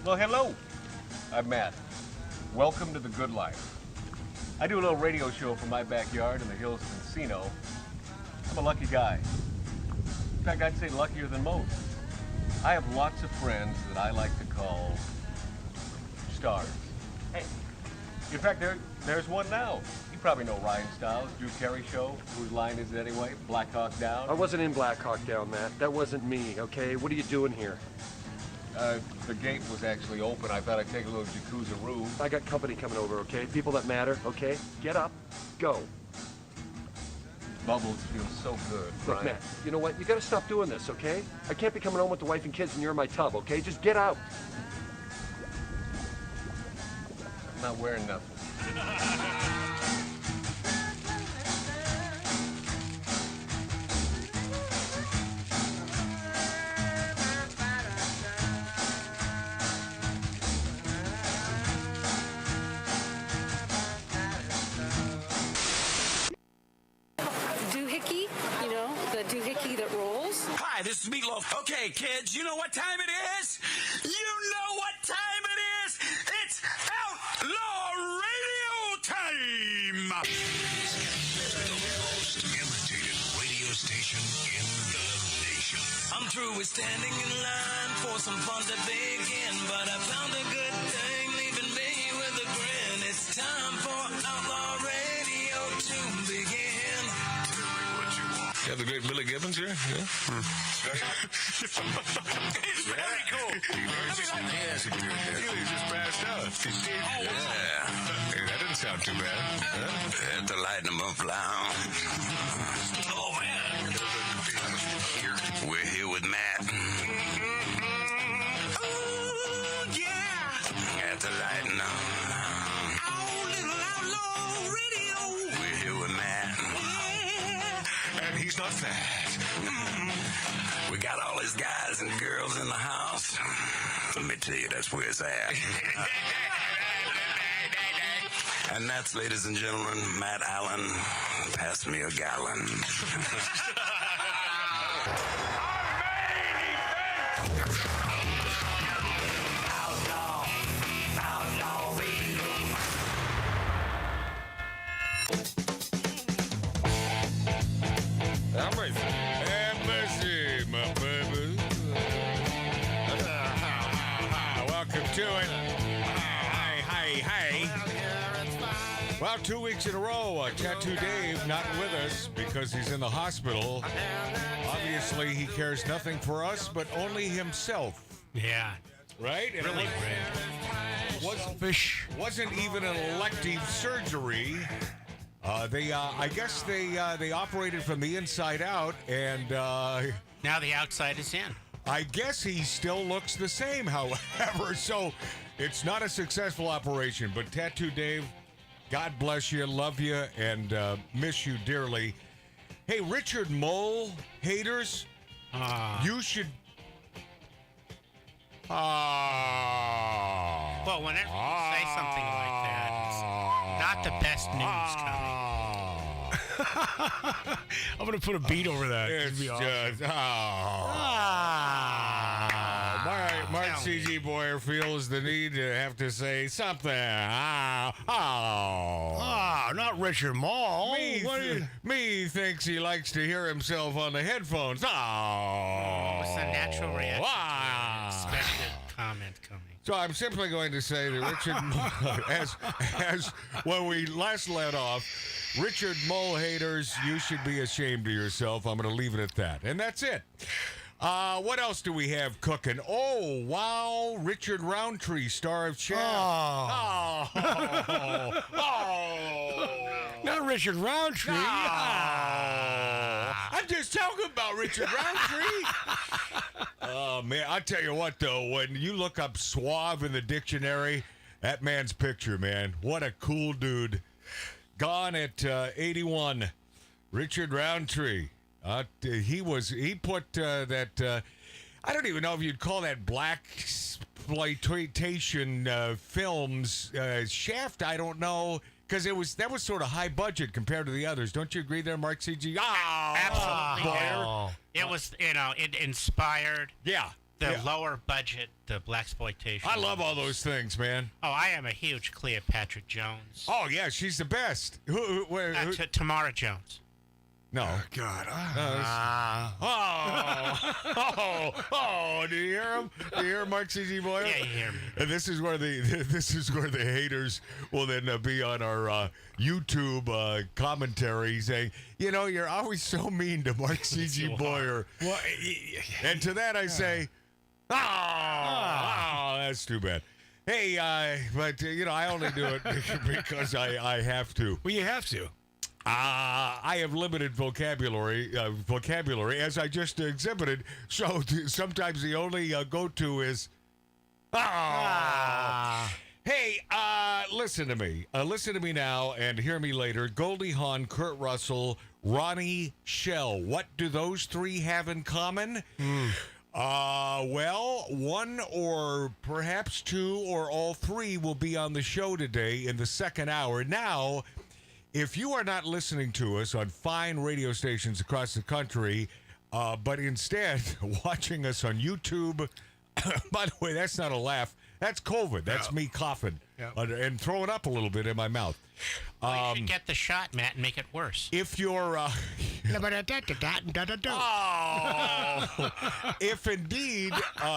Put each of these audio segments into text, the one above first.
Well, hello. I'm Matt. Welcome to the good life. I do a little radio show from my backyard in the hills of Encino. I'm a lucky guy. In fact, I'd say luckier than most. I have lots of friends that I like to call stars. Hey, in fact, there's one now. You probably know Ryan Stiles, Drew Carey Show. Whose line is it anyway? Black Hawk Down? I wasn't in Black Hawk Down, Matt. That wasn't me, okay? What are you doing here? The gate was actually open. I thought I'd take a little jacuzzi-roo. I got company coming over, okay? People that matter, okay? Get up, go. Bubbles feel so good, Look, Ryan. Matt, you know what? You gotta stop doing this, okay? I can't be coming home with the wife and kids and you're in my tub, okay? Just get out. I'm not wearing nothing. Hi, this is Meatloaf. Okay, kids, you know what time it is? You know what time it is? It's Outlaw Radio time! The most imitated radio station in the nation. I'm through with standing in line for some fun to begin, but I found a good thing leaving me with a grin. It's time for Outlaw Radio to begin. You have the great Billy Gibbons here? Yeah. It's very cool. Yes, he just passed out. Yeah. Hey, that didn't sound too bad. At the Lighten Lounge. Oh, man. We're here with Matt. Oh, yeah. At the Lighten Lounge. Oh, little Outlaw Radio. We're here with Matt. And he's not fat. We got all these guys and girls in the house. Let me tell you, that's where it's at. And that's, ladies and gentlemen, Matt Allen. Pass me a gallon. I'm ready. Have mercy, my baby. Welcome to it. Hey. Well, 2 weeks in a row, Tattoo Dave not with us because he's in the hospital. Obviously, he cares nothing for us, but only himself. Yeah. Right? And Really wasn't even an elective surgery. I guess they operated from the inside out, and Now the outside is in. I guess he still looks the same, however, so it's not a successful operation. But Tattoo Dave, God bless you, love you, and miss you dearly. Hey, Richard Maul haters, you should... Well, whenever you say something like that, it's not the best news coming. I'm going to put a beat over that. It's It'd be just... awesome. Mark C.G. Boyer feels the need to have to say something. Not Richard Maul. Me thinks he likes to hear himself on the headphones. What's the natural reaction to an expected comment coming? So I'm simply going to say that Richard, as when we last let off, Richard Mull haters, you should be ashamed of yourself. I'm going to leave it at that. And that's it. What else do we have cooking? Oh, wow. Richard Roundtree, star of Shaft. Not Richard Roundtree. I'm just talking about Richard Roundtree. Oh, man. I'll tell you what, though. When you look up suave in the dictionary, that man's picture, man. What a cool dude. Gone at 81. Richard Roundtree. He put that, I don't even know if you'd call that black exploitation films. Shaft, I don't know, because that was sort of high budget compared to the others. Don't you agree there, Mark C.G.? Absolutely. It was, it inspired. Yeah. The lower budget, the blaxploitation. I love all those things, man. Oh, I am a huge Cleopatra Jones. Oh, yeah, she's the best. Who Tamara Jones. No. Oh, God. Do you hear him? Do you hear Mark C.G. Boyle? Yeah, you hear me. And this is where the haters will then be on our YouTube commentary saying, you're always so mean to Mark C.G. Boyer. Well, And to that I say, that's too bad. Hey, but I only do it because I have to. well, you have to. I have limited vocabulary, as I just exhibited. So sometimes the only go-to is, Hey, listen to me. Listen to me now and hear me later. Goldie Hawn, Kurt Russell, Ronnie Schell. What do those three have in common? Well, one or perhaps two or all three will be on the show today in the second hour. Now, if you are not listening to us on fine radio stations across the country, but instead watching us on YouTube, by the way, that's not a laugh. That's COVID. That's me coughing and throwing up a little bit in my mouth. You should get the shot, Matt, and make it worse. If you're... if indeed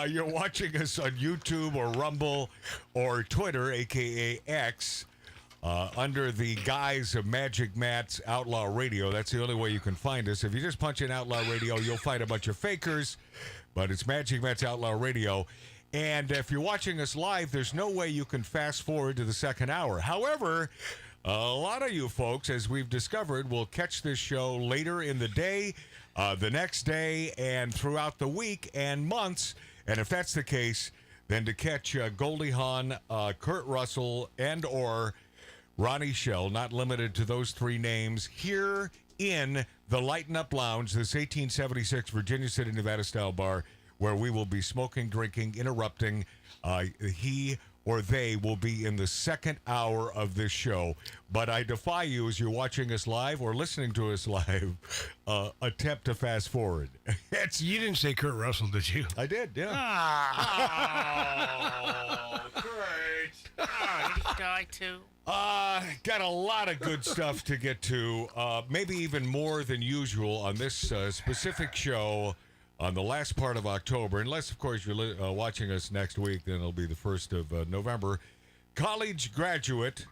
you're watching us on YouTube or Rumble or Twitter, a.k.a. X, under the guise of Magic Matt's Outlaw Radio. That's the only way you can find us. If you just punch in Outlaw Radio, you'll find a bunch of fakers, but it's Magic Matt's Outlaw Radio. And if you're watching us live, there's no way you can fast forward to the second hour. However, a lot of you folks, as we've discovered, will catch this show later in the day, the next day, and throughout the week and months. And if that's the case, then to catch Goldie Hawn, Kurt Russell, and or Ronnie Schell, not limited to those three names, here in the Lighten Up Lounge, this 1876 Virginia City, Nevada style bar, where we will be smoking, drinking, interrupting. He or they will be in the second hour of this show. But I defy you, as you're watching us live or listening to us live, attempt to fast forward. You didn't say Kurt Russell, did you? I did, yeah. Great. Oh, did he die too? Got a lot of good stuff to get to, maybe even more than usual on this specific show on the last part of October. Unless, of course, you're watching us next week, then it'll be the 1st of November. College graduate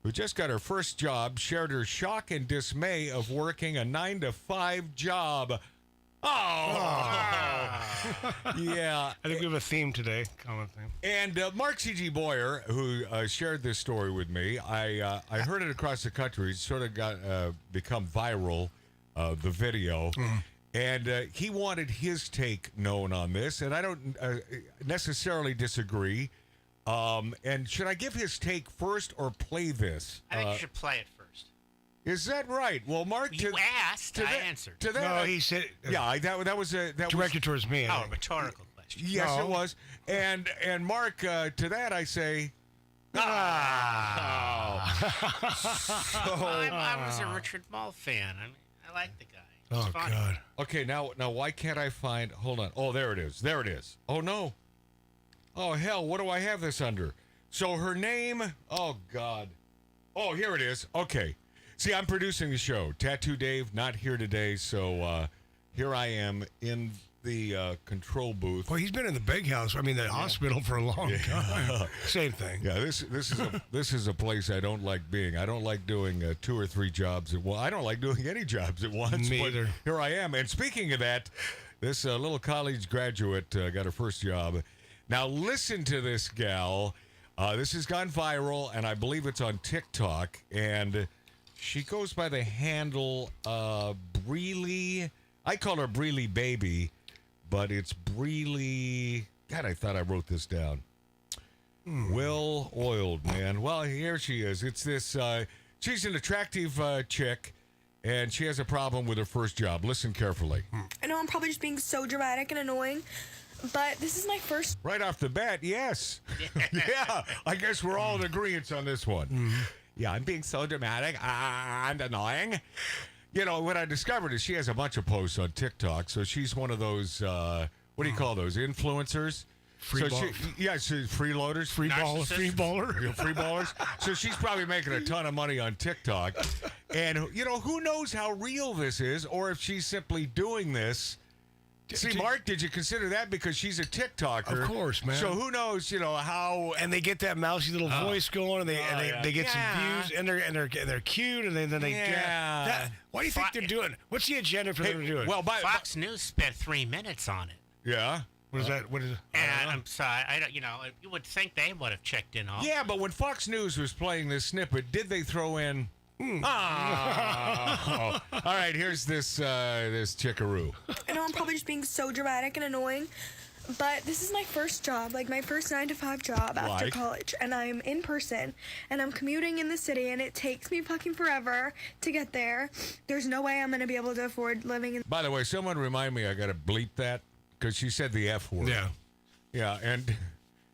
who just got her first job shared her shock and dismay of working a 9-to-5 job. Yeah. I think we have a theme today, common theme. And Mark C.G. Boyer, who shared this story with me, I heard it across the country. It sort of got become viral, the video. And he wanted his take known on this, and I don't necessarily disagree. And should I give his take first or play this? I think you should play it first. Is that right? Well, Mark, You asked, I answered. To that, No, he said... yeah, that was directed towards me. Oh, a rhetorical question. Yes, No. it was. And Mark, to that I say, So, I was a Richard Maul fan. I mean, I like the guy. He's funny. God. okay, now why can't I find? Hold on. Oh, there it is. There it is. Oh no. Oh hell, what do I have this under? So her name. Oh God. Oh, here it is. Okay. See, I'm producing the show. Tattoo Dave not here today, so here I am in the control booth. Well, he's been in the big house. I mean, the hospital for a long time. Same thing. Yeah, this is a place I don't like being. I don't like doing 2 or 3 jobs at once. I don't like doing any jobs at once. Me but either. Here I am. And speaking of that, this little college graduate got her first job. Now listen to this gal. This has gone viral, and I believe it's on TikTok. And she goes by the handle Breely. I call her Breely Baby, but it's Breely. God, I thought I wrote this down. Well oiled, man. Well, here she is. It's this. She's an attractive chick, and she has a problem with her first job. Listen carefully. I know I'm probably just being so dramatic and annoying, but this is my first. Right off the bat, yes. Yeah, I guess we're all in agreement on this one. Yeah, I'm being so dramatic and annoying. You know, what I discovered is she has a bunch of posts on TikTok, so she's one of those, what what do you call those? Influencers? She's freeloaders. Free baller. Yeah, free ballers. So she's probably making a ton of money on TikTok. And, who knows how real this is or if she's simply doing this. See, Mark, did you consider that? Because she's a TikToker. Of course, man. So who knows, how... And they get that mousy little voice going, and they get some views, and they're cute, and then they get... Why do you think they're doing? What's the agenda for them to do it? Well, Fox News spent 3 minutes on it. Yeah. What is that? What is it? And I'm sorry, I don't. You would think they would have checked in on. Yeah, but when Fox News was playing this snippet, did they throw in? All right, here's this chickaroo. I know I'm probably just being so dramatic and annoying, but this is my first job, like my first 9-to-5 job after college, and I'm in person, and I'm commuting in the city, and it takes me fucking forever to get there. There's no way I'm gonna be able to afford living in. By the way, someone remind me, I gotta bleep that. Because she said the F word. Yeah. Yeah,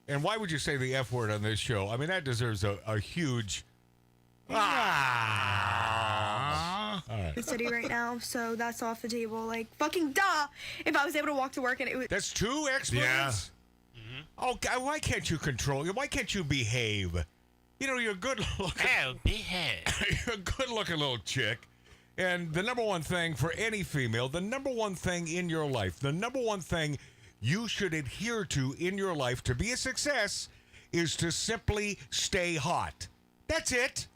and why would you say the F word on this show? I mean, that deserves a huge... All right. The city right now, so that's off the table. Like, fucking duh! If I was able to walk to work and it was... That's 2 expletives? Yeah. Mm-hmm. Oh, God, why can't you control... Why can't you behave? You're good looking... Oh, behave. You're a good-looking little chick. And the number one thing for any female, the number one thing in your life, the number one thing you should adhere to in your life to be a success is to simply stay hot. That's it.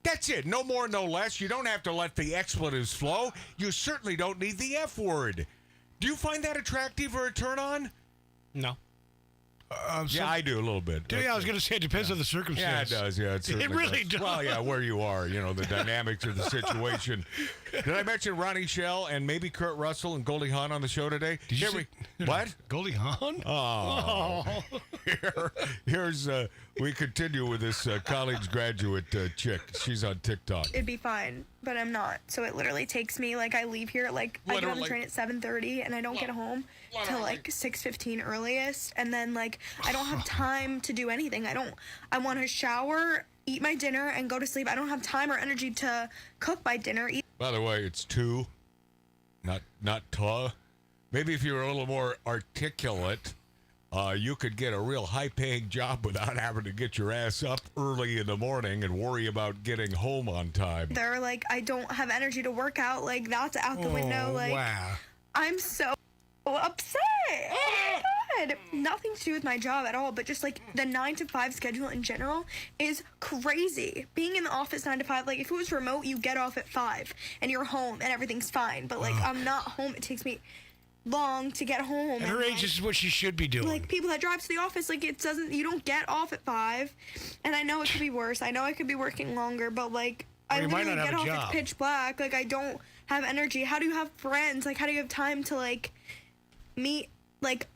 That's it. No more, no less. You don't have to let the expletives flow. You certainly don't need the F word. Do you find that attractive or a turn on? No. Yeah, I do a little bit. Yeah, I was going to say it depends on the Yeah, circumstance. it does. Yeah, It really does. Well, yeah, where you are, the dynamics of the situation. Did I mention Ronnie Schell and maybe Kurt Russell and Goldie Hawn on the show today? Did you What? Goldie Hawn? Oh. Here's we continue with this college graduate chick. She's on TikTok. It'd be fine, but I'm not. So it literally takes me, like, I leave here, like, I get on the train at 7:30, and I don't get home till, like, 6:15 earliest, and then, like, I don't have time to do anything. I want to shower, eat my dinner, and go to sleep. I don't have time or energy to cook my dinner. By the way, it's 2, not ta. Maybe if you were a little more articulate, you could get a real high-paying job without having to get your ass up early in the morning and worry about getting home on time. They're like, I don't have energy to work out. Like, that's out the window. Like, wow. I'm so upset. Oh my God. Nothing to do with my job at all, but just like the 9-to-5 schedule in general is crazy. Being in the office 9 to 5, like if it was remote, you get off at 5 and you're home and everything's fine. But like I'm not home. It takes me long to get home. At her age, this is what she should be doing. Like people that drive to the office, like you don't get off at 5. And I know it could be worse. I know I could be working longer, but like I literally get off at pitch black. Like I don't have energy. How do you have friends? Like how do you have time to like meet like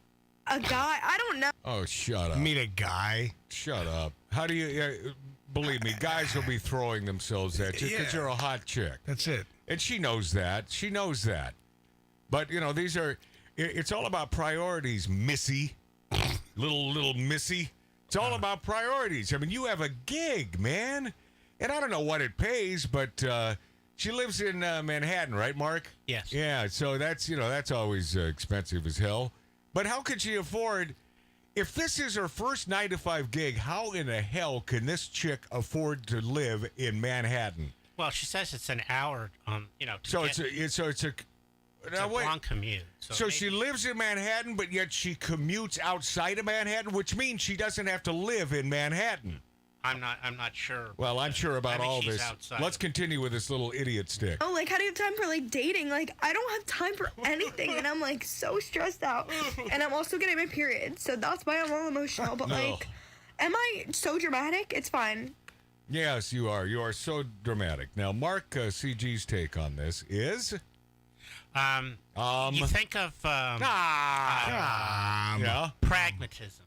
a guy? I don't know. Oh, shut up. Meet a guy? Shut up. How do you... believe me, guys will be throwing themselves at you because you're a hot chick. That's it. And she knows that. She knows that. But, these are... It's all about priorities, Missy. Little Missy. It's all about priorities. I mean, you have a gig, man. And I don't know what it pays, but she lives in Manhattan, right, Mark? Yes. Yeah, so that's always expensive as hell. But how could she afford, if this is her first 9-to-5 gig, how in the hell can this chick afford to live in Manhattan? Well, she says it's an hour on, It's a long commute. So she lives in Manhattan, but yet she commutes outside of Manhattan, which means she doesn't have to live in Manhattan. I'm not sure. Well, I'm sure about all she's this. outside. Let's continue with this little idiot stick. Oh, like how do you have time for like dating? Like I don't have time for anything, and I'm like so stressed out, and I'm also getting my period, so that's why I'm all emotional. But like, am I so dramatic? It's fine. Yes, you are. You are so dramatic. Now, Mark CG's take on this is. You think of pragmatism.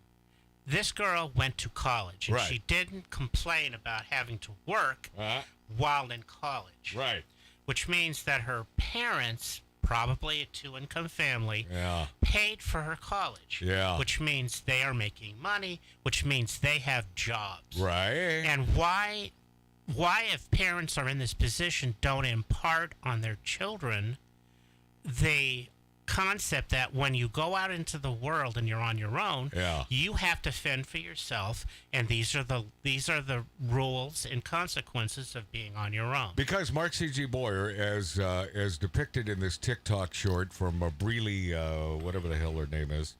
This girl went to college, and she didn't complain about having to work while in college. Right. Which means that her parents, probably a 2-income family, paid for her college. Yeah. Which means they are making money, which means they have jobs. Right. And why, if parents are in this position, don't impart on their children the concept that when you go out into the world and you're on your own, you have to fend for yourself, and these are the rules and consequences of being on your own. Because Mark C.G. Boyer, as depicted in this TikTok short from Breely, whatever the hell her name is,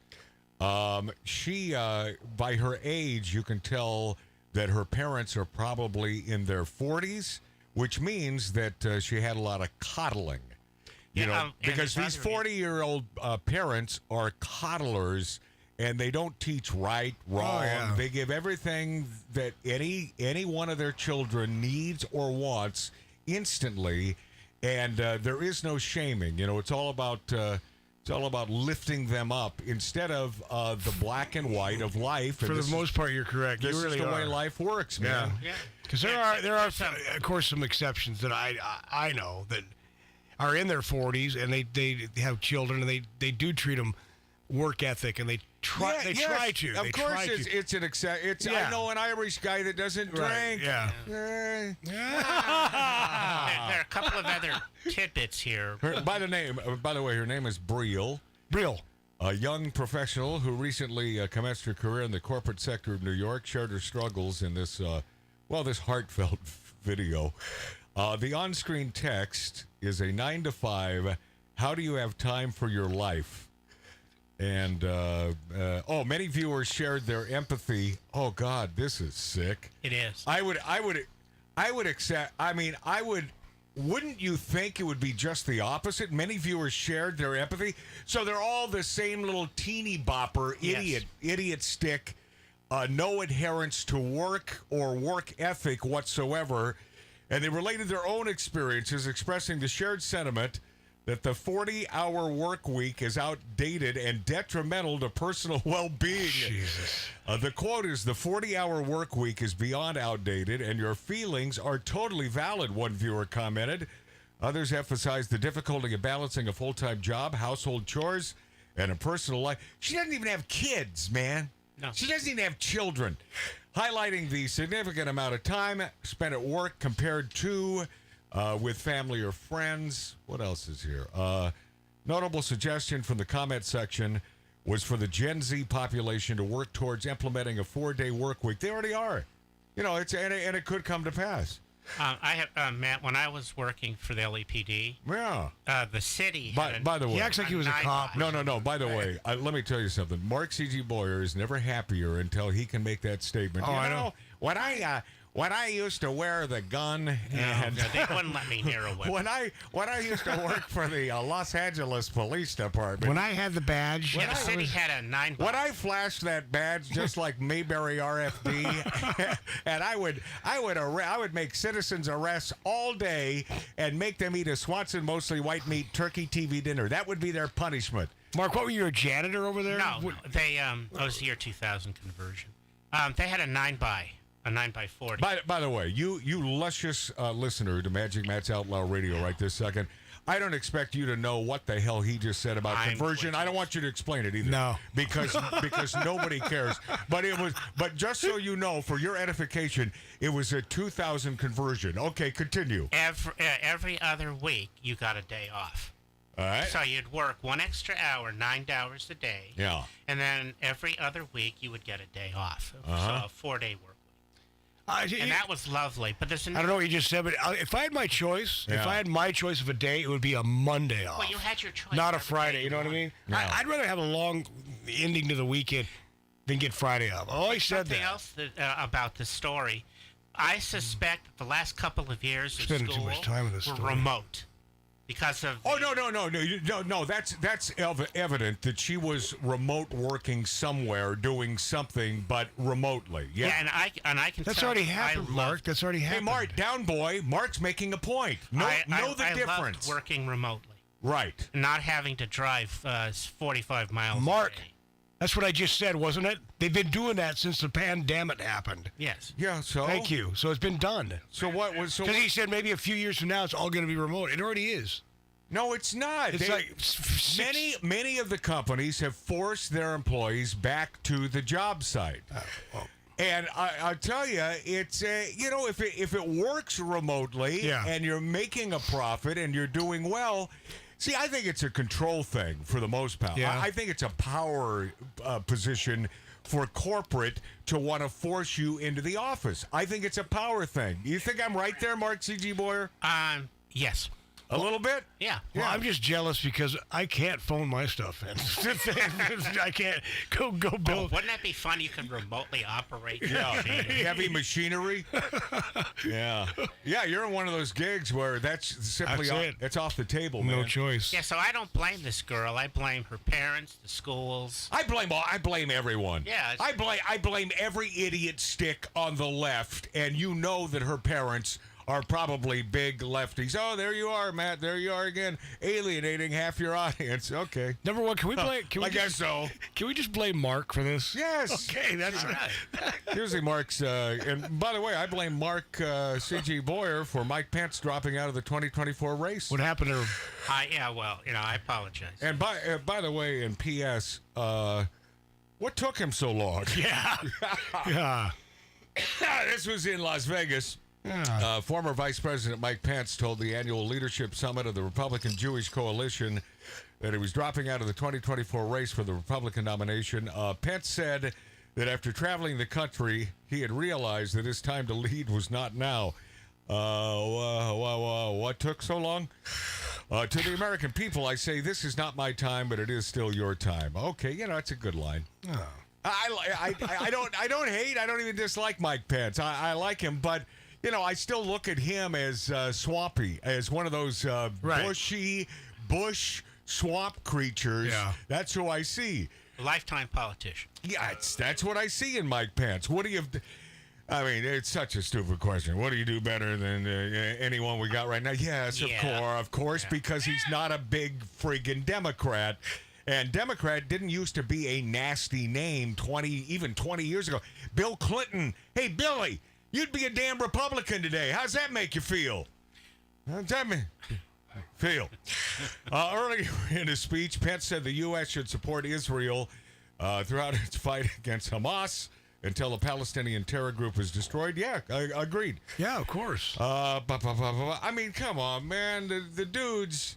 she, by her age, you can tell that her parents are probably in their 40s, which means that she had a lot of coddling. You know, because these 40-year-old parents are coddlers, and they don't teach right, wrong. They give everything that any one of their children needs or wants instantly, and there is no shaming. You know, it's all about lifting them up instead of the black and white of life. For the most part, you're correct. This you really is the are. way life works, man. Yeah. Because there are of course some exceptions that I know that are in their 40s and they have children and they do treat them work ethic and they try to. Of course, it's an exception. I know an Irish guy that doesn't drink. Yeah. There are a couple of other tidbits here. By the way, her name is Breel. A young professional who recently commenced her career in the corporate sector of New York, shared her struggles in this heartfelt video. The on-screen text is a 9 to 5. How do you have time for your life? And many viewers shared their empathy. Oh God, this is sick. It is. I would accept. I mean, wouldn't you think it would be just the opposite? Many viewers shared their empathy, so they're all the same little teeny bopper idiot stick. No adherence to work or work ethic whatsoever. And they related their own experiences, expressing the shared sentiment that the 40-hour work week is outdated and detrimental to personal well-being. Jesus. The quote is, the 40-hour work week is beyond outdated, and your feelings are totally valid, one viewer commented. Others emphasized the difficulty of balancing a full-time job, household chores, and a personal life. She doesn't even have kids, man. No. She doesn't even have children. Highlighting the significant amount of time spent at work compared to with family or friends. What else is here? Notable suggestion from the comment section was for the Gen Z population to work towards implementing a 4-day work week. They already are. You know, and it could come to pass. I have Matt. When I was working for the LAPD, the city. By the way, he acts like he was a cop. No. By the way, let me tell you something. Mark C.G. Boyer is never happier until he can make that statement. Oh, I know. When I used to wear the gun, and they wouldn't let me near a weapon. when I used to work for the Los Angeles Police Department. When I had the badge, the city had a 9. When I flashed that badge just like Mayberry RFD, and I would make citizens arrests all day and make them eat a Swanson mostly white meat turkey TV dinner. That would be their punishment. Mark, what were you, a janitor over there? No, they it was the year 2000 conversion. They had a 9x. A 9x40. By the way, you luscious listener to Magic Matt's Outlaw Radio right this second, I don't expect you to know what the hell he just said about conversion. I don't want you to explain it either. No. Because nobody cares. But just so you know, for your edification, it was a 2000 conversion. Okay, continue. Every other week, you got a day off. All right. So you'd work 1 extra hour, 9 hours a day. Yeah. And then every other week, you would get a day off. Uh-huh. So a 4-day work. And that was lovely, but there's I don't know what you just said, but if I had my choice, of a day, it would be a Monday off. Well, you had your choice. Not a Friday, you know what I mean? No. I'd rather have a long ending to the weekend than get Friday off. I always said that. Something else about this story, I suspect that the last couple of years of Spending school too much time with this were story. remote. Because of No. That's evident that she was remote working somewhere, doing something, but remotely. Yeah, and I can. That's tell already happened, Mark. That's already happened. Hey, Mark, down boy. Mark's making a point. Know the difference. I loved working remotely. Right. Not having to drive 45 miles. Mark, a day. that's what I just said, wasn't it? They've been doing that since the pandemic happened. Yes. Yeah. So. Thank you. So it's been done. So what was? Because he said maybe a few years from now it's all going to be remote. It already is. No, it's not. It's like many of the companies have forced their employees back to the job site. And I'll tell you, it's if it works remotely and you're making a profit and you're doing well, See, I think it's a control thing for the most part. Yeah. I think it's a power position for corporate to want to force you into the office. I think it's a power thing. You think I'm right there, Mark C.G. Boyer? Yes. A little bit? Yeah. Well, I'm just jealous because I can't phone my stuff in. I can't go Oh, build. wouldn't that be fun? You can remotely operate. Yeah, heavy machinery. Yeah, you're in one of those gigs where that's simply it's off the table, man. No choice. Yeah, so I don't blame this girl. I blame her parents, the schools. I blame everyone. Yeah, I blame every idiot stick on the left, and you know that her parents are probably big lefties. Oh, there you are, Matt. There you are again, alienating half your audience. Okay. Number one, can we blame? I guess so. Can we just blame Mark for this? Yes. Okay, that's right. Usually Mark's, and by the way, I blame Mark C.G. Boyer for Mike Pence dropping out of the 2024 race. What happened to her? Yeah, well, I apologize. And by the way, in P.S., what took him so long? Yeah. Yeah. This was in Las Vegas. Yeah. Former Vice President Mike Pence told the annual leadership summit of the Republican Jewish Coalition that he was dropping out of the 2024 race for the Republican nomination. Pence said that after traveling the country, he had realized that his time to lead was not now. What took so long? To the American people, I say, this is not my time, but it is still your time. Okay, it's a good line. Oh. I don't hate, I don't even dislike Mike Pence. I like him, but I still look at him as swampy, as one of those bushy bush swamp creatures. Yeah. That's who I see. Lifetime politician. Yeah, that's what I see in Mike Pence. What do you? I mean, it's such a stupid question. What do you do better than anyone we got right now? Yes, of course, because he's not a big friggin' Democrat. And Democrat didn't used to be a nasty name 20 years ago. Bill Clinton. Hey, Billy, you'd be a damn Republican today. How's that make you feel? How's that make feel? Earlier in his speech, Pence said the U.S. should support Israel throughout its fight against Hamas until the Palestinian terror group is destroyed. Yeah, agreed. Yeah, of course. I mean, come on, man. The dudes,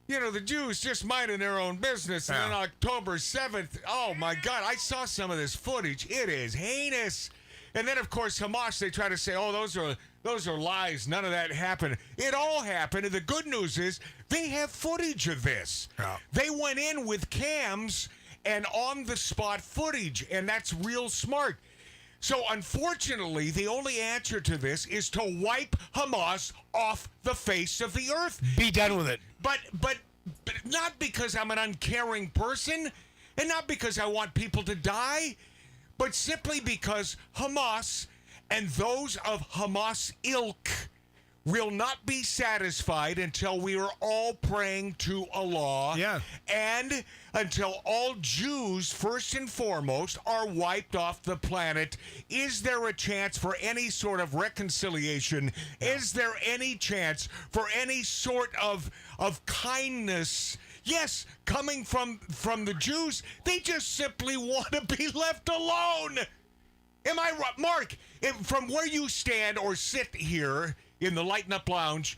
the Jews just minding their own business. And then October 7th, oh, my God, I saw some of this footage. It is heinous. And then, of course, Hamas, they try to say, oh, those are lies. None of that happened. It all happened. And the good news is they have footage of this. Yeah. They went in with cams and on-the-spot footage, and that's real smart. So, unfortunately, the only answer to this is to wipe Hamas off the face of the earth. Be done with it. But not because I'm an uncaring person, and not because I want people to die, but simply because Hamas and those of Hamas ilk will not be satisfied until we are all praying to Allah. Yeah. And until all Jews, first and foremost, are wiped off the planet. Is there a chance for any sort of reconciliation? Is there any chance for any sort of kindness? Yes, coming from the Jews, they just simply want to be left alone. Am I right? Mark, from where you stand or sit here in the Lighten Up Lounge,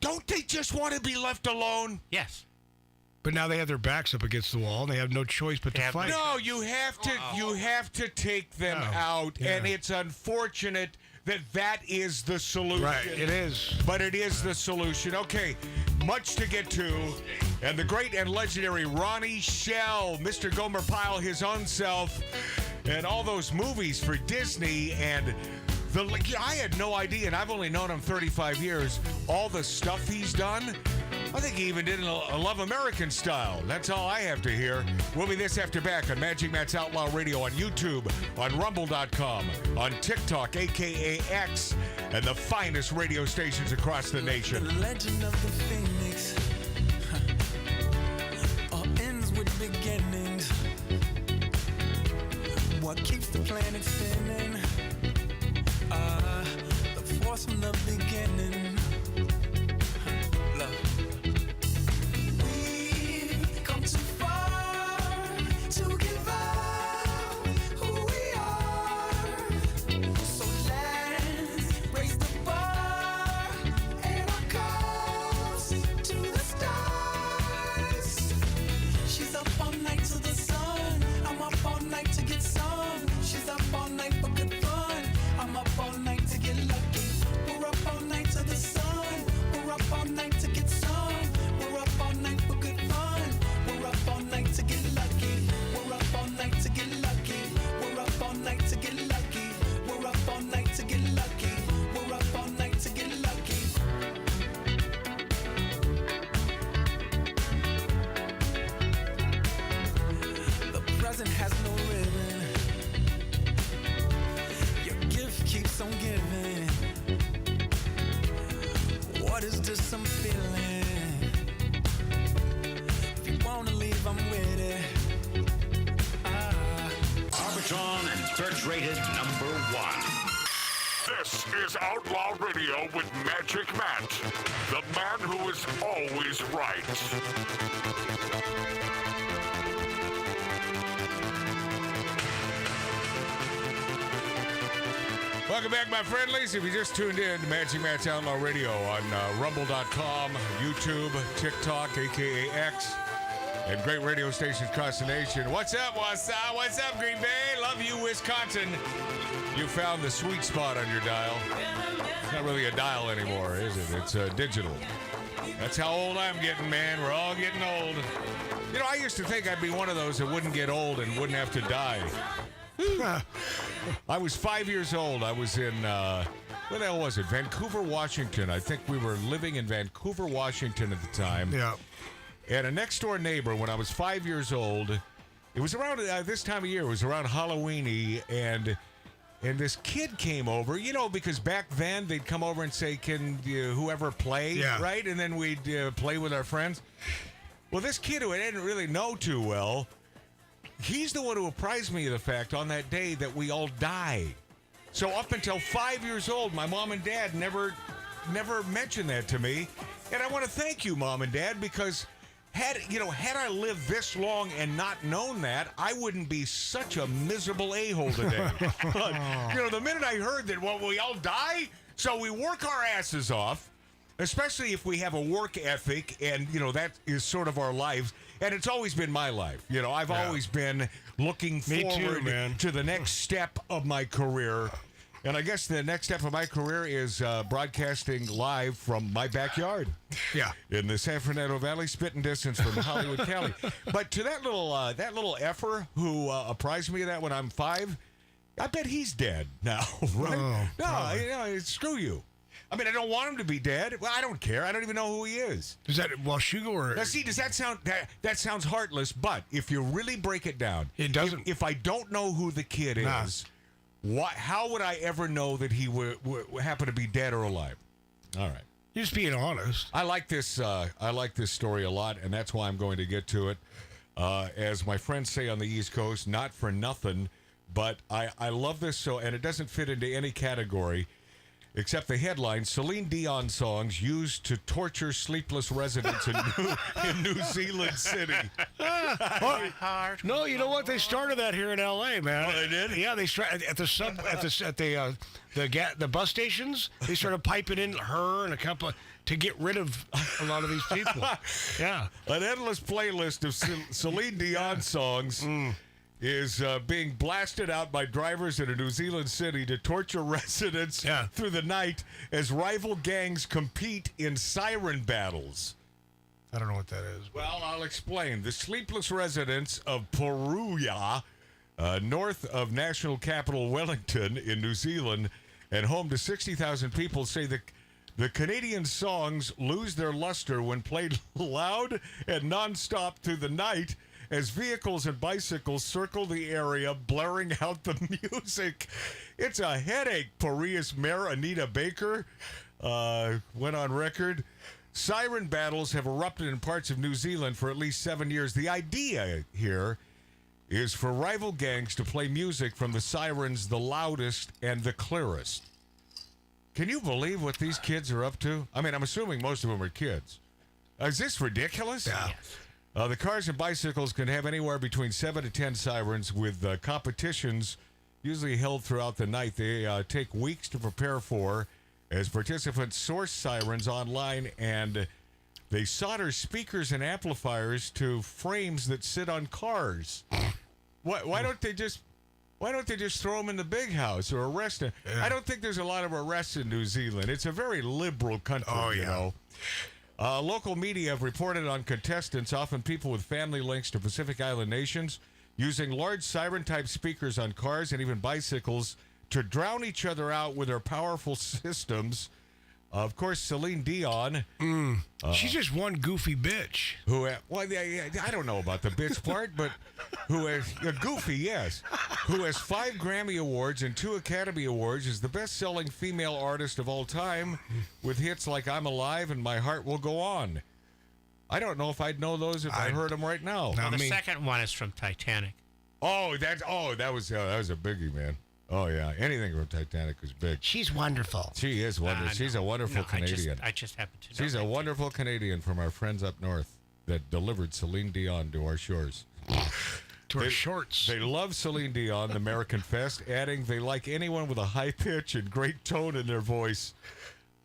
don't they just want to be left alone? Yes. But now they have their backs up against the wall, and they have no choice but to fight. No, you have to take them out, and it's unfortunate that is the solution. Right, it is. But it is the solution. Okay, much to get to. And the great and legendary Ronnie Schell, Mr. Gomer Pyle, his own self, and all those movies for Disney. And I had no idea, and I've only known him 35 years, all the stuff he's done. I think he even did a Love American Style. That's all I have to hear. We'll be this after back on Magic Matt's Outlaw Radio, on YouTube, on Rumble.com, on TikTok, a.k.a. X, and the finest radio stations across the nation. The legend of the Phoenix all ends with beginnings. What keeps the planet spinning? The force from the beginning. Love. We've come too far to give up who we are. So let's raise the bar and our cups some feeling. If you wanna leave, I'm with it. Arbitron and search rated #1. This is Outlaw Radio with Magic Matt, the man who is always right. Welcome back, my friendlies. If you just tuned in to Magic Matt's Outlaw Radio on Rumble.com, YouTube, TikTok, a.k.a. X, and great radio stations across the nation. What's up, Wausau? What's up, Green Bay? Love you, Wisconsin. You found the sweet spot on your dial. It's not really a dial anymore, is it? It's digital. That's how old I'm getting, man. We're all getting old. You know, I used to think I'd be one of those that wouldn't get old and wouldn't have to die. I was 5 years old. I was in, where the hell was it? Vancouver, Washington. I think we were living in Vancouver, Washington at the time. Yeah. And a next-door neighbor, when I was 5 years old, it was around this time of year. It was around Halloween-y, and this kid came over, you know, because back then they'd come over and say, can whoever play, right? And then we'd play with our friends. Well, this kid who I didn't really know too well, he's the one who apprised me of the fact on that day that we all died. So up until 5 years old, my mom and dad never mentioned that to me. And I want to thank you, Mom and Dad, because had I lived this long and not known that, I wouldn't be such a miserable a-hole today. But, the minute I heard that, well, we all die, so we work our asses off, especially if we have a work ethic, and, that is sort of our lives. And it's always been my life. I've always been looking forward to the next step of my career. And I guess the next step of my career is broadcasting live from my backyard. Yeah. In the San Fernando Valley, spitting distance from Hollywood County. But to that little effer who apprised me of that when I'm 5, I bet he's dead now, right? No, screw you. I mean, I don't want him to be dead. Well, I don't care. I don't even know who he is. Is that Schumer? Now, see, does that sound that sounds heartless? But if you really break it down, it doesn't. If I don't know who the kid is, how would I ever know that he would happen to be dead or alive? All right, you're just being honest. I like this. I like this story a lot, and that's why I'm going to get to it. As my friends say on the East Coast, not for nothing, but I love this so, and it doesn't fit into any category. Except the headline, Celine Dion songs used to torture sleepless residents in New Zealand City. No, you know what? They started that here in L.A., man. Oh, they did? Yeah, they started at the bus stations. They started piping in her and a couple to get rid of a lot of these people. Yeah, an endless playlist of Celine Dion songs. Is being blasted out by drivers in a New Zealand city to torture residents through the night as rival gangs compete in siren battles. I don't know what that is. Well, I'll explain. The sleepless residents of Poruya, north of national capital Wellington in New Zealand, and home to 60,000 people, say the Canadian songs lose their luster when played loud and nonstop through the night, as vehicles and bicycles circle the area, blaring out the music. It's a headache, Poria's Mayor Anita Baker went on record. Siren battles have erupted in parts of New Zealand for at least 7 years. The idea here is for rival gangs to play music from the sirens the loudest and the clearest. Can you believe what these kids are up to? I mean, I'm assuming most of them are kids. Is this ridiculous? Yeah. Yes. The cars and bicycles can have anywhere between 7 to 10 sirens, with competitions usually held throughout the night. They take weeks to prepare for, as participants source sirens online, and they solder speakers and amplifiers to frames that sit on cars. Why don't they just throw them in the big house or arrest them? Yeah. I don't think there's a lot of arrests in New Zealand. It's a very liberal country, you know. Local media have reported on contestants, often people with family links to Pacific Island nations, using large siren-type speakers on cars and even bicycles to drown each other out with their powerful systems. Of course, Celine Dion. She's just one goofy bitch. I don't know about the bitch part, but who has Goofy, yes, who has 5 Grammy Awards and 2 Academy Awards, is the best-selling female artist of all time, with hits like "I'm Alive" and "My Heart Will Go On." I don't know if I'd know those if I heard them right now. Well, the second one is from Titanic. That was a biggie, man. Oh yeah, anything from Titanic was big. She's wonderful. She is wonderful. She's a wonderful Canadian. I just happen to know. She's a wonderful Canadian from our friends up north that delivered Celine Dion to our shores. To our shorts. They love Celine Dion, the American Fest, adding they like anyone with a high pitch and great tone in their voice.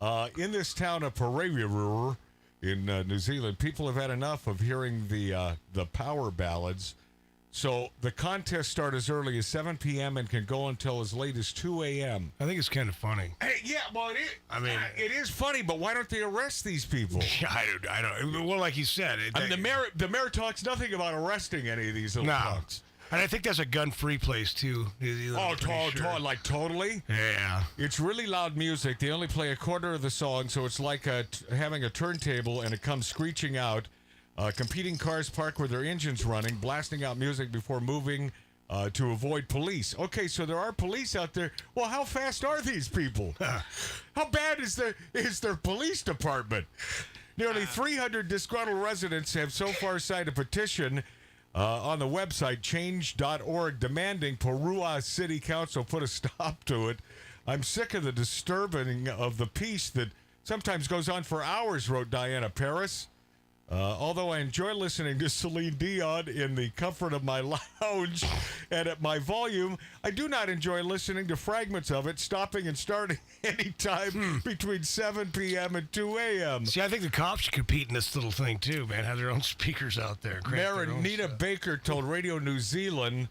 In this town of Parewa in New Zealand, people have had enough of hearing the power ballads. So the contest starts as early as 7 p.m. and can go until as late as 2 a.m. I think it's kind of funny. Hey, yeah, well, it is. I mean, it is funny, but why don't they arrest these people? Yeah, I don't. Well, like you said, the mayor talks nothing about arresting any of these little punks. And I think that's a gun-free place too. Totally. Yeah. It's really loud music. They only play a quarter of the song, so it's like having a turntable, and it comes screeching out. Competing cars park with their engines running, blasting out music before moving to avoid police. Okay, so there are police out there. Well, how fast are these people? How bad is their police department? Nearly 300 disgruntled residents have so far signed a petition on the website change.org demanding Parewa City Council put a stop to it. I'm sick of the disturbing of the peace that sometimes goes on for hours, wrote Diana Paris. Although I enjoy listening to Celine Dion in the comfort of my lounge and at my volume, I do not enjoy listening to fragments of it, stopping and starting anytime between 7 p.m. and 2 a.m. See, I think the cops should compete in this little thing, too, man. Have their own speakers out there. Mayor Anita Baker told Radio New Zealand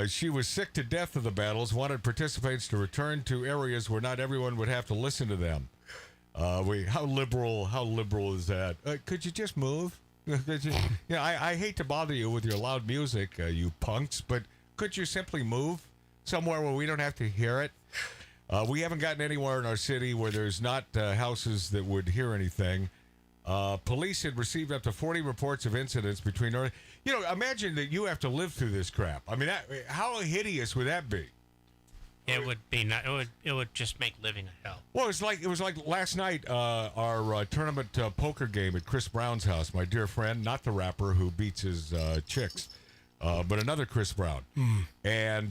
she was sick to death of the battles, wanted participants to return to areas where not everyone would have to listen to them. How liberal is that? Could you just move? I hate to bother you with your loud music, you punks, but could you simply move somewhere where we don't have to hear it? We haven't gotten anywhere in our city where there's not houses that would hear anything. Police had received up to 40 reports of incidents between... imagine that you have to live through this crap. I mean, how hideous would that be? It would be not. It would just make living a hell. Well, it was like last night, our tournament poker game at Chris Brown's house. My dear friend, not the rapper who beats his chicks, but another Chris Brown. And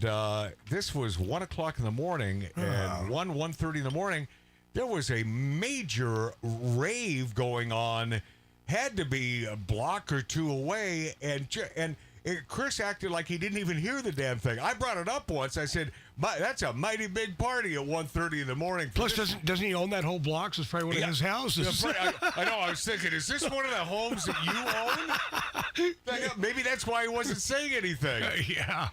this was 1 o'clock in the morning, and 1:30 in the morning. There was a major rave going on. Had to be a block or two away, and Chris acted like he didn't even hear the damn thing. I brought it up once. I said, that's a mighty big party at 1:30 in the morning. Plus, doesn't he own that whole block? So it's probably one of his houses. I know. I was thinking, is this one of the homes that you own? Maybe that's why he wasn't saying anything. Yeah.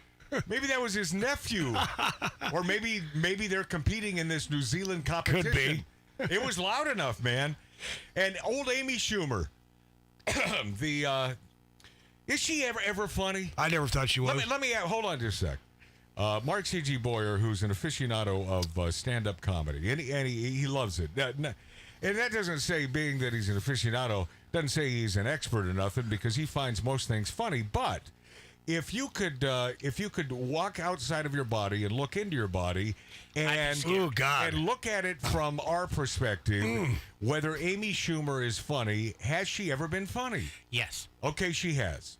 Maybe that was his nephew. Or maybe they're competing in this New Zealand competition. Could be. It was loud enough, man. And old Amy Schumer, is she ever funny? I never thought she was. Let me hold on just a sec. Mark C.G. Boyer, who's an aficionado of stand-up comedy, and he loves it. And that doesn't say, being that he's an aficionado, doesn't say he's an expert or nothing, because he finds most things funny. But if you could walk outside of your body and look into your body and look at it from our perspective, whether Amy Schumer is funny, has she ever been funny? Yes. Okay, she has.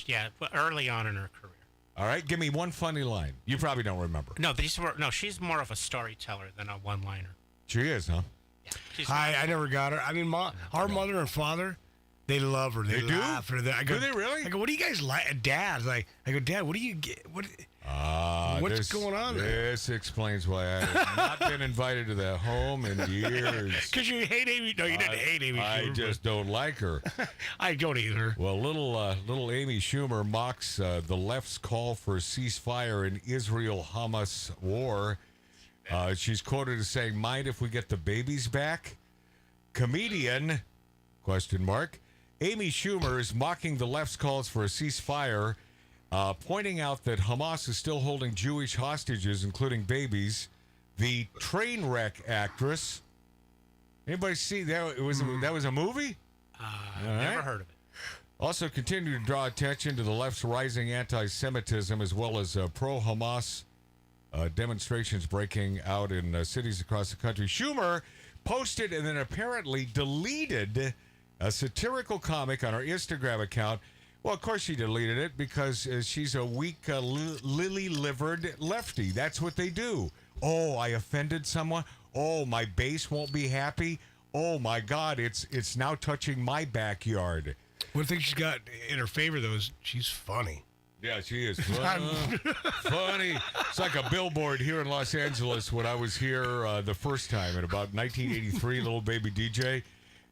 Yes. Early on in her career. All right, give me one funny line. You probably don't remember. No, she's more of a storyteller than a one-liner. She is, huh? Yeah. I never got her. I mean, our mother and father, they love her. They laugh do? Her. Do they really? I go, what do you guys like? Dad, I go, Dad, what do you get? What's going on there? This explains why I have not been invited to that home in years. Because you hate Amy. No, you didn't hate Amy Schumer. I just don't like her. I don't either. Well, little Amy Schumer mocks the left's call for a ceasefire in Israel-Hamas war. She's quoted as saying, "Mind if we get the babies back?" Comedian, ? Amy Schumer is mocking the left's calls for a ceasefire, pointing out that Hamas is still holding Jewish hostages, including babies. The Trainwreck actress. Anybody see that? That was a movie? Never heard of it. Also continue to draw attention to the left's rising anti-Semitism as well as pro-Hamas demonstrations breaking out in cities across the country. Schumer posted and then apparently deleted a satirical comic on her Instagram account. Well, of course she deleted it because she's a weak, lily-livered lefty. That's what they do. Oh, I offended someone. Oh, my base won't be happy. Oh, my God, it's now touching my backyard. One thing she's got in her favor, though, is she's funny. Yeah, she is. Funny. It's like a billboard here in Los Angeles when I was here the first time in about 1983, little baby DJ.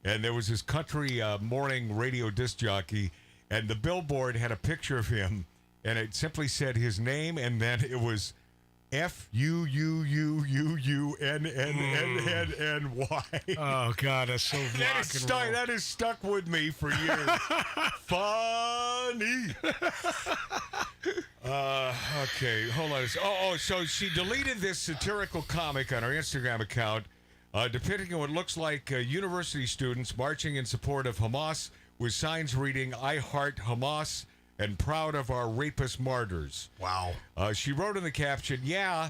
And there was this country morning radio disc jockey, and the billboard had a picture of him, and it simply said his name, and then it was FUUUUUNNNNNY. Oh, God, that's so That is stuck with me for years. Funny. Okay, hold on. So she deleted this satirical comic on her Instagram account depicting what looks like university students marching in support of Hamas with signs reading, "I heart Hamas and proud of our rapist martyrs." Wow. She wrote in the caption, yeah,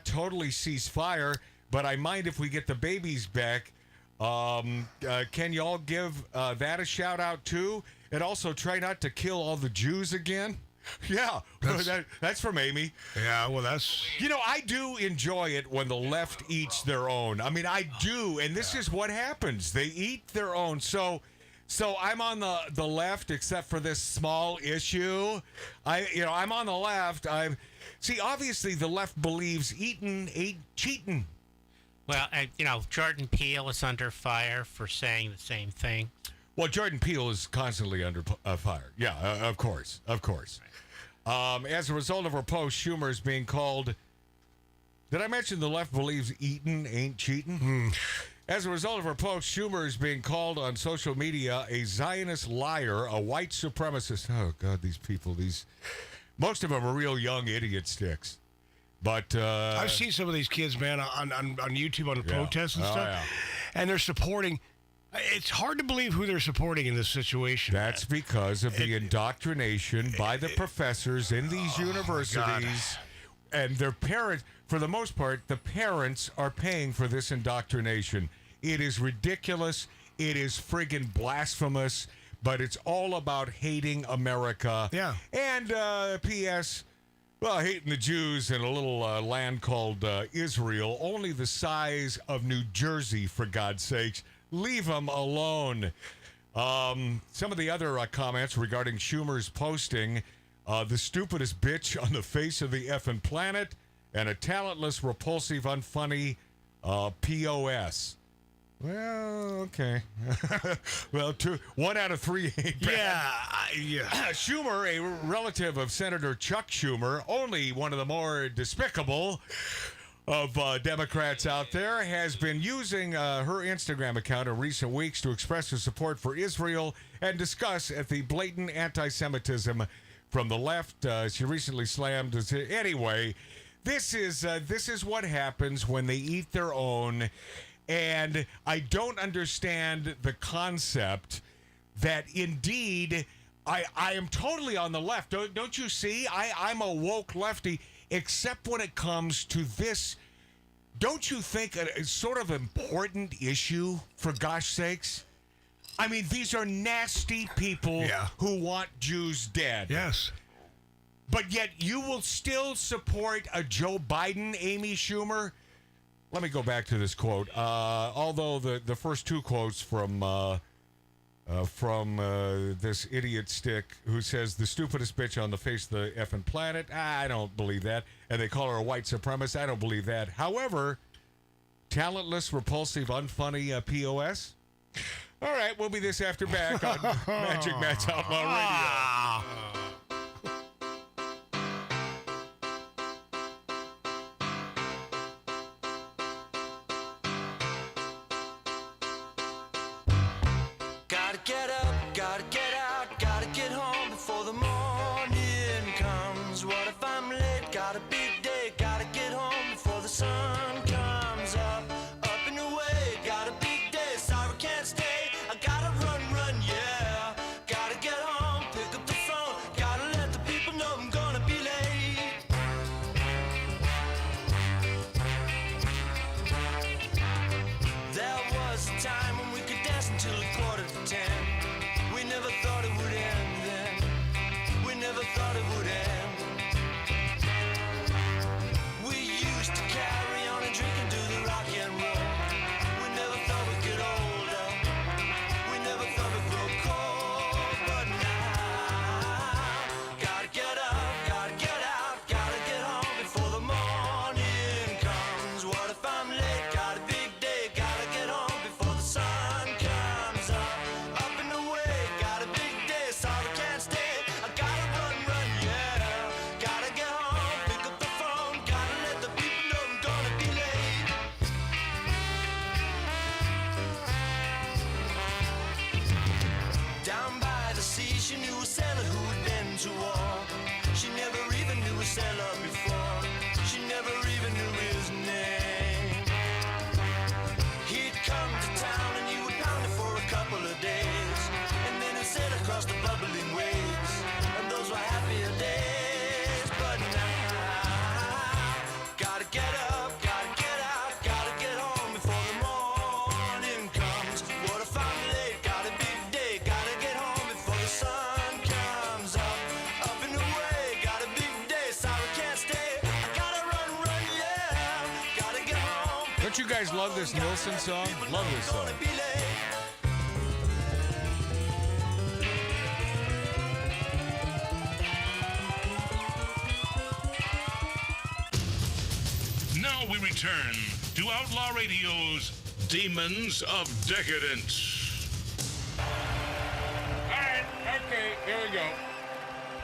totally ceasefire, but I mind if we get the babies back. Can y'all give that a shout out too? And also try not to kill all the Jews again? Yeah, that's from Amy. Yeah, well, that's... You know, I do enjoy it when the left eats their own. I mean, I do, and this is what happens. They eat their own. So I'm on the left, except for this small issue. I'm on the left. Obviously the left believes eating ain't cheating. Well, Jordan Peele is under fire for saying the same thing. Well, Jordan Peele is constantly under fire. Yeah, of course. As a result of her post, Schumer is being called... Did I mention the left believes eating ain't cheating? As a result of her post, Schumer is being called on social media a Zionist liar, a white supremacist. Oh, God, these people, most of them are real young idiot sticks. But I've seen some of these kids, man, on YouTube on the protests and stuff, and they're supporting. It's hard to believe who they're supporting in this situation. That's because of the indoctrination by the professors in these universities and their parents. For the most part, the parents are paying for this indoctrination. It is ridiculous. It is friggin' blasphemous, but it's all about hating America. Yeah. And P.S., well, hating the Jews in a little land called Israel, only the size of New Jersey, for God's sakes. Leave them alone. Some of the other comments regarding Schumer's posting, the stupidest bitch on the face of the effing planet, and a talentless, repulsive, unfunny POS. Well, okay. Well, 1 out of 3 ain't bad. Yeah. Schumer, a relative of Senator Chuck Schumer, only one of the more despicable of Democrats out there, has been using her Instagram account in recent weeks to express her support for Israel and discuss at the blatant anti-Semitism from the left. She recently slammed. Anyway, this is what happens when they eat their own. And I don't understand the concept that indeed I am totally on the left. Don't you see? I'm a woke lefty, except when it comes to this. Don't you think a sort of important issue, for gosh sakes? I mean, these are nasty people who want Jews dead. Yes. But yet you will still support a Joe Biden, Amy Schumer? Let me go back to this quote. Although the first two quotes from this idiot stick who says the stupidest bitch on the face of the effing planet, I don't believe that. And they call her a white supremacist, I don't believe that. However, talentless, repulsive, unfunny POS. All right, we'll be this after back on Magic Matt's Outlaw Radio. Get up, gotta get out, gotta get home before the morning comes. What if I'm late? Got a big day, gotta get home before the sun comes up. Up and away, got a big day, sorry can't stay. I gotta run, yeah. Gotta get home. seller before. She never even knew his name. He'd come to town and he would pound it for a couple of days, and then he'd sail across the bubbling waves, and those were happier days. But now, gotta get up, gotta get out, gotta get home before the morning comes. What if I'm late? Got a big day, gotta get home before the sun comes up. Up and away, got a big day, sorry can't stay. I gotta run, yeah. Gotta get home. Don't you guys love this Nilsson song? Love this song. Gonna be late. Now we return to Outlaw Radio's Demons of Decadence. All right, okay, here we go.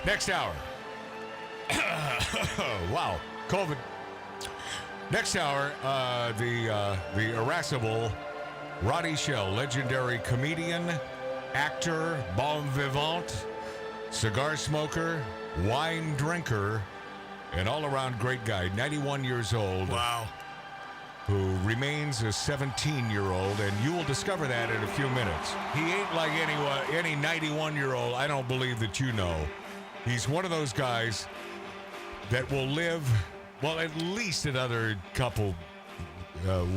Next hour. Wow, COVID. Next hour, the irascible Ronnie Schell, legendary comedian, actor, bon vivant, cigar smoker, wine drinker, and all-around great guy, 91 years old. Wow. Who remains a 17-year-old, and you will discover that in a few minutes. He ain't like any 91-year-old I don't believe that you know. He's one of those guys that will live, well, at least another couple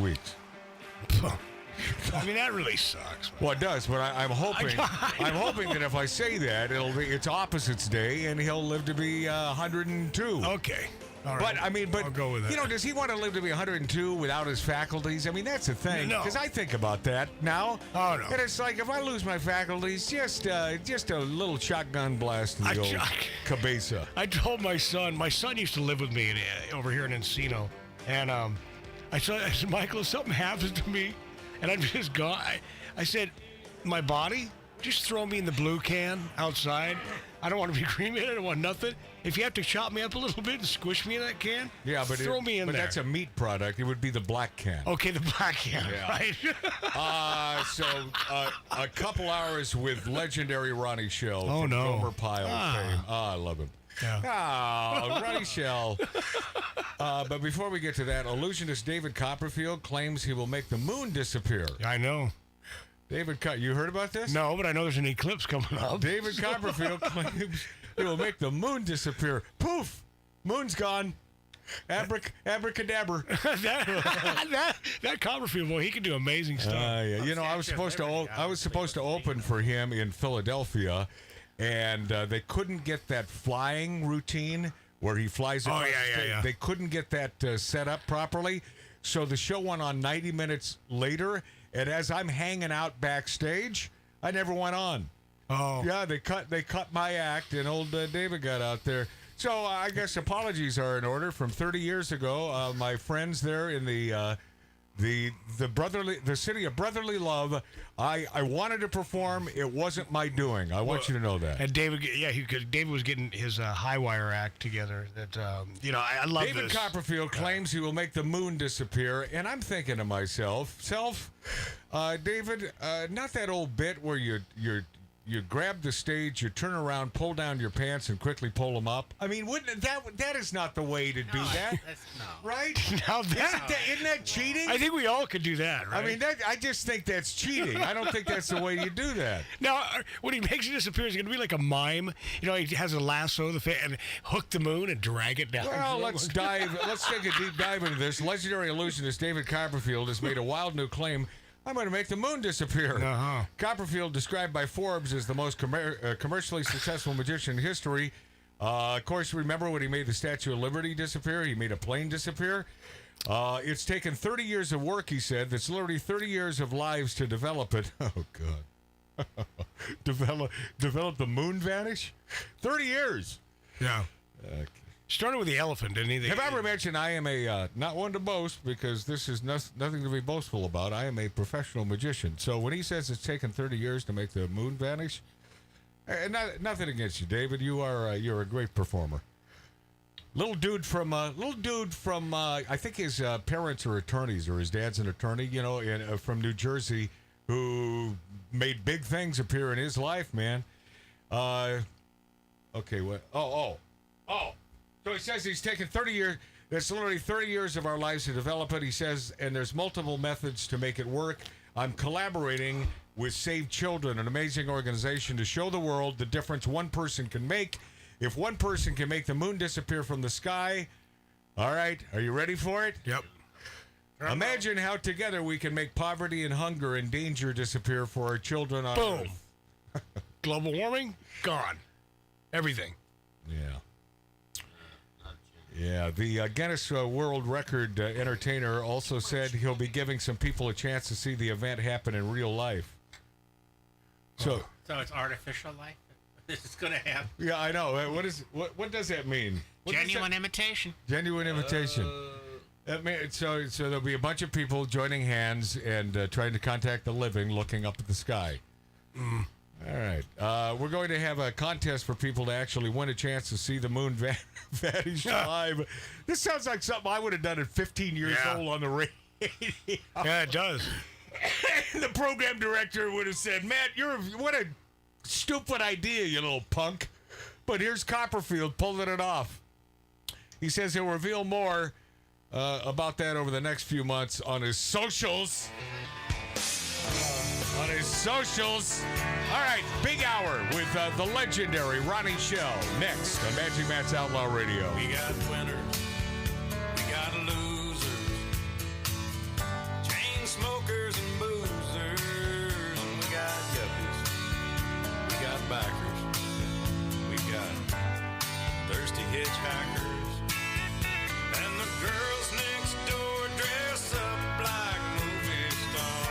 weeks. I mean, that really sucks. Well, it does, but I'm hoping I'm hoping that if I say that, it's Opposites Day, and he'll live to be 102. Okay. All right. But, I mean, I'll go with that. You know, does he want to live to be 102 without his faculties? I mean, that's the thing. No. Because I think about that now. Oh, no. And it's like, if I lose my faculties, just a little shotgun blast in the old cabeza. I told my son used to live with me over here in Encino. And I said, Michael, if something happens to me and I'm just gone, I said, my body, just throw me in the blue can outside. I don't want to be cremated. I don't want nothing. If you have to chop me up a little bit and squish me in that can, yeah, but throw me in there. But that's a meat product. It would be the black can. Okay, the black can, right? So a couple hours with legendary Ronnie Schell Oh, from no. Gomer Pyle fame. I love him. Yeah. Ronnie Schell. But before we get to that, illusionist David Copperfield claims he will make the moon disappear. I know. David, you heard about this? No, but I know there's an eclipse coming up. David Copperfield claims he will make the moon disappear. Poof! Moon's gone. Abracadabra. that Copperfield boy, he can do amazing stuff. Yeah. You know, I was supposed to open for him in Philadelphia, and they couldn't get that flying routine where he flies across the stage. Yeah. They couldn't get that set up properly, so the show went on 90 minutes later. And as I'm hanging out backstage, I never went on. Oh. Yeah, they cut my act, and old David got out there. So I guess apologies are in order from 30 years ago. My friends there in the city of brotherly love. I wanted to perform. It wasn't my doing. I want you to know that. And David, David was getting his high wire act together. That I love David this. Copperfield claims he will make the moon disappear, and I'm thinking to myself, David, not that old bit where you grab the stage, you turn around, pull down your pants, and quickly pull them up. I mean, that is not the way to do that, right? Now Isn't that cheating? I think we all could do that, right? I mean, I just think that's cheating. I don't think that's the way you do that. Now, when he makes it disappear, it's going to be like a mime. You know, he has a lasso and hook the moon and drag it down. Well, let's take a deep dive into this. Legendary illusionist David Copperfield has made a wild new claim. I'm going to make the moon disappear. Uh-huh. Copperfield, described by Forbes as the most commercially successful magician in history. Of course, remember when he made the Statue of Liberty disappear? He made a plane disappear. It's taken 30 years of work, he said. That's literally 30 years of lives to develop it. Oh, God. develop the moon vanish? 30 years. Yeah. Started with the elephant, didn't he? Have I ever mentioned I am not one to boast, because this is nothing to be boastful about. I am a professional magician. So when he says it's taken 30 years to make the moon vanish, nothing against you, David. You're a great performer. Little dude from I think his parents are attorneys, or his dad's an attorney, from New Jersey, who made big things appear in his life, man. Okay, what? Oh. So he says he's taken 30 years. It's literally 30 years of our lives to develop it, he says, and there's multiple methods to make it work. I'm collaborating with Save Children, an amazing organization, to show the world the difference one person can make. If one person can make the moon disappear from the sky, all right, are you ready for it? Yep. Imagine how together we can make poverty and hunger and danger disappear for our children on Boom. Earth. Global warming, gone. Everything. Yeah. Yeah, the Guinness World Record entertainer also said he'll be giving some people a chance to see the event happen in real life. So it's artificial life? This is going to happen? Yeah, I know. What does that mean? Genuine imitation. Genuine imitation. So there'll be a bunch of people joining hands and trying to contact the living looking up at the sky. Mm. All right. We're going to have a contest for people to actually win a chance to see the moon vanish live. This sounds like something I would have done at 15 years old on the radio. Yeah, it does. The program director would have said, Matt, what a stupid idea, you little punk. But here's Copperfield pulling it off. He says he'll reveal more about that over the next few months on his socials. All right, big hour with the legendary Ronnie Schell next on Magic Matt's Outlaw Radio. We got winners, we got losers, chain smokers and boozers, and we got yuppies, we got backers, we got thirsty hitchhikers, and the girls next door dress up like movie stars.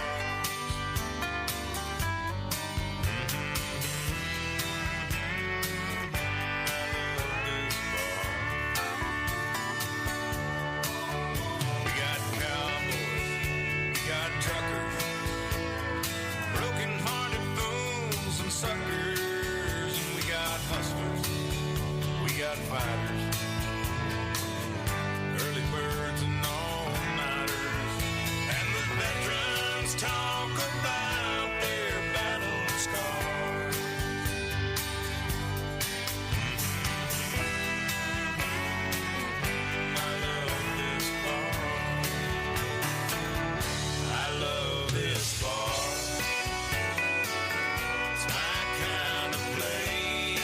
Truckers, broken-hearted fools and suckers, and we got hustlers, we got fighters, early birds and all-nighters, and the veterans talk about their battle scars. I love this bar. I love this bar. It's my kind of place.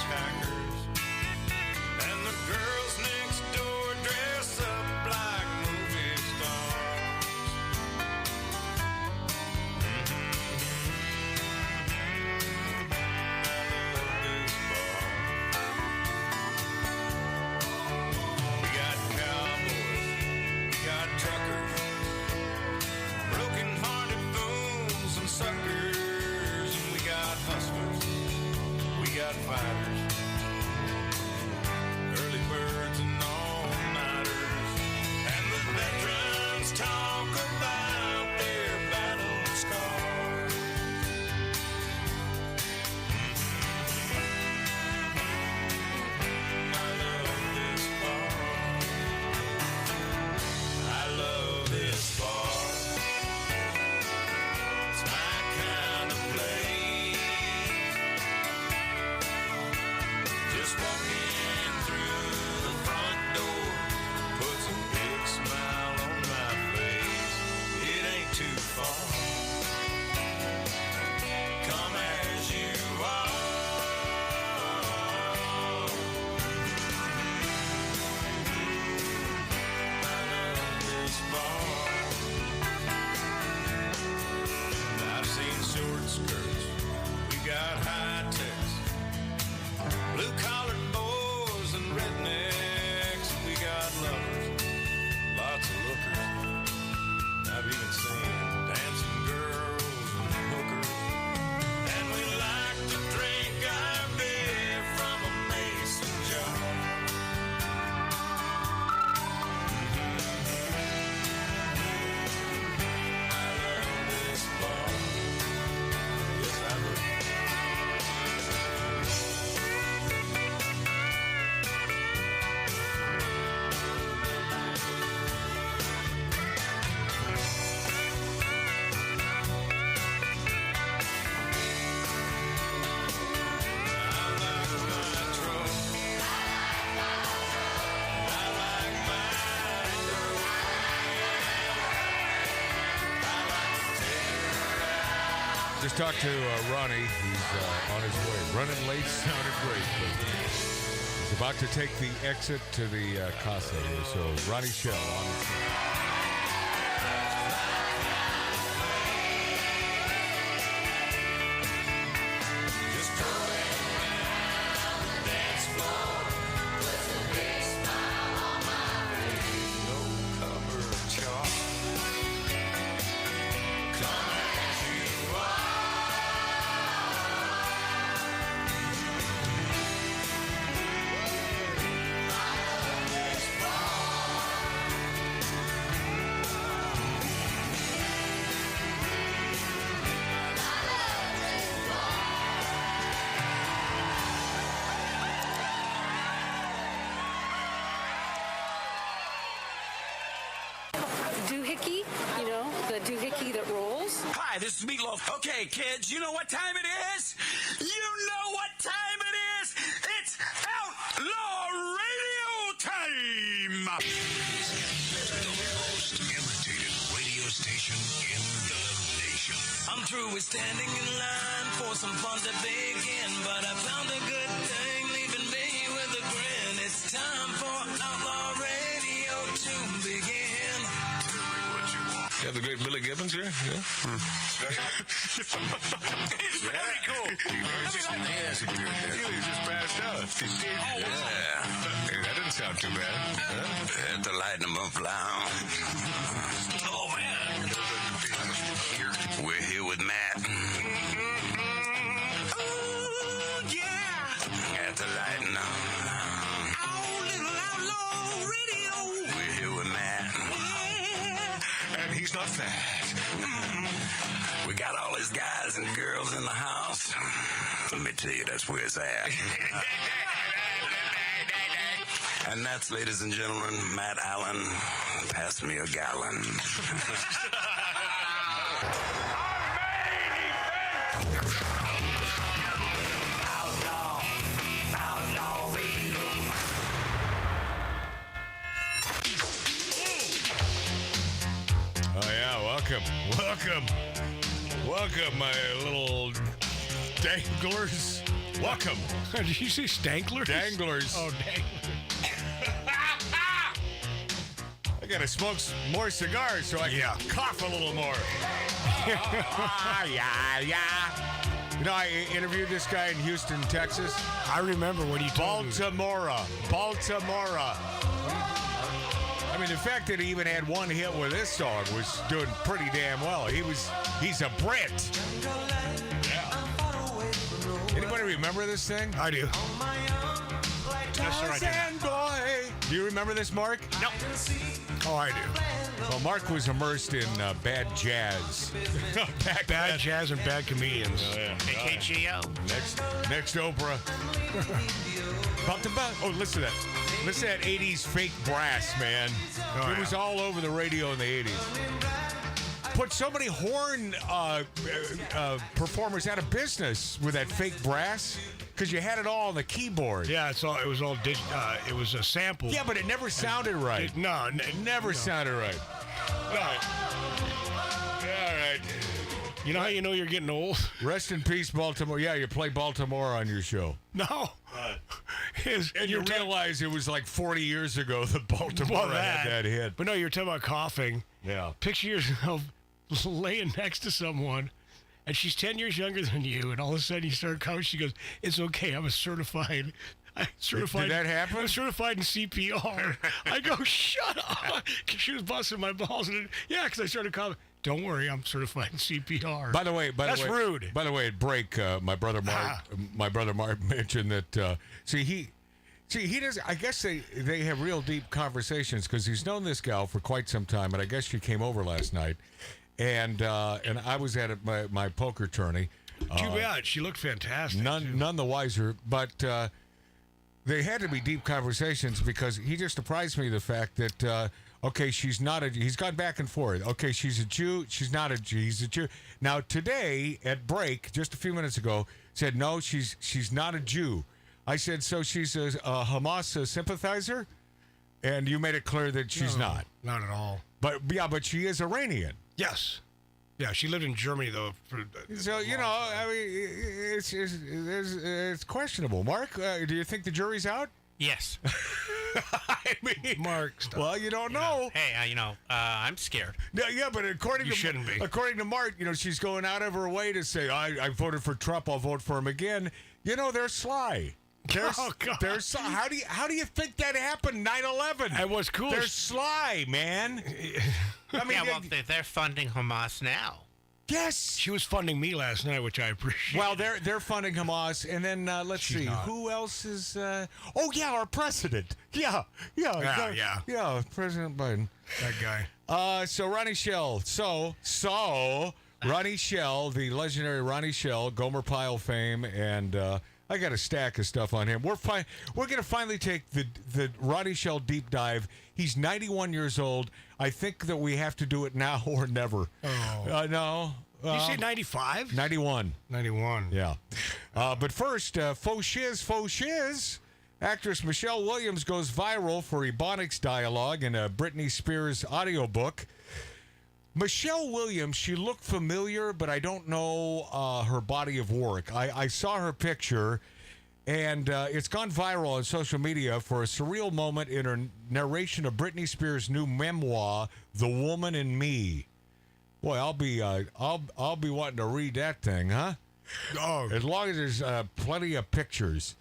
backpackers. And the girls next door dress up like movie stars. I love this bar. We got cowboys, we got truckers, broken-hearted fools and suckers, and we got hustlers, we got fighters, early birds and all-nighters, and the veterans talk about their battle scars. I love this bar. I love this bar. It's my kind of place. Just walking through the front door puts a big smile on my face. It ain't too far. Come as you are. I love this bar. I've seen short skirts, we got high techs, blue-collared boys and rednecks, we got lovers, lots of lookers. I've even seen dancing girls and hookers. And we like to drink our beer from a mason jar. I love this bar. Yes, I do. I like my truck. I like my girl. Just talked to Ronnie. He's on his way. Running late sounded great, but he's about to take the exit to the Casa here. So Ronnie Schell on his way. Just strolling around the dance floor with a big smile on my face. No cover charge. Come as you Doohickey, you know, the doohickey that rolls. Hi, this is Meatloaf. Okay, kids, you know what time it is? You know what time it is? It's Outlaw Radio time! The most imitated radio station in the nation. I'm through with standing in line for some fun to begin, but I found a good thing leaving me with a grin. It's time for Outlaw Radio to begin. You have the great Billy Gibbons here? Yeah. It's very cool. He just passed out. Yeah. Hey, that didn't sound too bad. Huh? At the Lighten Lounge. Oh, man. We're here with Matt. Oh, yeah. At the Lighten Lounge. Oh, little Outlaw Radio. We're here with Matt. And he's not fat. We got all these guys and girls in the house. Let me tell you, that's where it's at. And that's, ladies and gentlemen, Matt Allen. Pass me a gallon. Welcome, my little danglers. Welcome. Did you say stanklers? Danglers. Oh, danglers. I gotta smoke more cigars so I can cough a little more. Yeah. You know, I interviewed this guy in Houston, Texas. I remember what he told me. Baltimore. I mean, the fact that he even had one hit with this song was doing pretty damn well. He's a Brit. Yeah. Anybody remember this thing? I do. Tarzan boy. Do you remember this, Mark? No. Oh, I do. Well, Mark was immersed in bad jazz. Bad jazz and bad comedians. Oh, yeah. KKGO. Next Oprah. Oh, listen to that. Listen to that 80s fake brass, man. Oh, it was all over the radio in the 80s. Put so many horn performers out of business with that fake brass because you had it all on the keyboard. Yeah, it was all it was a sample. Yeah, but it never sounded right. It never sounded right. All right. You know how you know you're getting old? Rest in peace, Baltimore. Yeah, you play Baltimore on your show. No. And you realize it was like 40 years ago that Baltimore had that hit. But no, you're talking about coughing. Yeah. Picture yourself laying next to someone, and she's 10 years younger than you, and all of a sudden you start coughing. She goes, "It's okay. I'm a certified." Did that happen? I'm certified in CPR. I go, "Shut up!" She was busting my balls, and because I started coughing. Don't worry, I'm certified in CPR. By the way, that's rude. By the way, at break, my brother Mark mentioned that. He does. I guess they have real deep conversations because he's known this gal for quite some time, and I guess she came over last night, and I was at my poker tourney. Too bad. She looked fantastic. None the wiser, but. They had to be deep conversations because he just surprised me the fact that okay, she's not a. He's gone back and forth. Okay, she's a Jew. She's not a Jew. He's a Jew. Now today at break, just a few minutes ago, said no, she's not a Jew. I said so. She's a Hamas sympathizer, and you made it clear that she's not. Not at all. But she is Iranian. Yes. Yeah, she lived in Germany though. So you know, I mean, it's questionable. Mark, do you think the jury's out? Yes. I mean, Mark, stop. Well, you don't know. Hey, I'm scared. Yeah, but according to Mark, she's going out of her way to say, I voted for Trump, I'll vote for him again. They're sly. They're sly. How do you think that happened? 9/11. It was cool. They're sly, man. I mean, they're funding Hamas now. Yes, she was funding me last night, which I appreciate. Well, they're funding Hamas, and then let's see who else is. Our president. Yeah, President Biden. That guy. So Ronnie Schell. So Ronnie Schell, the legendary Ronnie Schell, Gomer Pyle fame, and I got a stack of stuff on him. We're going to finally take the Ronnie Schell deep dive. He's 91 years old. I think that we have to do it now or never. Oh. No. You say 95? 91. 91. Yeah. But first, faux shiz. Actress Michelle Williams goes viral for Ebonics dialogue in a Britney Spears audiobook. Michelle Williams, she looked familiar, but I don't know her body of work. I saw her picture, and it's gone viral on social media for a surreal moment in her narration of Britney Spears' new memoir, "The Woman in Me." Boy, I'll be wanting to read that thing, huh? Oh, as long as there's plenty of pictures.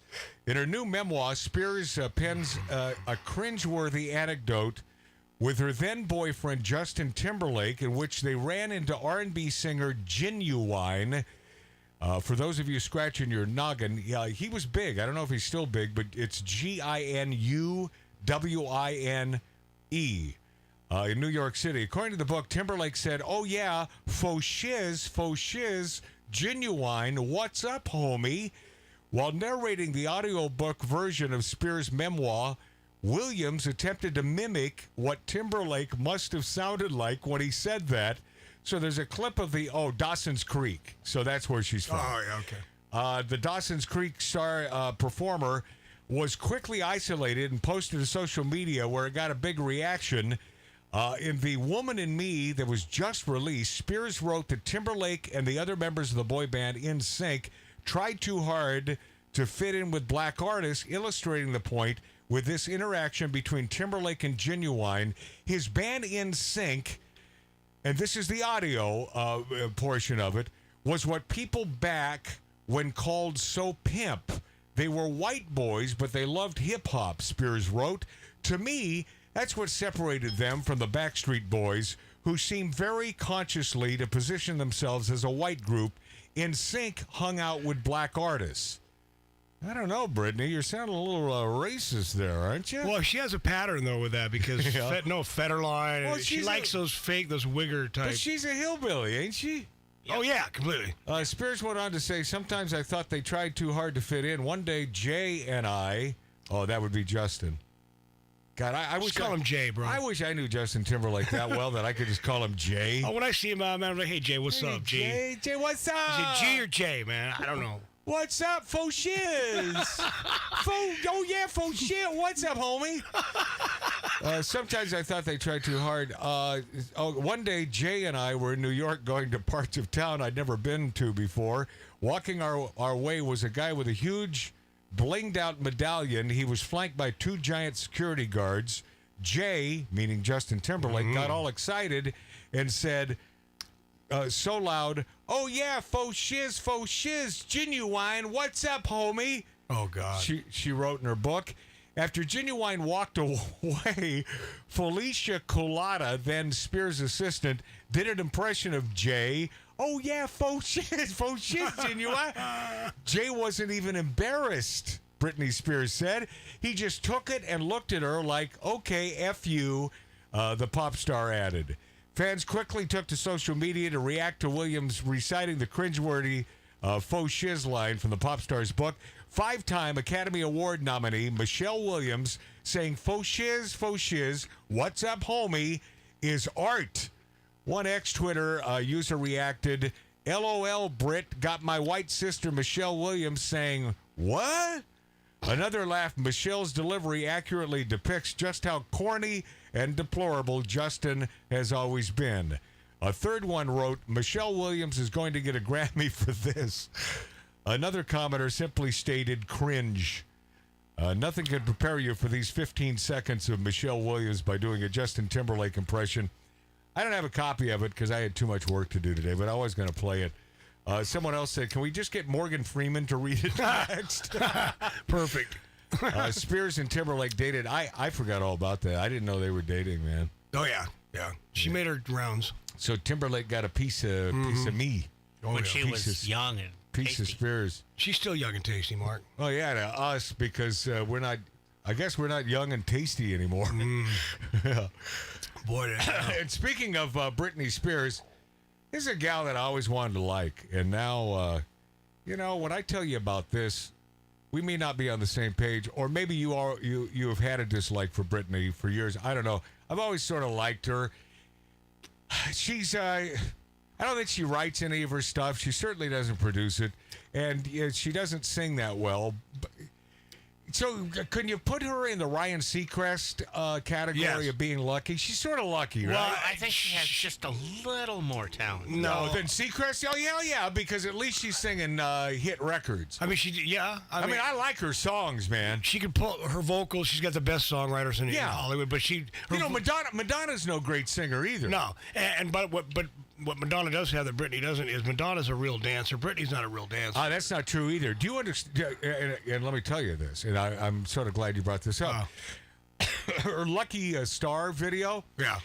In her new memoir, Spears pens a cringeworthy anecdote with her then boyfriend Justin Timberlake, in which they ran into R&B singer Genuine. For those of you scratching your noggin, he was big. I don't know if he's still big, but it's Ginuwine in New York City. According to the book, Timberlake said, "Oh yeah, faux shiz, Genuine, what's up, homie?" While narrating the audiobook version of Spears' memoir, Williams attempted to mimic what Timberlake must have sounded like when he said that. So there's a clip of Dawson's Creek. So that's where she's from. Oh, yeah, okay. The Dawson's Creek star performer was quickly isolated and posted to social media, where it got a big reaction. In The Woman in Me that was just released, Spears wrote that Timberlake and the other members of the boy band NSYNC tried too hard to fit in with black artists, illustrating the point with this interaction between Timberlake and Genuine. His band In Sync, and this is the audio portion of it, was what people back when called So Pimp. They were white boys, but they loved hip-hop, Spears wrote. To me, that's what separated them from the Backstreet Boys, who seemed very consciously to position themselves as a white group. In Sync hung out with black artists. I don't know, Brittany. You're sounding a little racist there, aren't you? Well, she has a pattern, though, with that because, Federline. Well, she likes those wigger type. But she's a hillbilly, ain't she? Yep. Oh, yeah, completely. Spears went on to say, sometimes I thought they tried too hard to fit in. One day, Jay and I, that would be Justin. God, I wish call him Jay, bro. I wish I knew Justin Timberlake that well that I could just call him Jay. Oh, when I see him, I'm like, hey, Jay, what's up, G? Jay, what's up? Is it G or Jay, man? I don't know. What's up, faux shiz? Faux shit. What's up, homie? Sometimes I thought they tried too hard. One day, Jay and I were in New York going to parts of town I'd never been to before. Walking our way was a guy with a huge blinged out medallion. He was flanked by 2 giant security guards. Jay, meaning Justin Timberlake, got all excited and said so loud, "Oh yeah, faux shiz, Genuine, what's up, homie?" Oh God. She wrote in her book. After Genuine walked away, Felicia Colada, then Spears' assistant, did an impression of Jay. "Oh yeah, faux shiz, Genuine." Jay wasn't even embarrassed, Britney Spears said. He just took it and looked at her like, "Okay, F you," the pop star added. Fans quickly took to social media to react to Williams reciting the cringeworthy faux shiz line from the pop star's book. 5-time Academy Award nominee Michelle Williams saying faux shiz, what's up, homie, is art. One ex-Twitter user reacted, "LOL, Brit, got my white sister Michelle Williams saying, what?" Another laughed. Michelle's delivery accurately depicts just how corny and deplorable Justin has always been. A third one wrote, "Michelle Williams is going to get a Grammy for this." Another commenter simply stated, "Cringe." Nothing could prepare you for these 15 seconds of Michelle Williams by doing a Justin Timberlake impression. I don't have a copy of it because I had too much work to do today, but I was going to play it. Someone else said, "Can we just get Morgan Freeman to read it next?" Perfect. Spears and Timberlake dated. I forgot all about that. I didn't know they were dating, man. Oh, yeah. Yeah. She made her rounds. So Timberlake got a piece of me. When she was young and piece of Spears. She's still young and tasty, Mark. Oh, yeah, to us, because we're not, I guess we're not young and tasty anymore. Yeah. Boy, and speaking of Britney Spears, this is a gal that I always wanted to like. And now, when I tell you about this, we may not be on the same page, or maybe you have had a dislike for Britney for years. I don't know. I've always sort of liked her. She's, I don't think she writes any of her stuff. She certainly doesn't produce it. And she doesn't sing that well. So, can you put her in the Ryan Seacrest category of being lucky? She's sort of lucky, right? Well, I think she has just a little more talent. No, than Seacrest? Oh, yeah, because at least she's singing hit records. I mean, I mean, I like her songs, man. She can pull her vocals. She's got the best songwriters in Hollywood, but Madonna's no great singer either. No, but what Madonna does have that Britney doesn't is Madonna's a real dancer. Britney's not a real dancer. That's not true either. Do you understand? And let me tell you this, and I'm sort of glad you brought this up. Her Lucky Star video. Yeah.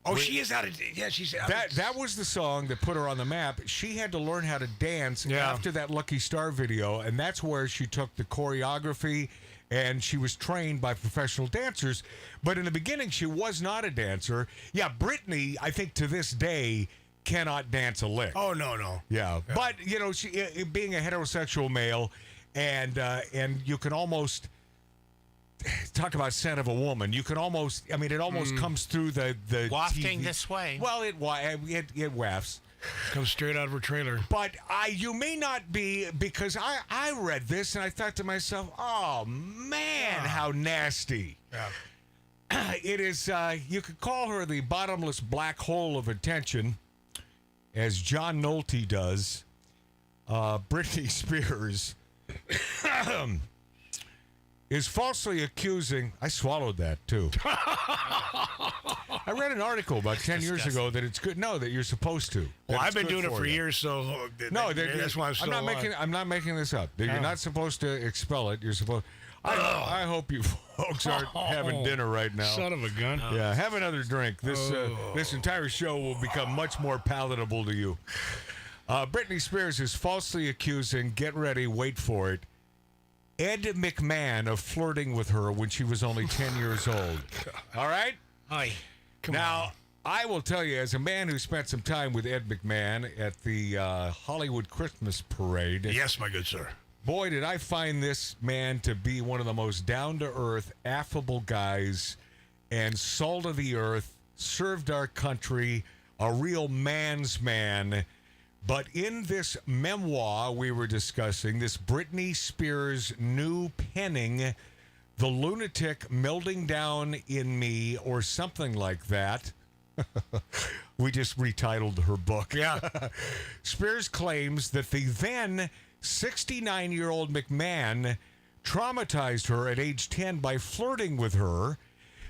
Oh, she is out of. Yeah, she's out. That was the song that put her on the map. She had to learn how to dance after that Lucky Star video, and that's where she took the choreography. And she was trained by professional dancers. But in the beginning, she was not a dancer. Yeah, Britney, I think to this day, cannot dance a lick. Oh, no. Yeah. But, she being a heterosexual male, and you can almost talk about scent of a woman. You can almost, it almost comes through the wafting TV. This way. Well, it wafts. Comes straight out of her trailer. But you may not be, because I read this and I thought to myself, oh, man, how nasty. Yeah. It is, you could call her the bottomless black hole of attention, as John Nolte does. Britney Spears is falsely accusing. I swallowed that too. I read an article about 10 years ago that it's good. No, that you're supposed to. Well, I've been doing it for years, so no, that's why I'm I'm not making this up. You're not supposed to expel it. You're supposed. I hope you folks aren't having dinner right now. Son of a gun. Yeah, have another drink. This entire show will become much more palatable to you. Britney Spears is falsely accusing, get ready, wait for it, Ed McMahon of flirting with her when she was only 10 years old. All right? Aye. Now, I will tell you, as a man who spent some time with Ed McMahon at the Hollywood Christmas Parade. Yes, my good sir. Boy, did I find this man to be one of the most down-to-earth, affable guys and salt of the earth, served our country, a real man's man. But in this memoir we were discussing, this Britney Spears new penning, The Lunatic Melding Down in Me, or something like that. We just retitled her book. Yeah. Spears claims that the then 69-year-old McMahon traumatized her at age 10 by flirting with her.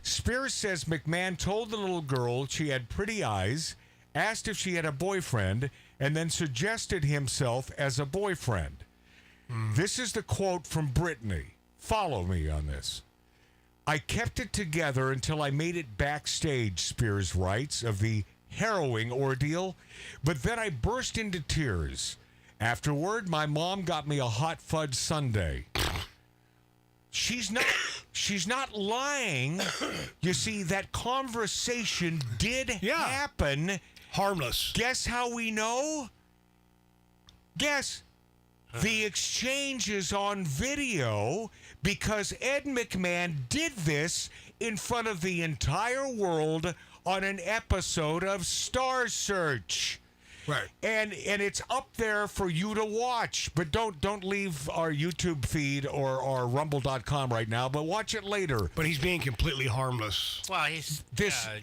Spears says McMahon told the little girl she had pretty eyes, asked if she had a boyfriend, and then suggested himself as a boyfriend. This is the quote from Britney. Follow me on this. I kept it together until I made it backstage, Spears writes, of the harrowing ordeal, but then I burst into tears. Afterward, my mom got me a hot fudge sundae. She's not lying. You see, that conversation did happen. Harmless. Guess how we know? Guess. The exchange is on video because Ed McMahon did this in front of the entire world on an episode of Star Search. Right. And it's up there for you to watch. But don't leave our YouTube feed or rumble.com right now, but watch it later. But he's being completely harmless. Well, he's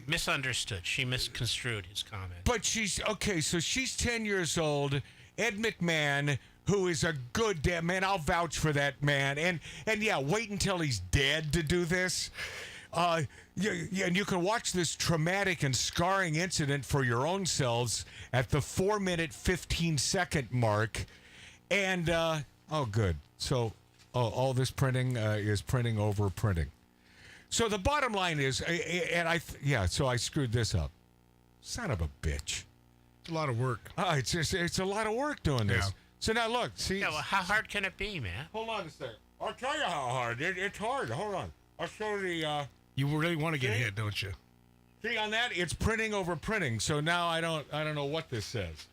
misunderstood. She misconstrued his comment. But so she's 10 years old. Ed McMahon, who is a good damn man, I'll vouch for that man. And yeah, wait until he's dead to do this. And you can watch this traumatic and scarring incident for your own selves at the 4-minute, 15-second mark. And, good. So, all this printing is printing over printing. So the bottom line is, so I screwed this up. Son of a bitch. It's a lot of work. It's a lot of work doing this. Yeah. So now look, see. Yeah, well, how hard can it be, man? Hold on a second. I'll tell you how hard. It's hard. Hold on. I'll show the. You really want to get hit, don't you? See on that, it's printing over printing. So now I don't know what this says,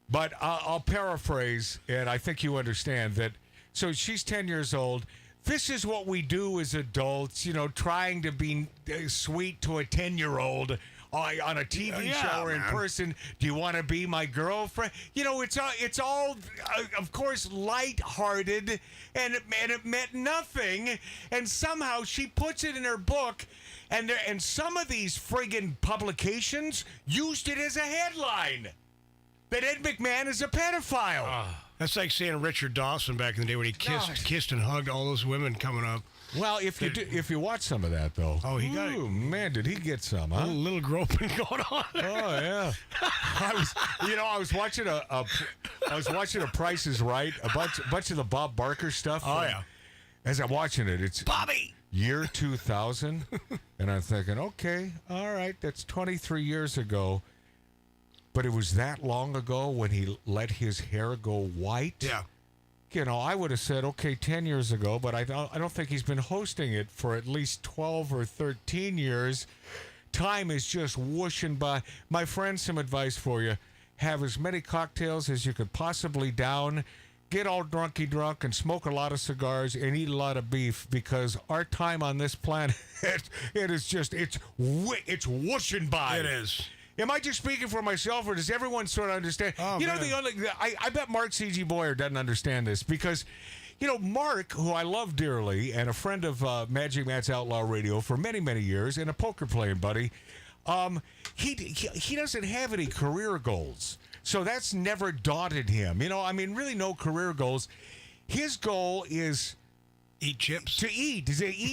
but I'll paraphrase, and I think you understand that. So she's 10 years old. This is what we do as adults, trying to be sweet to a 10-year-old on a TV show or in person. Do you want to be my girlfriend? It's all of course, lighthearted, and it meant nothing. And somehow she puts it in her book, and some of these friggin' publications used it as a headline that Ed McMahon is a pedophile. That's like saying Richard Dawson back in the day when he kissed and hugged all those women coming up. Well, if you watch some of that though, he got it. Man, did he get some? Huh? A little groping going on there. Oh yeah. I was watching a Price is Right, a bunch of the Bob Barker stuff. Oh yeah. As I'm watching it, it's Bobby. Year 2000, and I'm thinking, okay, all right, that's 23 years ago. But it was that long ago when he let his hair go white. Yeah. I would have said, okay, 10 years ago, but I don't think he's been hosting it for at least 12 or 13 years. Time is just whooshing by. My friend, some advice for you. Have as many cocktails as you could possibly down. Get all drunk and smoke a lot of cigars and eat a lot of beef, because our time on this planet, it's whooshing by. It is. Am I just speaking for myself, or does everyone sort of understand? Oh, I bet Mark C.G. Boyer doesn't understand this, because, Mark, who I love dearly, and a friend of Magic Matt's Outlaw Radio for many, many years, and a poker playing buddy, he doesn't have any career goals. So that's never daunted him. Really no career goals. His goal is eat chips. To eat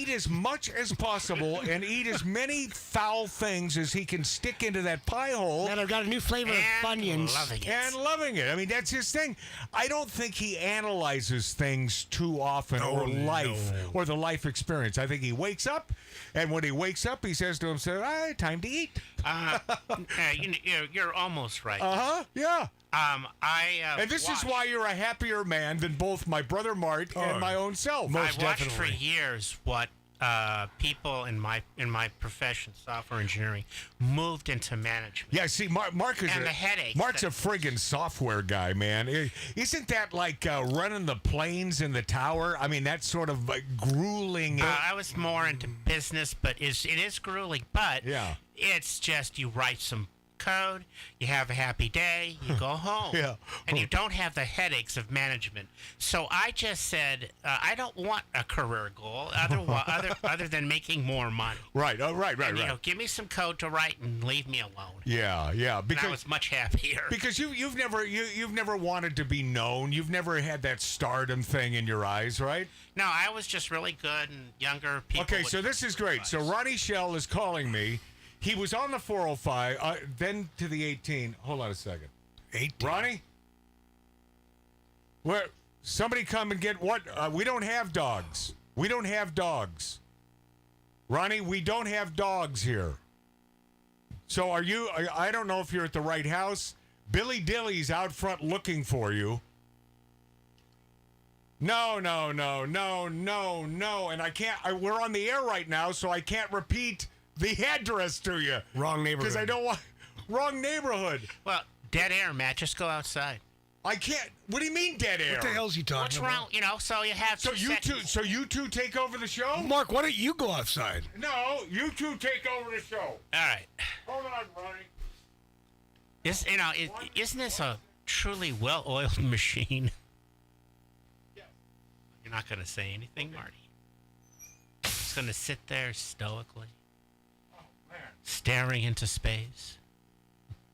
as much as possible and eat as many foul things as he can stick into that pie hole. And I've got a new flavor of Funyuns. Loving it. I mean, that's his thing. I don't think he analyzes things too often or the life experience. I think he wakes up, and when he wakes up, he says to himself, time to eat. You're almost right. Yeah. And this is why you're a happier man than both my brother Mart and my own self. I watched for years what people in my profession, software engineering, moved into management. Yeah, see, Mark is and the headaches. Mark's a friggin' software guy, man. Isn't that like running the planes in the tower? I mean, that's sort of like grueling. I was more into business, but it is grueling. But it's just you write some code, you have a happy day, you go home, and you don't have the headaches of management. So I just said, I don't want a career goal other than making more money. Right. Give me some code to write and leave me alone. Yeah. Because I was much happier. Because you've never wanted to be known. You've never had that stardom thing in your eyes, right? No, I was just really good, and younger people. Okay, so this is great. So Ronnie Schell is calling me. He was on the 405, then to the 18. Hold on a second. 18. Ronnie? Where? Somebody come and get what? We don't have dogs. We don't have dogs. Ronnie, we don't have dogs here. So are you? I don't know if you're at the right house. Billy Dilly's out front looking for you. No. And I can't. We're on the air right now, so I can't repeat the address to you. Wrong neighborhood. Because I don't want... Wrong neighborhood. Well, dead air, Matt. Just go outside. I can't... What do you mean dead air? What the hell's he talking about? What's wrong? So you have So you two take over the show? Mark, why don't you go outside? No, you two take over the show. All right. Hold on, Ronnie. Isn't this a truly well-oiled machine? Yes. You're not going to say anything, Marty? Just going to sit there stoically. Staring into space.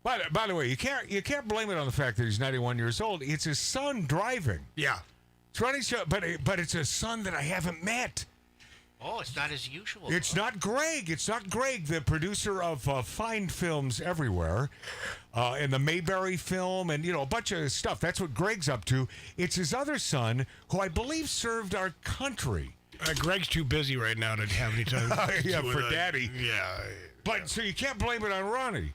By the way, you can't blame it on the fact that he's 91 years old. It's his son driving. Yeah. It's Ronnie's show, but it's a son that I haven't met. Oh, it's not as usual. It's not Greg. It's not Greg, the producer of fine films everywhere, and the Mayberry film, and a bunch of stuff. That's what Greg's up to. It's his other son, who I believe served our country. Greg's too busy right now to have any time. For Daddy. Yeah. But so you can't blame it on Ronnie.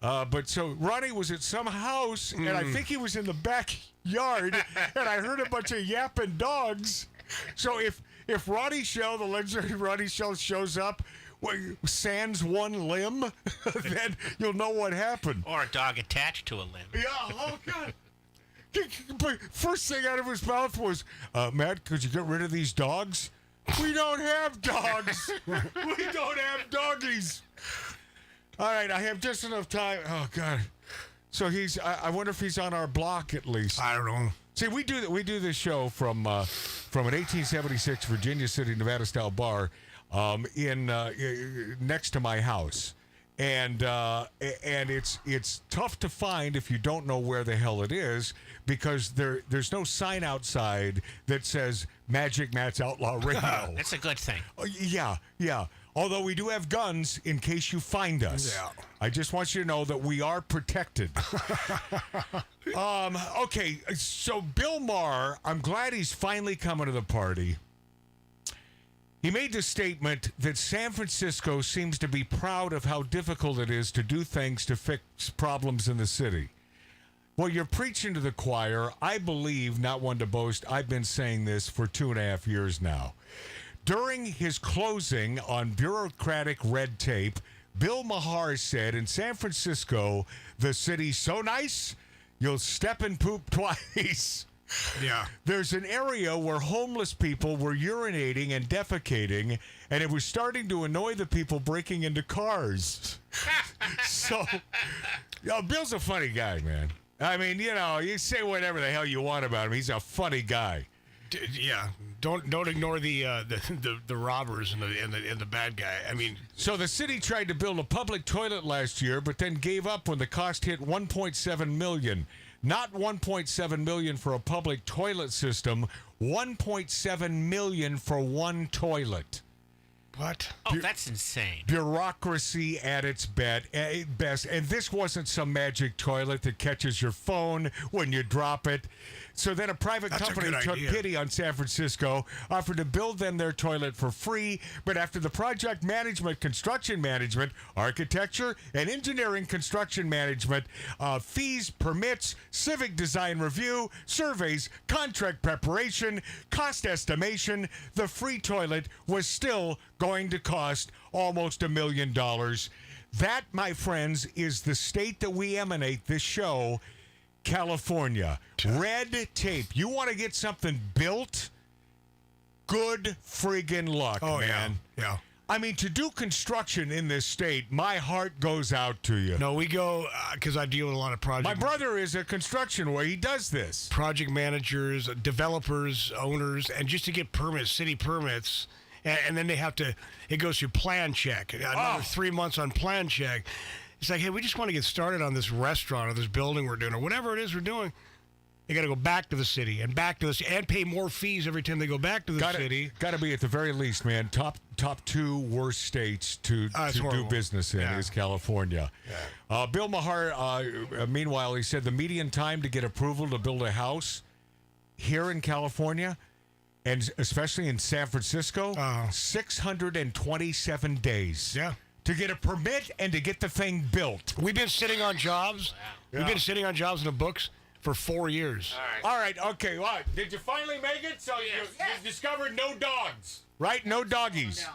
But so Ronnie was at some house, and I think he was in the backyard, and I heard a bunch of yapping dogs. So if Ronnie Schell, the legendary Ronnie Schell, shows up, sans one limb, then you'll know what happened. Or a dog attached to a limb. Yeah. Oh God. But first thing out of his mouth was, Matt, could you get rid of these dogs? We don't have dogs. We don't have doggies. All right, I have just enough time. Oh God. So I wonder if he's on our block at least. I don't know. See, we do this show from an 1876 Virginia City, Nevada style bar, in next to my house, and it's tough to find if you don't know where the hell it is, because there's no sign outside that says Magic Matt's Outlaw Radio. That's a good thing. Yeah. Although we do have guns in case you find us. Yeah. I just want you to know that we are protected. Okay, so Bill Maher, I'm glad he's finally coming to the party. He made the statement that San Francisco seems to be proud of how difficult it is to do things to fix problems in the city. Well, you're preaching to the choir. I believe, not one to boast, I've been saying this for 2.5 years now. During his closing on bureaucratic red tape, Bill Maher said, in San Francisco, the city's so nice, you'll step and poop twice. Yeah. There's an area where homeless people were urinating and defecating, and it was starting to annoy the people breaking into cars. So, Bill's a funny guy, man. I mean, you say whatever the hell you want about him. He's a funny guy. Yeah, don't ignore the robbers and the bad guy. I mean, so the city tried to build a public toilet last year, but then gave up when the cost hit $1.7 million. Not $1.7 million for a public toilet system, $1.7 million for one toilet. What? Oh, that's insane. Bureaucracy at its best. And this wasn't some magic toilet that catches your phone when you drop it. So then a private company took pity on San Francisco, offered to build them their toilet for free. But after the project management, construction management, architecture, and engineering construction management, fees, permits, civic design review, surveys, contract preparation, cost estimation, the free toilet was still going to cost almost $1 million. That, my friends, is the state that we emanate this show, California. Red tape. You want to get something built? Good friggin' luck, man. Yeah. I mean, to do construction in this state, my heart goes out to you. No, we go, because I deal with a lot of projects. My brother is a construction where he does this. Project managers, developers, owners, and just to get permits, city permits, and then they have to, it goes through plan check. Another 3 months on plan check. It's like, hey, we just want to get started on this restaurant or this building we're doing or whatever it is we're doing. They got to go back to the city and back to the city and pay more fees every time they go back to the city. Got to be at the very least, man. Top two worst states to do business in is California. Yeah. Bill Maher, meanwhile, he said the median time to get approval to build a house here in California, and especially in San Francisco, 627 days. Yeah. To get a permit and to get the thing built. We've been sitting on jobs. Wow. Yeah. We've been sitting on jobs in the books for 4 years. All right. Okay. Well, did you finally make it? So you discovered no dogs, right? No doggies.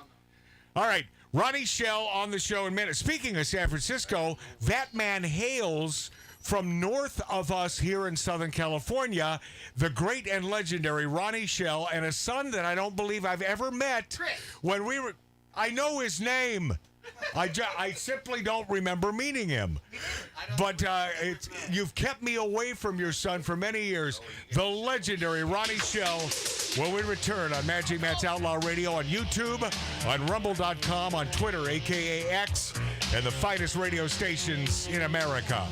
All right. Ronnie Schell on the show in a minute. Speaking of San Francisco, that man hails from north of us here in Southern California, the great and legendary Ronnie Schell, and a son that I don't believe I've ever met. Chris. When we were, I know his name. I simply don't remember meeting him. But you've kept me away from your son for many years. The legendary Ronnie Schell. When we return on Magic Matt's Outlaw Radio on YouTube, on Rumble.com, on Twitter, a.k.a. X, and the finest radio stations in America.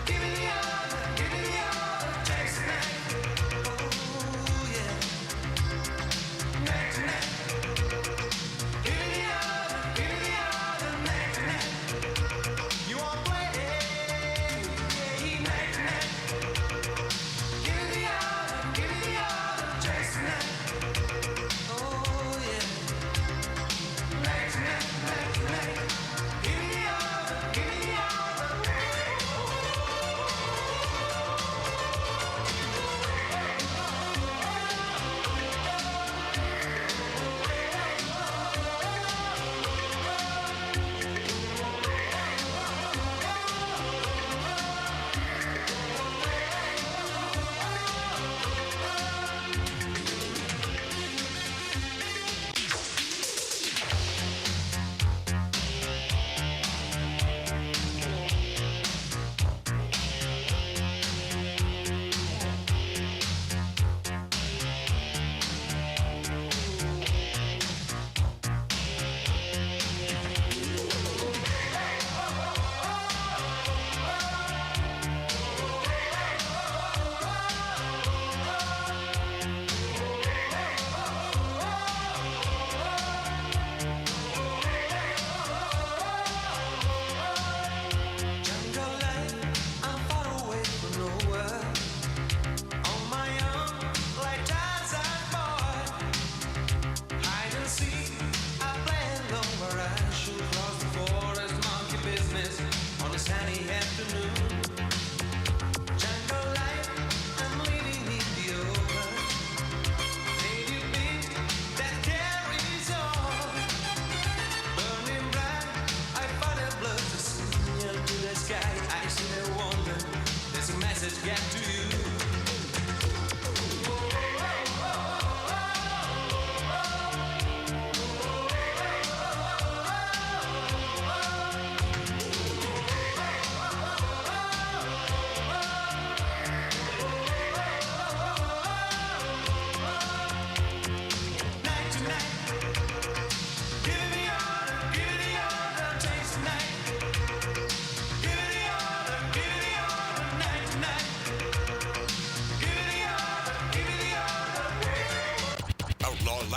Give me the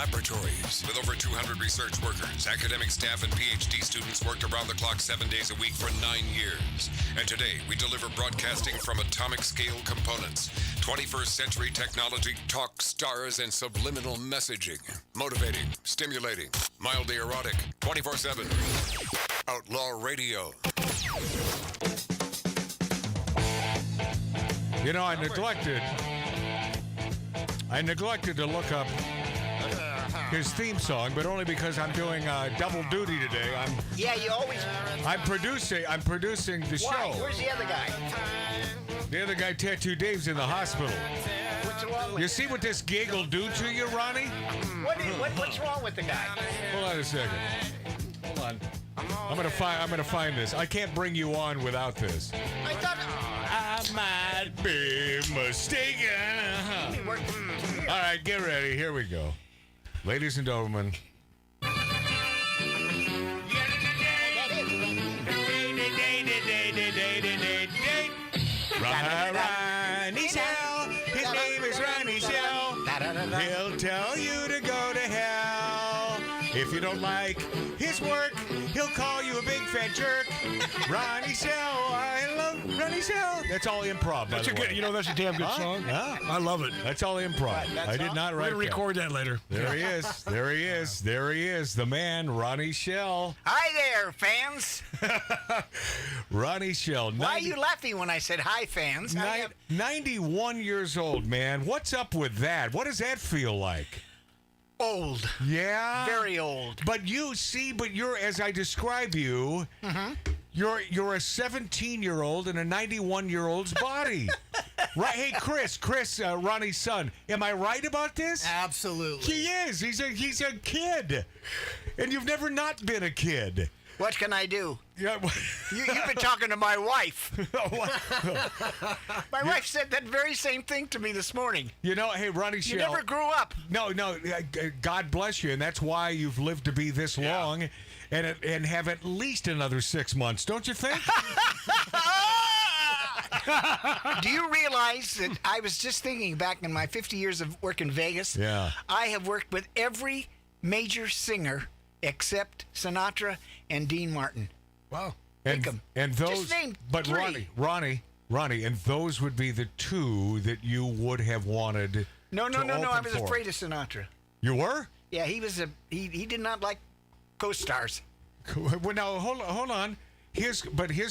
laboratories. With over 200 research workers, academic staff, and PhD students worked around the clock 7 days a week for 9 years. And today, we deliver broadcasting from atomic scale components. 21st century technology, talk, stars, and subliminal messaging. Motivating, stimulating, mildly erotic, 24/7. Outlaw Radio. You know, I neglected to look up his theme song, but only because I'm doing double duty today. I'm producing the show. Where's the other guy? The other guy, Tattoo Dave's in the hospital. What's wrong with You see what this gig will do to you, Ronnie? What's wrong with the guy? Hold on a second. Hold on. I'm gonna find this. I can't bring you on without this. I thought I might be mistaken. All right, get ready. Here we go. Ladies and gentlemen. Ronnie Schell. His name is Ronnie Schell. He'll tell you to go to hell. If you don't like his work, he'll call you a big fat jerk. Ronnie Schell, I love Ronnie Schell. That's all improv. That's by the way. that's a damn good song. Huh? I love it. That's all improv. I did not write. We'll record that later. There he is. There he is. There he is. The man, Ronnie Schell. Hi there, fans. Ronnie Schell. Why are you laughing when I said hi, fans? 91 years old, man. What's up with that? What does that feel like? Old. Yeah? Very old. But you're, as I describe you, you're a 17-year-old in a 91-year-old's body. Right? Hey, Chris, Ronnie's son. Am I right about this? Absolutely. He is. He's a kid. And you've never not been a kid. What can I do? Yeah. You've been talking to my wife. My wife said that very same thing to me this morning. You know, hey, Ronnie Schell. You never grew up. No, God bless you, and that's why you've lived to be this long, and have at least another 6 months, don't you think? Do you realize that I was just thinking back in my 50 years of work in Vegas? Yeah. I have worked with every major singer except Sinatra and Dean Martin. Wow. And those, just name but three. Ronnie, and those would be the two that you would have wanted. No. to I open was for. afraid of Sinatra. You were? Yeah, he did not like co-stars. Well, now hold on. His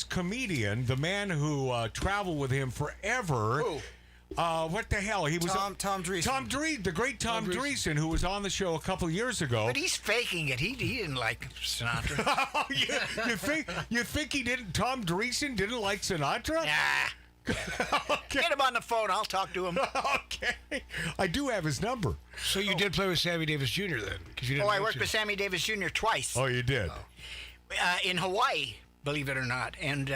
comedian, the man who traveled with him forever. Who? What the hell? He was Tom Dreesen. Tom Dreesen, the great Tom Dreesen, who was on the show a couple years ago. But he's faking it. He didn't like Sinatra. Oh, you think he didn't? Tom Dreesen didn't like Sinatra? Nah. Okay. Get him on the phone. I'll talk to him. Okay. I do have his number. So you did play with Sammy Davis Jr. then? I worked with Sammy Davis Jr. twice. Oh, you did? In Hawaii, believe it or not. And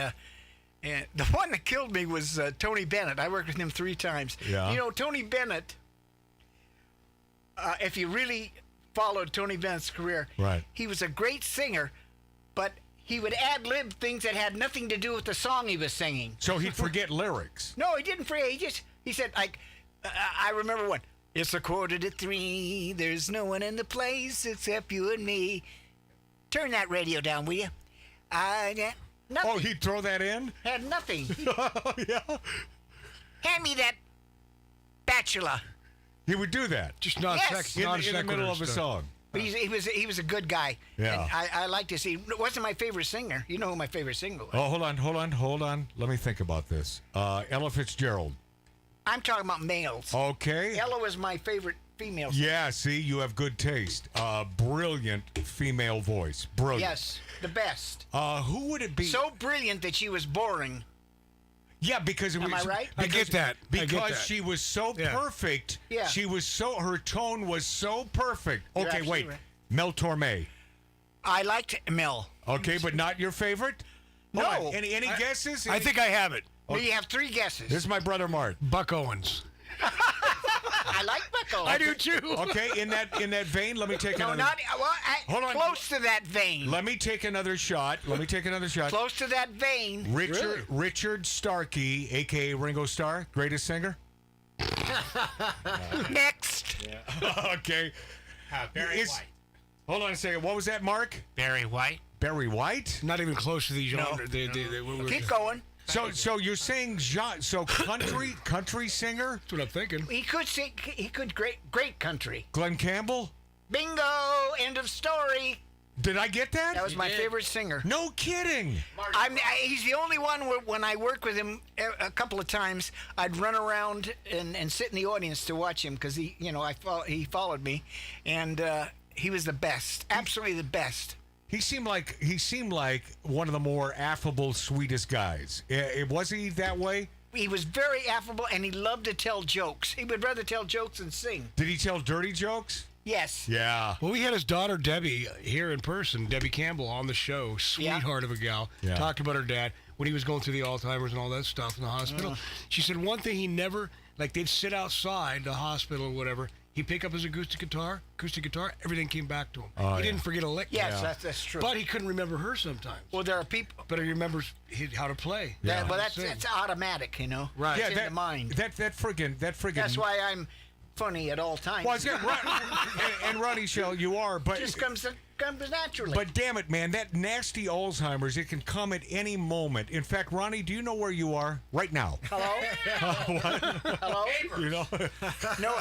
the one that killed me was Tony Bennett. I worked with him 3 times. Yeah. You know, Tony Bennett, if you really followed Tony Bennett's career, right. He was a great singer, but he would ad-lib things that had nothing to do with the song he was singing. So he'd forget lyrics. No, he didn't forget. He said, like, I remember one. It's 2:45. There's no one in the place except you and me. Turn that radio down, will you? Nothing. Oh, he'd throw that in? Had nothing. Oh, yeah. Hand me that Bachelor. He would do that. Just not yes. in the middle of a song. But he was a good guy. Yeah. And I like to see. It wasn't my favorite singer. You know who my favorite singer was. Oh, hold on. Let me think about this. Ella Fitzgerald. I'm talking about males. Okay. Ella was my favorite female singer. Yeah, see, you have good taste. Brilliant female voice. Brilliant. Yes, the best. Who would it be? So brilliant that she was boring. Yeah, because it was. Am I right? I get that. Because she was so perfect. Yeah. She was her tone was so perfect. You're Okay, wait. right. Mel Torme. I liked Mel. Okay, but not your favorite? No. Hold on. Any guesses? I think I have it. Well, you have 3 guesses. This is my brother Mart. Buck Owens. I like Buck Owens. I do too. Okay, in that vein, let me take another. Hold on. Close to that vein. Let me take another shot. Close to that vein. Richard Starkey, a.k.a. Ringo Starr, greatest singer? Next. Yeah. Okay. Barry White. Hold on a second. What was that, Mark? Barry White. Barry White? Not even close to these. No. Keep going. So you're saying country singer? That's what I'm thinking. He could sing. He could great country. Glenn Campbell? Bingo! End of story. Did I get that? That was my favorite singer. No kidding. He's the only one when I worked with him a couple of times, I'd run around and sit in the audience to watch him because he followed me, and he was the best, absolutely the best. He seemed like one of the more affable, sweetest guys. Was he that way? He was very affable, and he loved to tell jokes. He would rather tell jokes than sing. Did he tell dirty jokes? Yes. Yeah. Well, we had his daughter, Debbie, here in person, Debbie Campbell, on the show. Sweetheart of a gal. Yeah. Talked about her dad when he was going through the Alzheimer's and all that stuff in the hospital. She said one thing he never, like they'd sit outside the hospital or whatever. He'd pick up his acoustic guitar, everything came back to him. He didn't forget a lick. Yes, that's true. But he couldn't remember her sometimes. Well, there are people. But he remembers how to play. Well, that's automatic, you know. Right. It's in the mind. That friggin'. That's why I'm funny at all times. Well, and Ronnie Schell, you are, but just comes naturally. But damn it, man, that nasty Alzheimer's, it can come at any moment. In fact, Ronnie, do you know where you are right now? Hello? What? Hello? You know? No.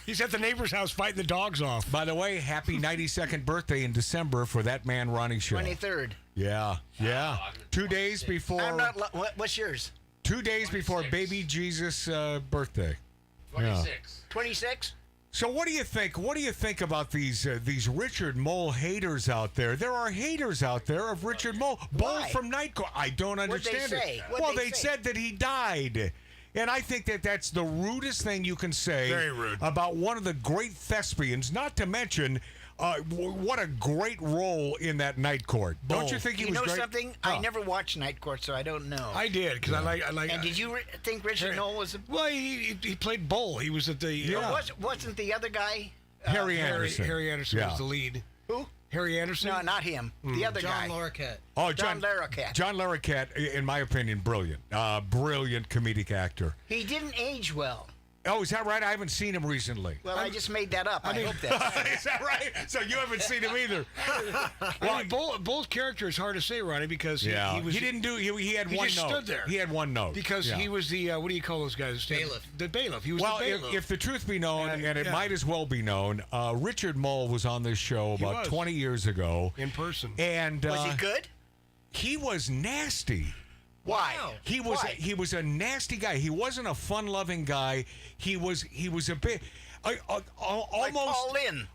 He's at the neighbor's house fighting the dogs off. By the way, happy 92nd birthday in December for that man, Ronnie Schell. 23rd. Yeah. 2 days before. I'm not. What's yours? 2 days before baby Jesus' birthday. 26. 26. So what do you think? What do you think about these Richard Mole haters out there? There are haters out there of Richard Mole. Mole from Night Court. I don't understand it. Well, they said that he died. And I think that that's the rudest thing you can say about one of the great thespians, not to mention what a great role in that Night Court. Don't you think he was great? You know something? I never watched Night Court, so I don't know. I did, because I like. And did you think Richard Mole was? Well, he played Bull. He was at the. Wasn't the other guy? Harry Anderson. Harry Anderson was the lead. Who? Harry Anderson? No, not him. The other guy. John Larroquette. Oh, John Larroquette. John Larroquette, in my opinion, brilliant. Brilliant comedic actor. He didn't age well. Oh, is that right? I haven't seen him recently. Well, I just made that up. I hope that. Is that right? So you haven't seen him either. I mean, Bull's character is hard to say, Ronnie, because he had one just note. Stood there. He had one note. Because he was the, what do you call those guys? Bailiff. The bailiff. He was the bailiff. If the truth be known, and it might as well be known, Richard Mole was on this show about 20 years ago. In person. And was he good? He was nasty. Why? He was a nasty guy. He wasn't a fun-loving guy. He was a bit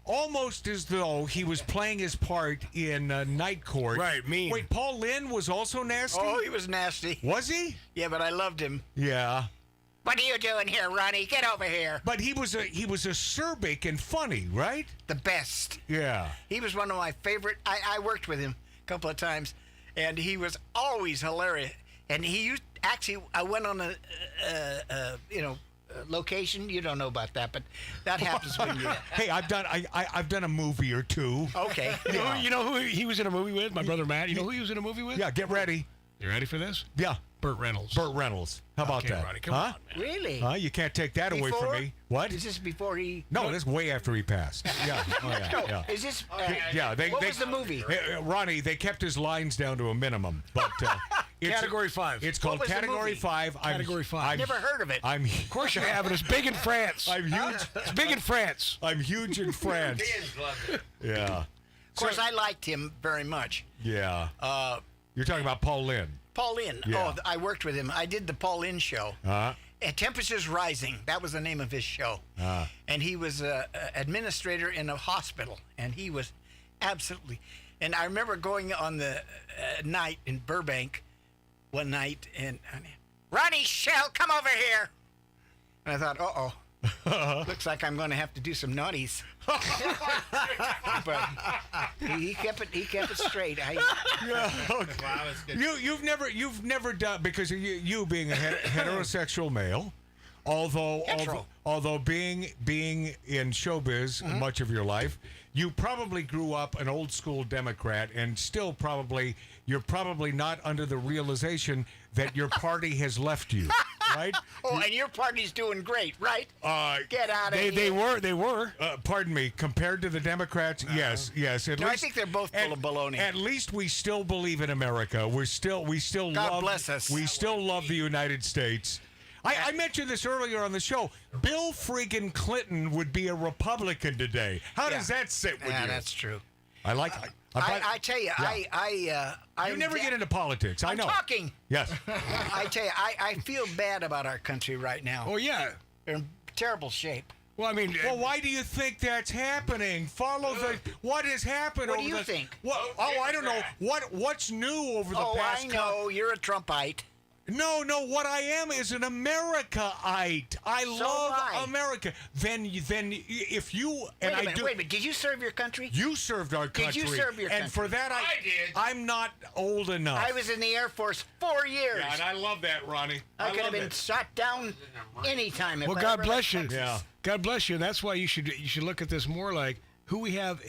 almost as though he was playing his part in Night Court. Right, mean. Wait, Paul Lynde was also nasty? Oh, he was nasty. Was he? Yeah, but I loved him. Yeah. What are you doing here, Ronnie? Get over here. But he was acerbic and funny, right? The best. Yeah. He was one of my favorite. I worked with him a couple of times, and he was always hilarious. And I went on a location. You don't know about that, but that happens when you. Hey, I've done a movie or two. Okay. You know who he was in a movie with? My brother Matt. You know who he was in a movie with? Yeah, get ready. You ready for this? Yeah. Burt Reynolds. Burt Reynolds. How about that? Ronnie, come on, man. Really? You can't take that away from me. What? Is this before he? No, this is way after he passed. Yeah. Oh, yeah. Is this? What was the movie? Ronnie, they kept his lines down to a minimum, but Category 5. It's called Category 5. Category 5. I've never heard of it. Of course you have, but it's big in France. I'm huge. It's big in France. I'm huge in France. Yeah. Of course, I liked him very much. Yeah. You're talking about Paul Lynde. Paul Lynde. Yeah. Oh, I worked with him. I did the Paul Lynde show. And Temperatures Rising. That was the name of his show. And he was an administrator in a hospital. And he was absolutely... And I remember going on the night in Burbank one night, and Ronnie Schell, come over here. And I thought, uh-oh. Looks like I'm going to have to do some naughties. But he kept it straight. You've never done, because of you being a heterosexual male, although being in showbiz much of your life, you probably grew up an old school Democrat, and still you're probably not under the realization that your party has left you. right? Oh, and your party's doing great, right? Get out of here. They were. Pardon me. Compared to the Democrats, yes. I think they're both full of baloney. At least we still believe in America. We still God bless us. We still love the United States. I mentioned this earlier on the show. Bill freaking Clinton would be a Republican today. How does that sit with you? Yeah, that's true. I like. I tell you, you never get into politics. I know. I'm talking. Yes. I tell you, I feel bad about our country right now. Oh yeah, they're in terrible shape. Well, I mean, why do you think that's happening? What has happened? What do you think? I don't know. What's new over the past? Oh, I know. You're a Trumpite. No. What I am is an Americaite. I love America. Then, if you and wait a minute. Did you serve your country? You served our country. Did you serve your country? And for that, I did. I'm not old enough. I was in the Air Force 4 years. Yeah, and I love that, Ronnie. I could have been shot down anytime. Well, God bless you. Yeah. God bless you. And that's why you should look at this more like who we have.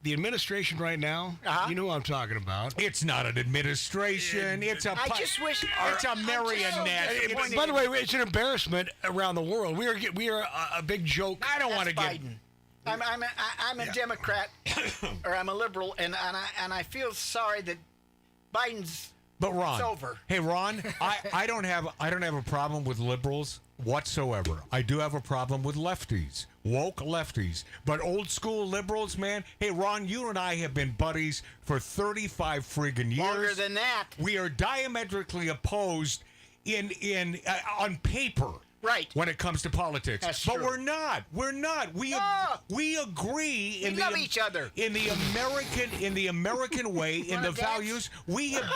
The administration right now, you know what I'm talking about. It's not an administration. It's a. I just wish it's a marionette. By the way, it's an embarrassment around the world. We are a big joke. I don't want to get. I'm a Democrat, or I'm a liberal, and I feel sorry that Biden's. But Ron, it's over. Hey Ron, I don't have a problem with liberals whatsoever. I do have a problem with lefties, woke lefties, but old school liberals, man. Hey Ron, you and I have been buddies for 35 friggin' years. Longer than that. We are diametrically opposed on paper. Right. When it comes to politics. That's but true. we're not. We agree we love each other. In the American way, in the values. We have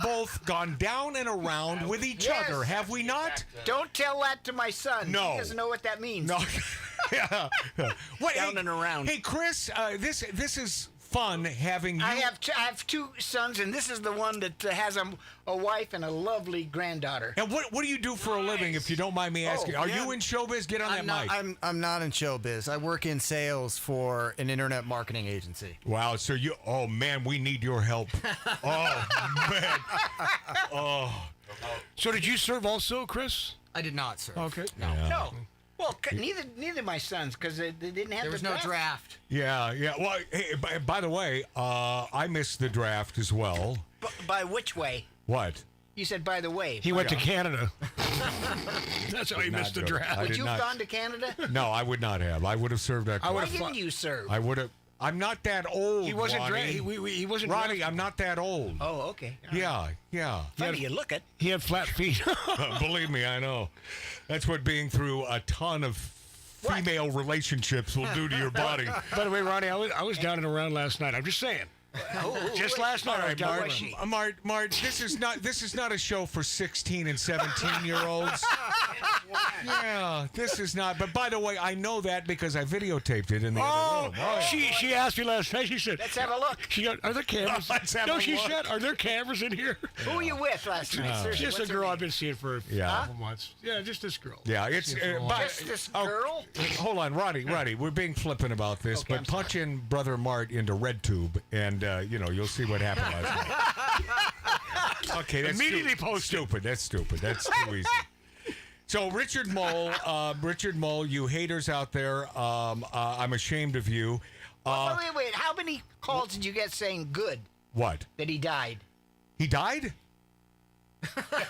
both gone down and around with each other, have we not? Don't tell that to my son. No. He doesn't know what that means. No. Down and around. Hey Chris, this is fun having you. I have two sons, and this is the one that has a wife and a lovely granddaughter. And what do you do for a living, if you don't mind me asking? Are you in showbiz? Get on that mic. I'm not in showbiz. I work in sales for an internet marketing agency. Wow. So oh man, we need your help. Oh man. Oh. So did you serve also, Chris? I did not serve. Okay. No. Well, neither my sons, because they didn't have. There was no draft. Yeah. Well, hey, by the way, I missed the draft as well. By which way? What? You said by the way. He went to Canada. That's how he missed the draft. Would you have gone to Canada? No, I would not have. I would have served that. Why didn't you serve? I would have. I'm not that old. He wasn't Ronnie. he wasn't Ronnie, drafted. I'm not that old. Oh, okay. Yeah. Funny you look it. He had flat feet. Believe me, I know. That's what being through a ton of female relationships will do to your body. By the way, Ronnie, I was down and around last night. I'm just saying. Just last night. All right, Mart, this is not a show for 16 and 17-year-olds. Yeah, this is not. But by the way, I know that because I videotaped it in the other room. Oh, she asked me last night. She said, "Let's have a look." She goes, "Are there cameras?" She said, "Are there cameers in here?" Who were you with last night? Seriously, just a girl I've been seeing for a couple months. Yeah, just this girl. Yeah, it's just this girl. Hold on, Ronnie, we're being flippant about this, but punch in Brother Mart into RedTube, and you'll see what happened last night. Okay, that's immediately stupid. That's stupid. That's too easy. So Richard Maul, you haters out there, I'm ashamed of you. Wait. How many calls did you get saying good? What? That he died. He died?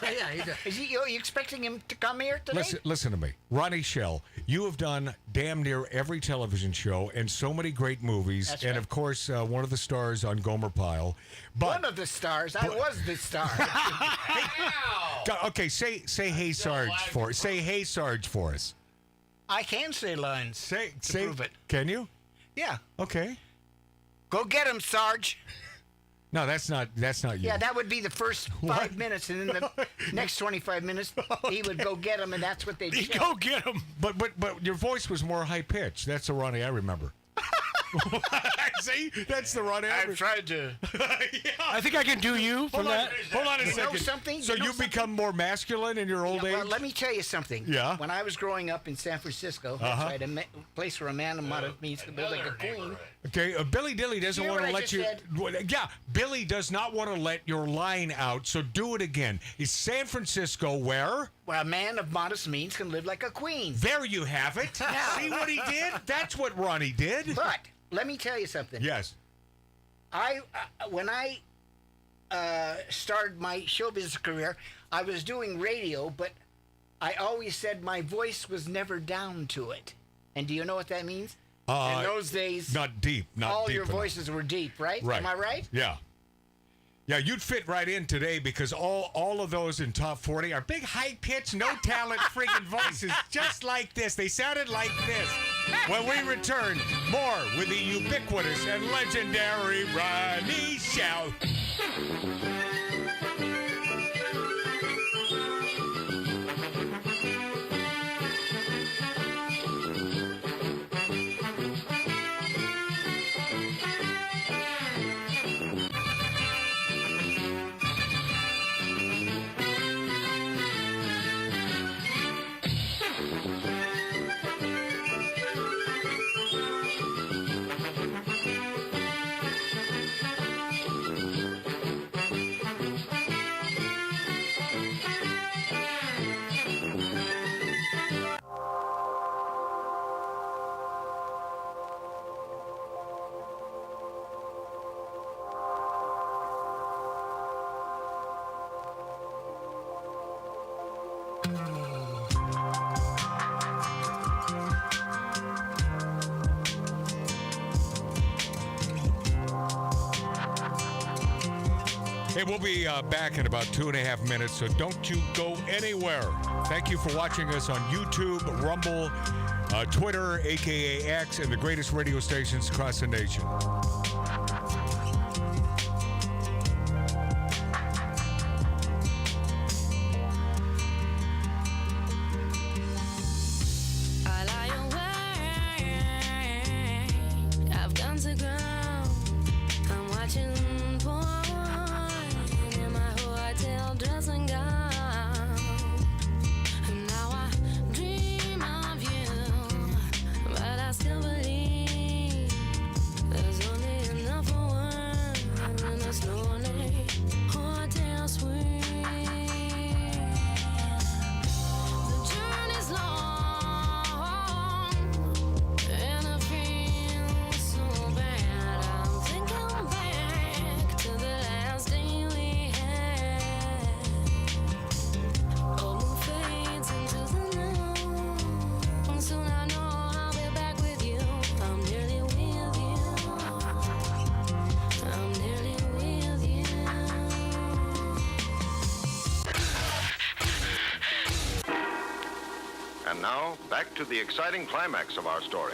Yeah, he died. Are you expecting him to come here today? Listen to me. Ronnie Schell, you have done damn near every television show and so many great movies. That's and, right. of course, one of the stars on Gomer Pyle. One of the stars. I was the star. Okay, say hey Sarge for us. Say hey Sarge for us. I can say lines. Say prove it. Can you? Yeah. Okay. Go get him, Sarge. No, that's not you. Yeah, that would be the first 5 minutes, and then the next 25 minutes, he would go get him, and that's what they'd go get him. But your voice was more high pitched. That's the Ronnie I remember. See, that's the Ron I've Ambrose. tried to. I think I can do you from that. Hold on a You know second. something? So You know you become more masculine in your old age? Well, let me tell you something. Yeah. When I was growing up in San Francisco, that's right, a place where a man of modest means to live like a queen. Okay, Billy Dilly doesn't Hear want to what I let just you. said? Yeah, Billy does not want to let your line out, so do it again. Is San Francisco where? Where a man of modest means can live like a queen. There you have it. See what he did? That's what Ronnie did. But let me tell you something. Yes. When I started my show business career, I was doing radio, but I always said my voice was never down to it. And do you know what that means? In those days, not deep. Not all deep your enough. voices were deep, right? Right. Am I right? Yeah. Yeah, you'd fit right in today because all of those in top 40 are big, high-pitched, no-talent friggin' voices just like this. They sounded like this. When we return, more with the ubiquitous and legendary Ronnie Schell. Hey, we'll be back in about 2.5 minutes, so don't you go anywhere. Thank you for watching us on YouTube, Rumble, Twitter, a.k.a. X, and the greatest radio stations across the nation. I lie awake. I've gone to ground. I'm watching porn in my hotel dressing gown. And now I dream of you, but I still believe there's only enough for one in this lonely hotel suite. The journey's long, and I feel so bad. I'm thinking back to the last day we had. Old moon fades into the new. Soon I know I'll be back with you. I'm nearly with you. I'm nearly with you. And now, back to the exciting climax of our story.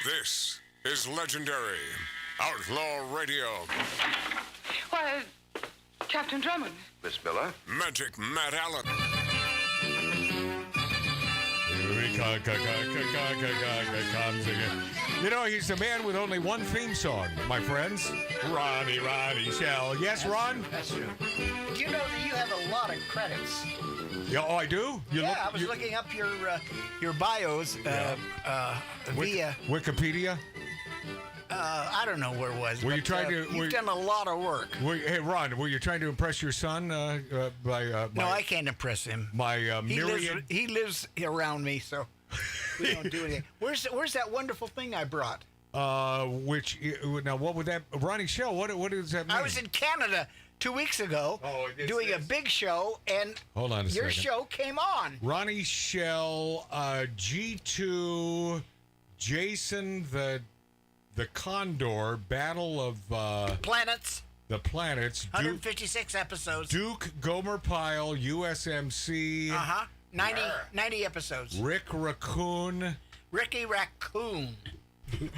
This is legendary Outlaw Radio. Why, Captain Drummond. Miss Miller? Magic Matt Allen. You know, he's the man with only one theme song, my friends. Ronnie Schell. Yes, Ron? That's true. Do you know that you have a lot of credits? Yeah, oh, I do? I was looking up your bios via Wikipedia? I don't know where it was. Were you trying to? You've done a lot of work. Hey, Ron, were you trying to impress your son No, I can't impress him. My myriad. He lives around me, so we don't do anything. Where's that wonderful thing I brought? Which now what would that? Ronnie Schell. What does that mean? I was in Canada 2 weeks ago doing a big show, and hold on a your second. show came on. Ronnie Schell, G2, Jason the Condor, Battle of Planets. The Planets. 156 episodes. Duke Gomer Pyle, USMC. 90 episodes. Ricky Raccoon.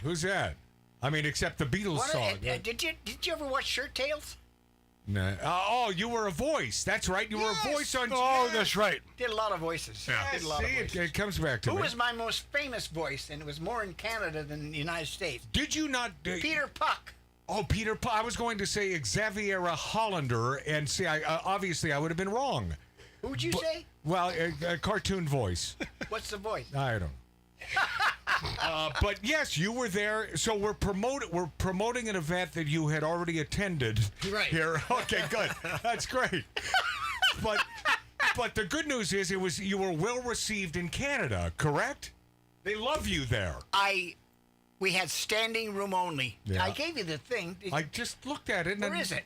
Who's that? I mean, except the Beatles song. Did you ever watch Shirt Tales? No. Oh, you were a voice. That's right. You were a voice on. Oh, that's right. Did a lot of voices. Yeah. Did a lot of voices. It comes back to Who me. was my most famous voice? And it was more in Canada than the United States. Did you not? Peter Puck. Oh, Peter Puck. I was going to say Xavier Hollander, and see, obviously I would have been wrong. Who'd you say? Well, a cartoon voice. What's the voice? I don't. But yes, you were there. So we're promoting an event that you had already attended. Right. Here. Okay, good. That's great. But the good news is you were well received in Canada, correct? They love you there. We had standing room only. Yeah. I gave you the thing. I just looked at it. Where is it?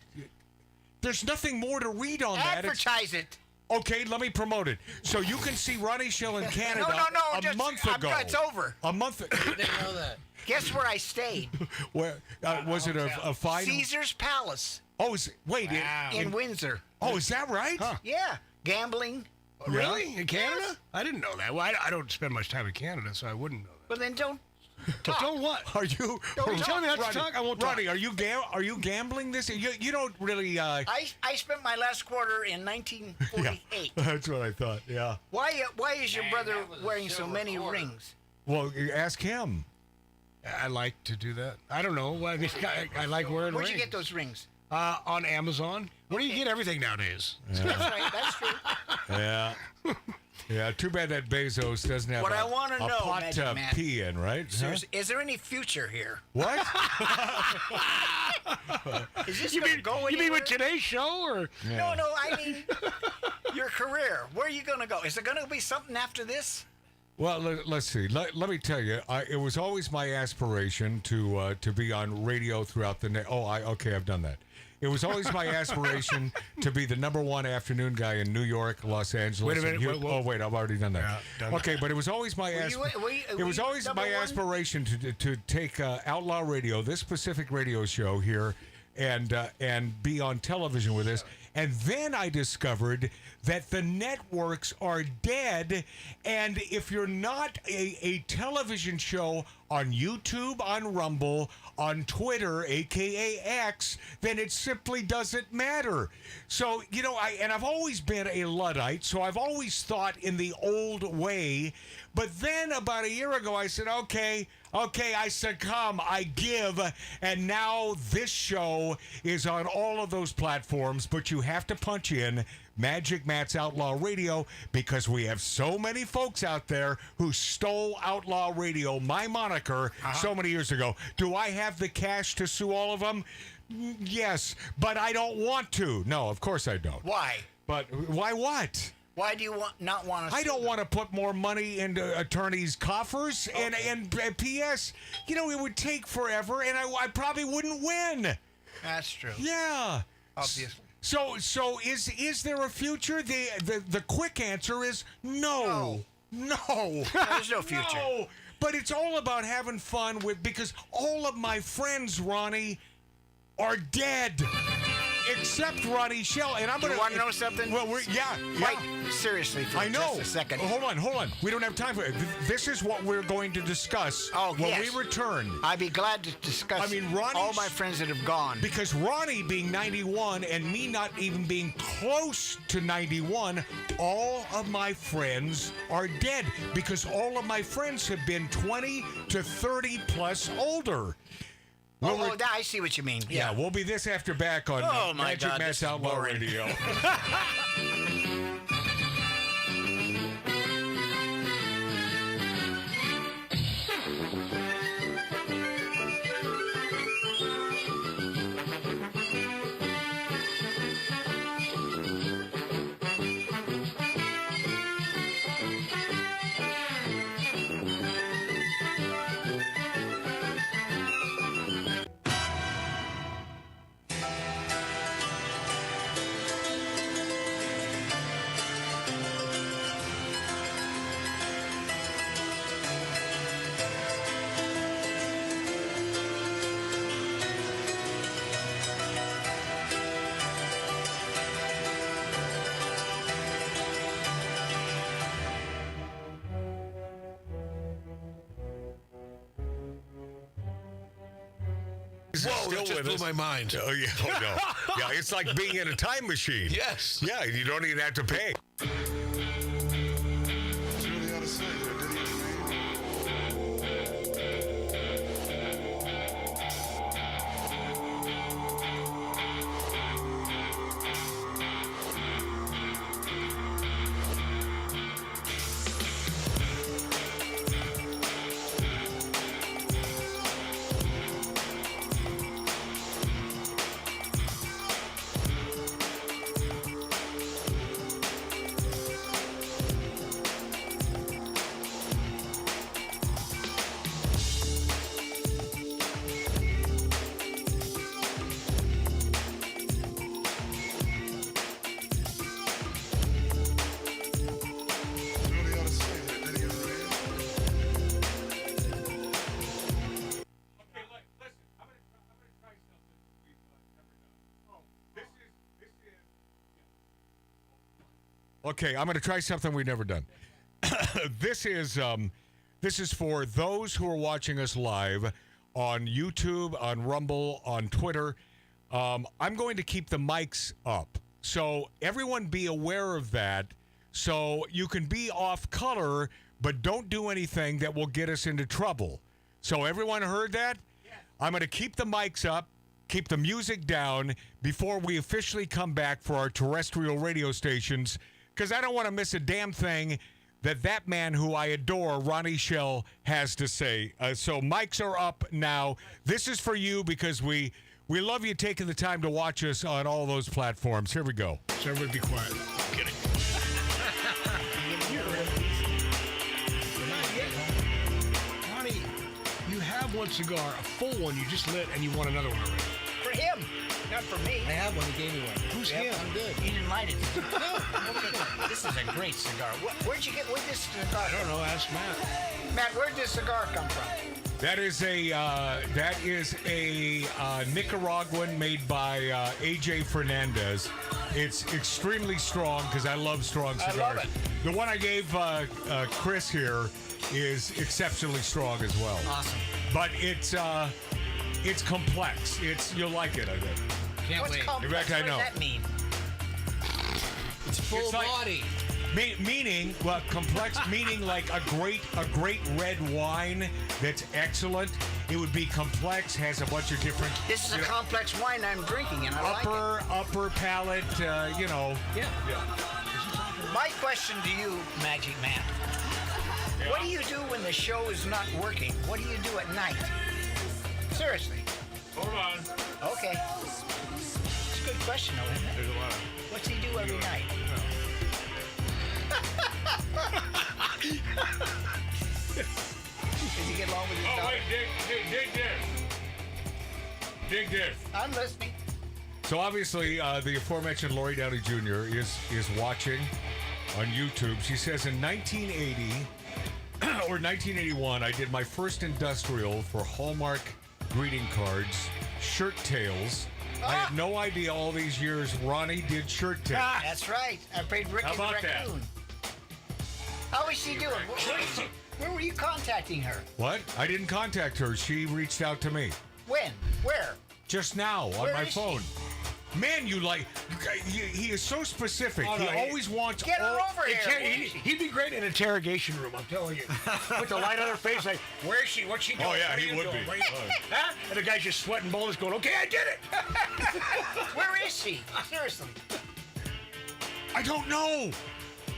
There's nothing more to read on that. Advertise it. Okay, let me promote it. So you can see Ronnie Schell in Canada a month ago. It's over. A month ago. I didn't know that. Guess where I stayed? Where was it a fine? Caesar's Palace. Oh, wait. In Windsor. Oh, is that right? Huh. Yeah. Gambling. Really? In Canada? Yes. I didn't know that. Well, I don't spend much time in Canada, so I wouldn't know that. Well, then don't. Don't what? Are you? Don't tell me not to talk. I won't talk. Ronnie, are you gambling this? You don't really. I spent my last quarter in 1948. Yeah, that's what I thought. Yeah. Why is your brother wearing so many rings? Well, ask him. I like to do that. I don't know. I mean, I like wearing Where'd rings. you get those rings? On Amazon. Where do you get everything nowadays? Yeah. That's right. That's true. Yeah. Yeah, too bad that Bezos doesn't have What a, I wanna a know, pot Magic to Man, pee in, right? Seriously, is there any future here? What? Is this You going to mean, go anywhere? you mean with today's show, or? Yeah. No, I mean your career. Where are you going to go? Is there going to be something after this? Well, let's see. Let me tell you, it was always my aspiration to be on radio throughout the night. Okay, I've done that. It was always my aspiration to be the #1 afternoon guy in New York, Los Angeles. Wait a minute. Oh, wait, I've already done that. Yeah, done Okay, that. but it was always my It was always my aspiration to take Outlaw Radio, this specific radio show here, and be on television with this. And then I discovered that the networks are dead, and if you're not a television show on YouTube, on Rumble, on Twitter, aka X, then it simply doesn't matter. So, I've always been a Luddite, so I've always thought in the old way. But then about a year ago, I said, okay, I succumb, I give, and now this show is on all of those platforms, but you have to punch in Magic Matt's Outlaw Radio because we have so many folks out there who stole Outlaw Radio, my moniker, so many years ago. Do I have the cash to sue all of them? Yes, but I don't want to. No, of course I don't. Why? But why what? Why do you not want to? I don't want to put more money into attorneys' coffers, and P.S. It would take forever, and I probably wouldn't win. That's true. Yeah, obviously. So is there a future? The quick answer is no. There's no future. No, but it's all about having fun because all of my friends, Ronnie, are dead. Except Ronnie Schell, and I'm going to. You want to know something? Well, yeah. Quite seriously for I know. just a second. Hold on. We don't have time for it. This is what we're going to discuss when we return. I'd be glad to discuss. Ronnie, all my friends that have gone. Because Ronnie being 91 and me not even being close to 91, all of my friends are dead because all of my friends have been 20 to 30 plus older. I see what you mean. Yeah, we'll be this after back on Magic Matt's Outlaw Radio. Whoa, that just blew my mind. Oh, yeah. Oh, no. Yeah, it's like being in a time machine. Yes. Yeah, you don't even have to pay. Okay, I'm going to try something we've never done. This is for those who are watching us live on YouTube, on Rumble, on Twitter. I'm going to keep the mics up. So everyone be aware of that. So you can be off color, but don't do anything that will get us into trouble. So everyone heard that? Yes. I'm going to keep the mics up, keep the music down before we officially come back for our terrestrial radio stations, because I don't want to miss a damn thing that man who I adore, Ronnie Schell, has to say. So mics are up now. This is for you because we love you taking the time to watch us on all those platforms. Here we go. So everybody be quiet. I'm kidding. Ronnie, you have one cigar, a full one you just lit, and you want another one already. For him, not for me. I have one. He gave me one. Who's him? I'm good. You didn't light it. Okay. This is a great cigar. Where'd you get with this cigar? I don't know. Ask Matt. Matt, where'd this cigar come from? That is a Nicaraguan made by AJ Fernandez. It's extremely strong because I love strong cigars. I love it. The one I gave Chris here is exceptionally strong as well. Awesome. But it's complex. You'll like it, I think. Can't What's wait. complex? In fact, I know. What does that mean? It's full like- body. Meaning, well, complex, meaning like a great red wine that's excellent. It would be complex, has a bunch of different. This is a complex wine I'm drinking, and I like it. Upper palate, Yeah. My question to you, Magic Man. Yeah. What do you do when the show is not working? What do you do at night? Seriously. Hold on. Okay. It's a good question, though, isn't it? There's a lot of... What's he do every night? Does he get along with his daughter? Wait, dig this. I'm listening. So obviously, the aforementioned Lori Downey Jr. is watching on YouTube. She says in 1980 or 1981, I did my first industrial for Hallmark greeting cards, shirt tails. I had no idea all these years Ronnie did shirt tails. That's right. I played Ricky How about the that? Raccoon. How is she doing? Where were you contacting her? What? I didn't contact her. She reached out to me. When? Where? Just now on Where my is she? phone. Man, he is so specific. Oh, no, he always wants. Get her over here. He'd be great in an interrogation room, I'm telling you. Put the light on her face, like, where is she? What's she doing? Oh, yeah, What are he you would doing? be. What are you- Huh? And the guy's just sweating bullets going, okay, I did it. Where is she? Seriously. I don't know.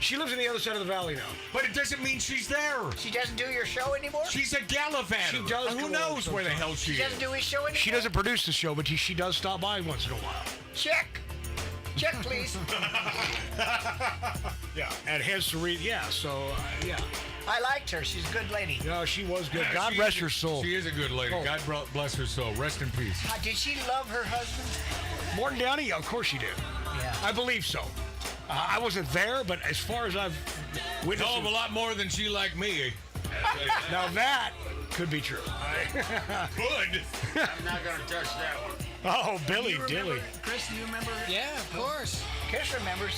She lives on the other side of the valley now. But it doesn't mean she's there. She doesn't do your show anymore? She's a gallivanter. She does Who go knows on where the sometimes. hell she She is? doesn't do his show anymore? She doesn't produce the show, but she does stop by once in a while. Check. Check, please. Yeah, and hence the read. Yeah, so, yeah. I liked her. She's a good lady. No, she was good. Yeah, God she rest is- her soul. She is a good lady. Oh. God bless her soul. Rest in peace. Did she love her husband? Morton Downey? Yeah, of course she did. Yeah. I believe so. I wasn't there, but as far as I've witnessed... Hell of a lot more than she liked me. Now that could be true. Good. I'm not going to touch that one. Oh, Billy You remember- Dilly. Chris, do you remember? Yeah, of course. Chris remembers.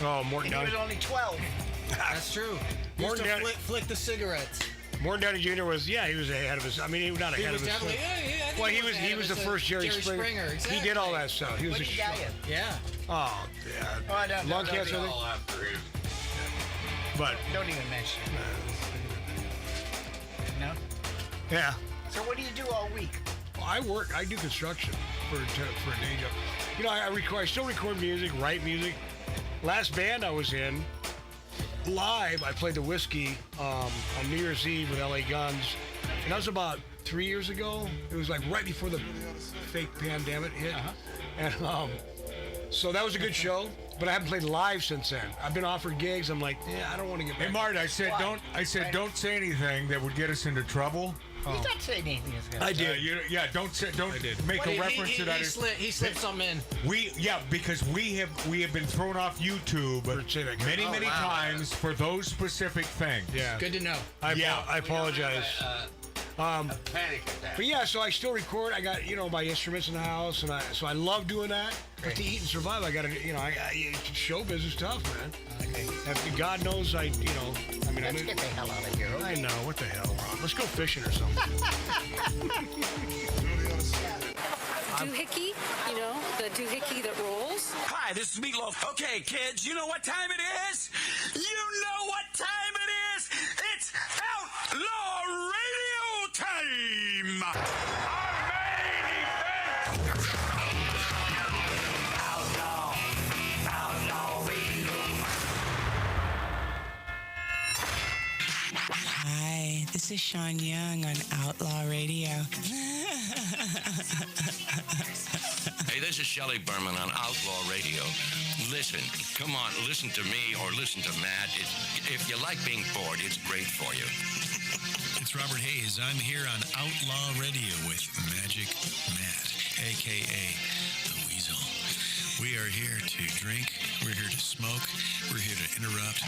Oh, Morton And he Downey. was only 12. That's true. Morton Used Downey. to flick the cigarettes. Morton Downey Jr. was he was ahead of his. I mean, he was not ahead of his. Well, he was the first Jerry Springer. Exactly. He did all that stuff. He was a show. Yeah. Oh, yeah. Lung cancer. All after him. But Don't even mention it. No? Yeah. So what do you do all week? Well, I do construction for a day job. You know, I still record music, write music. Last band I was in, live, I played the Whiskey on New Year's Eve with LA Guns. And that was about 3 years ago. It was like right before the fake pandemic hit. And so that was a good show. But I haven't played live since then. I've been offered gigs. I'm like, I don't want to get back. Hey, Mart, I said don't say anything that would get us into trouble. You don't say anything is good. I did. Don't make a reference to that. He slipped something in. Because we have been thrown off YouTube many times for those specific things. Yeah. Good to know. I apologize. Panic attack. But yeah, so I still record. I got my instruments in the house, and I love doing that. But to eat and survive, I got to show business tough, man. Okay. God knows Let's get the hell out of here. Okay? I know what the hell, Ron. Let's go fishing or something. Doohickey, the doohickey that rolls. Hi, this is Meatloaf. Okay, kids, you know what time it is? You know what time it is? It's Outlaw Radio time! Our main event! Outlaw Radio. Hi, this is Sean Young on Outlaw Radio. Hey, this is Shelley Berman on Outlaw Radio. Listen, come on, listen to me or listen to Matt. If you like being bored, it's great for you. It's Robert Hayes. I'm here on Outlaw Radio with Magic Matt, a.k.a. The Weasel. We are here to drink. We're here to smoke. We're here to interrupt.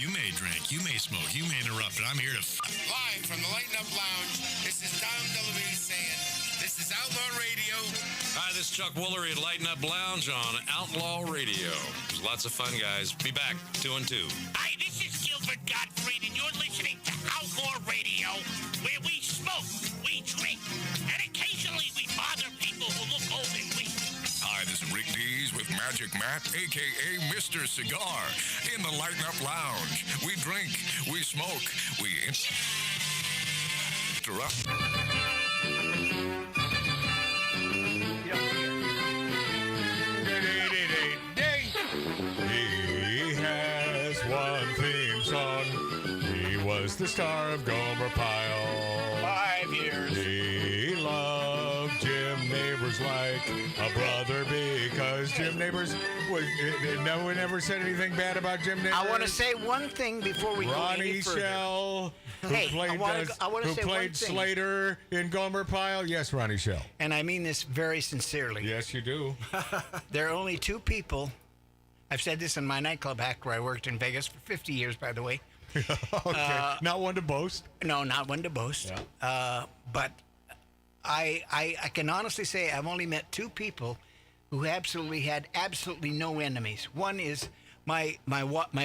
You may drink. You may smoke. You may interrupt, but I'm here to... Live from the Lighten Up Lounge, this is Dom DeLuise saying, this is Outlaw Radio. Hi, this is Chuck Woolery at Lighten Up Lounge on Outlaw Radio. It was lots of fun, guys. Be back 2 and 2. Hi, this is Gilbert Gottfried, and you're listening to Outlaw Radio, where we smoke, we drink, and occasionally we bother people who look old and weak. Hi, this is Rick Dees with Magic Matt, a.k.a. Mr. Cigar, in the Lighten Up Lounge. We drink, we smoke, we interrupt. He has one theme song. He was the star of Gomer Pyle. 5 years. He loved Jim Neighbors like a brother because Jim Neighbors was. No one ever said anything bad about Jim Neighbors. I want to say one thing before we go any Ronnie further. Who played, who played Slater in Gomer Pyle? Yes, Ronnie Schell. And I mean this very sincerely. Yes, you do. There are only two people. I've said this in my nightclub act where I worked in Vegas for 50 years, by the way. Okay. Not one to boast? No, not one to boast. Yeah. But I can honestly say I've only met two people who absolutely had absolutely no enemies. One is my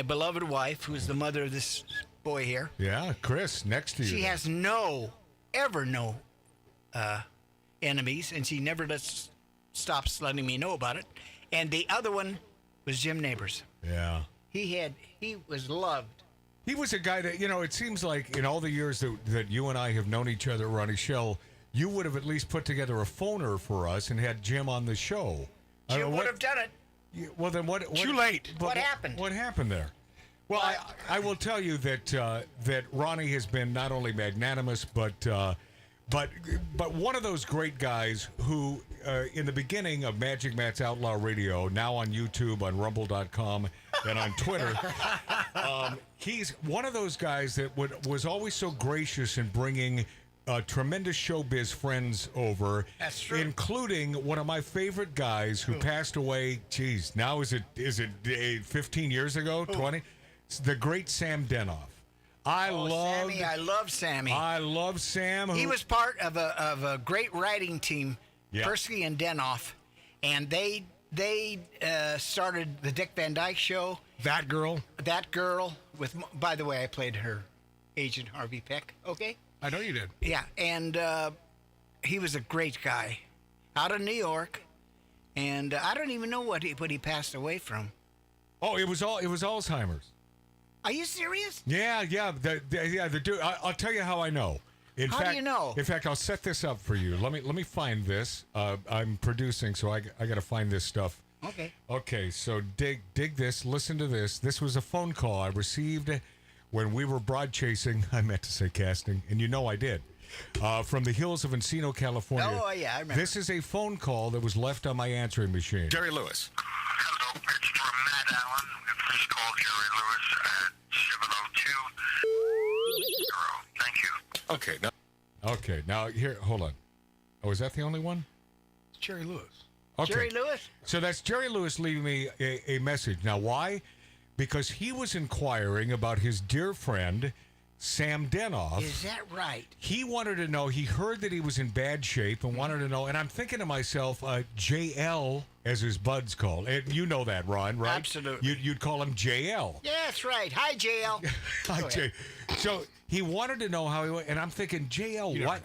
beloved wife, who is the mother of this boy here. Yeah, Chris, next to you. She has no enemies, and she never stops letting me know about it. And the other one was Jim Neighbors. Yeah. He was loved. He was a guy that, it seems like in all the years that you and I have known each other, Ronnie Schell, you would have at least put together a phoner for us and had Jim on the show. Jim would have done it. Well, then what? Too late. What happened? What happened there? Well, I will tell you that Ronnie has been not only magnanimous, but one of those great guys who, in the beginning of Magic Matt's Outlaw Radio, now on YouTube, on Rumble.com, and on Twitter, he's one of those guys that was always so gracious in bringing tremendous showbiz friends over. That's true. Including one of my favorite guys who passed away. Geez, now is it 15 years ago? 20? It's the great Sam Denoff. I love Sammy. I love Sam. He was part of a great writing team, Persky and Denoff, and they started the Dick Van Dyke Show. That girl with. By the way, I played her Agent Harvey Peck. Okay. I know you did. Yeah, and he was a great guy, out of New York, and I don't even know what he passed away from. Oh, it was Alzheimer's. Are you serious? Yeah. The dude. I'll tell you how I know. How do you know? In fact, I'll set this up for you. Let me find this. I'm producing, so I got to find this stuff. Okay. Okay. So dig this. Listen to this. This was a phone call I received when we were broad chasing. I meant to say casting, and you know I did. From the hills of Encino, California. Oh yeah, I remember. This is a phone call that was left on my answering machine. Jerry Lewis. Hello, it's from Matt Allen. Please call Jerry Lewis at 702. Thank you. Okay. Now here, hold on. Oh, is that the only one? It's Jerry Lewis. Okay. Jerry Lewis? So that's Jerry Lewis leaving me a message. Now, why? Because he was inquiring about his dear friend, Sam Denoff. Is that right? He wanted to know, he heard that he was in bad shape and wanted to know, and I'm thinking to myself, JL, as his buds call. And you know that, Ron, right? Absolutely. You'd call him JL. Yeah, that's right. Hi, JL. Hi, JL. So he wanted to know how he went, and I'm thinking, JL,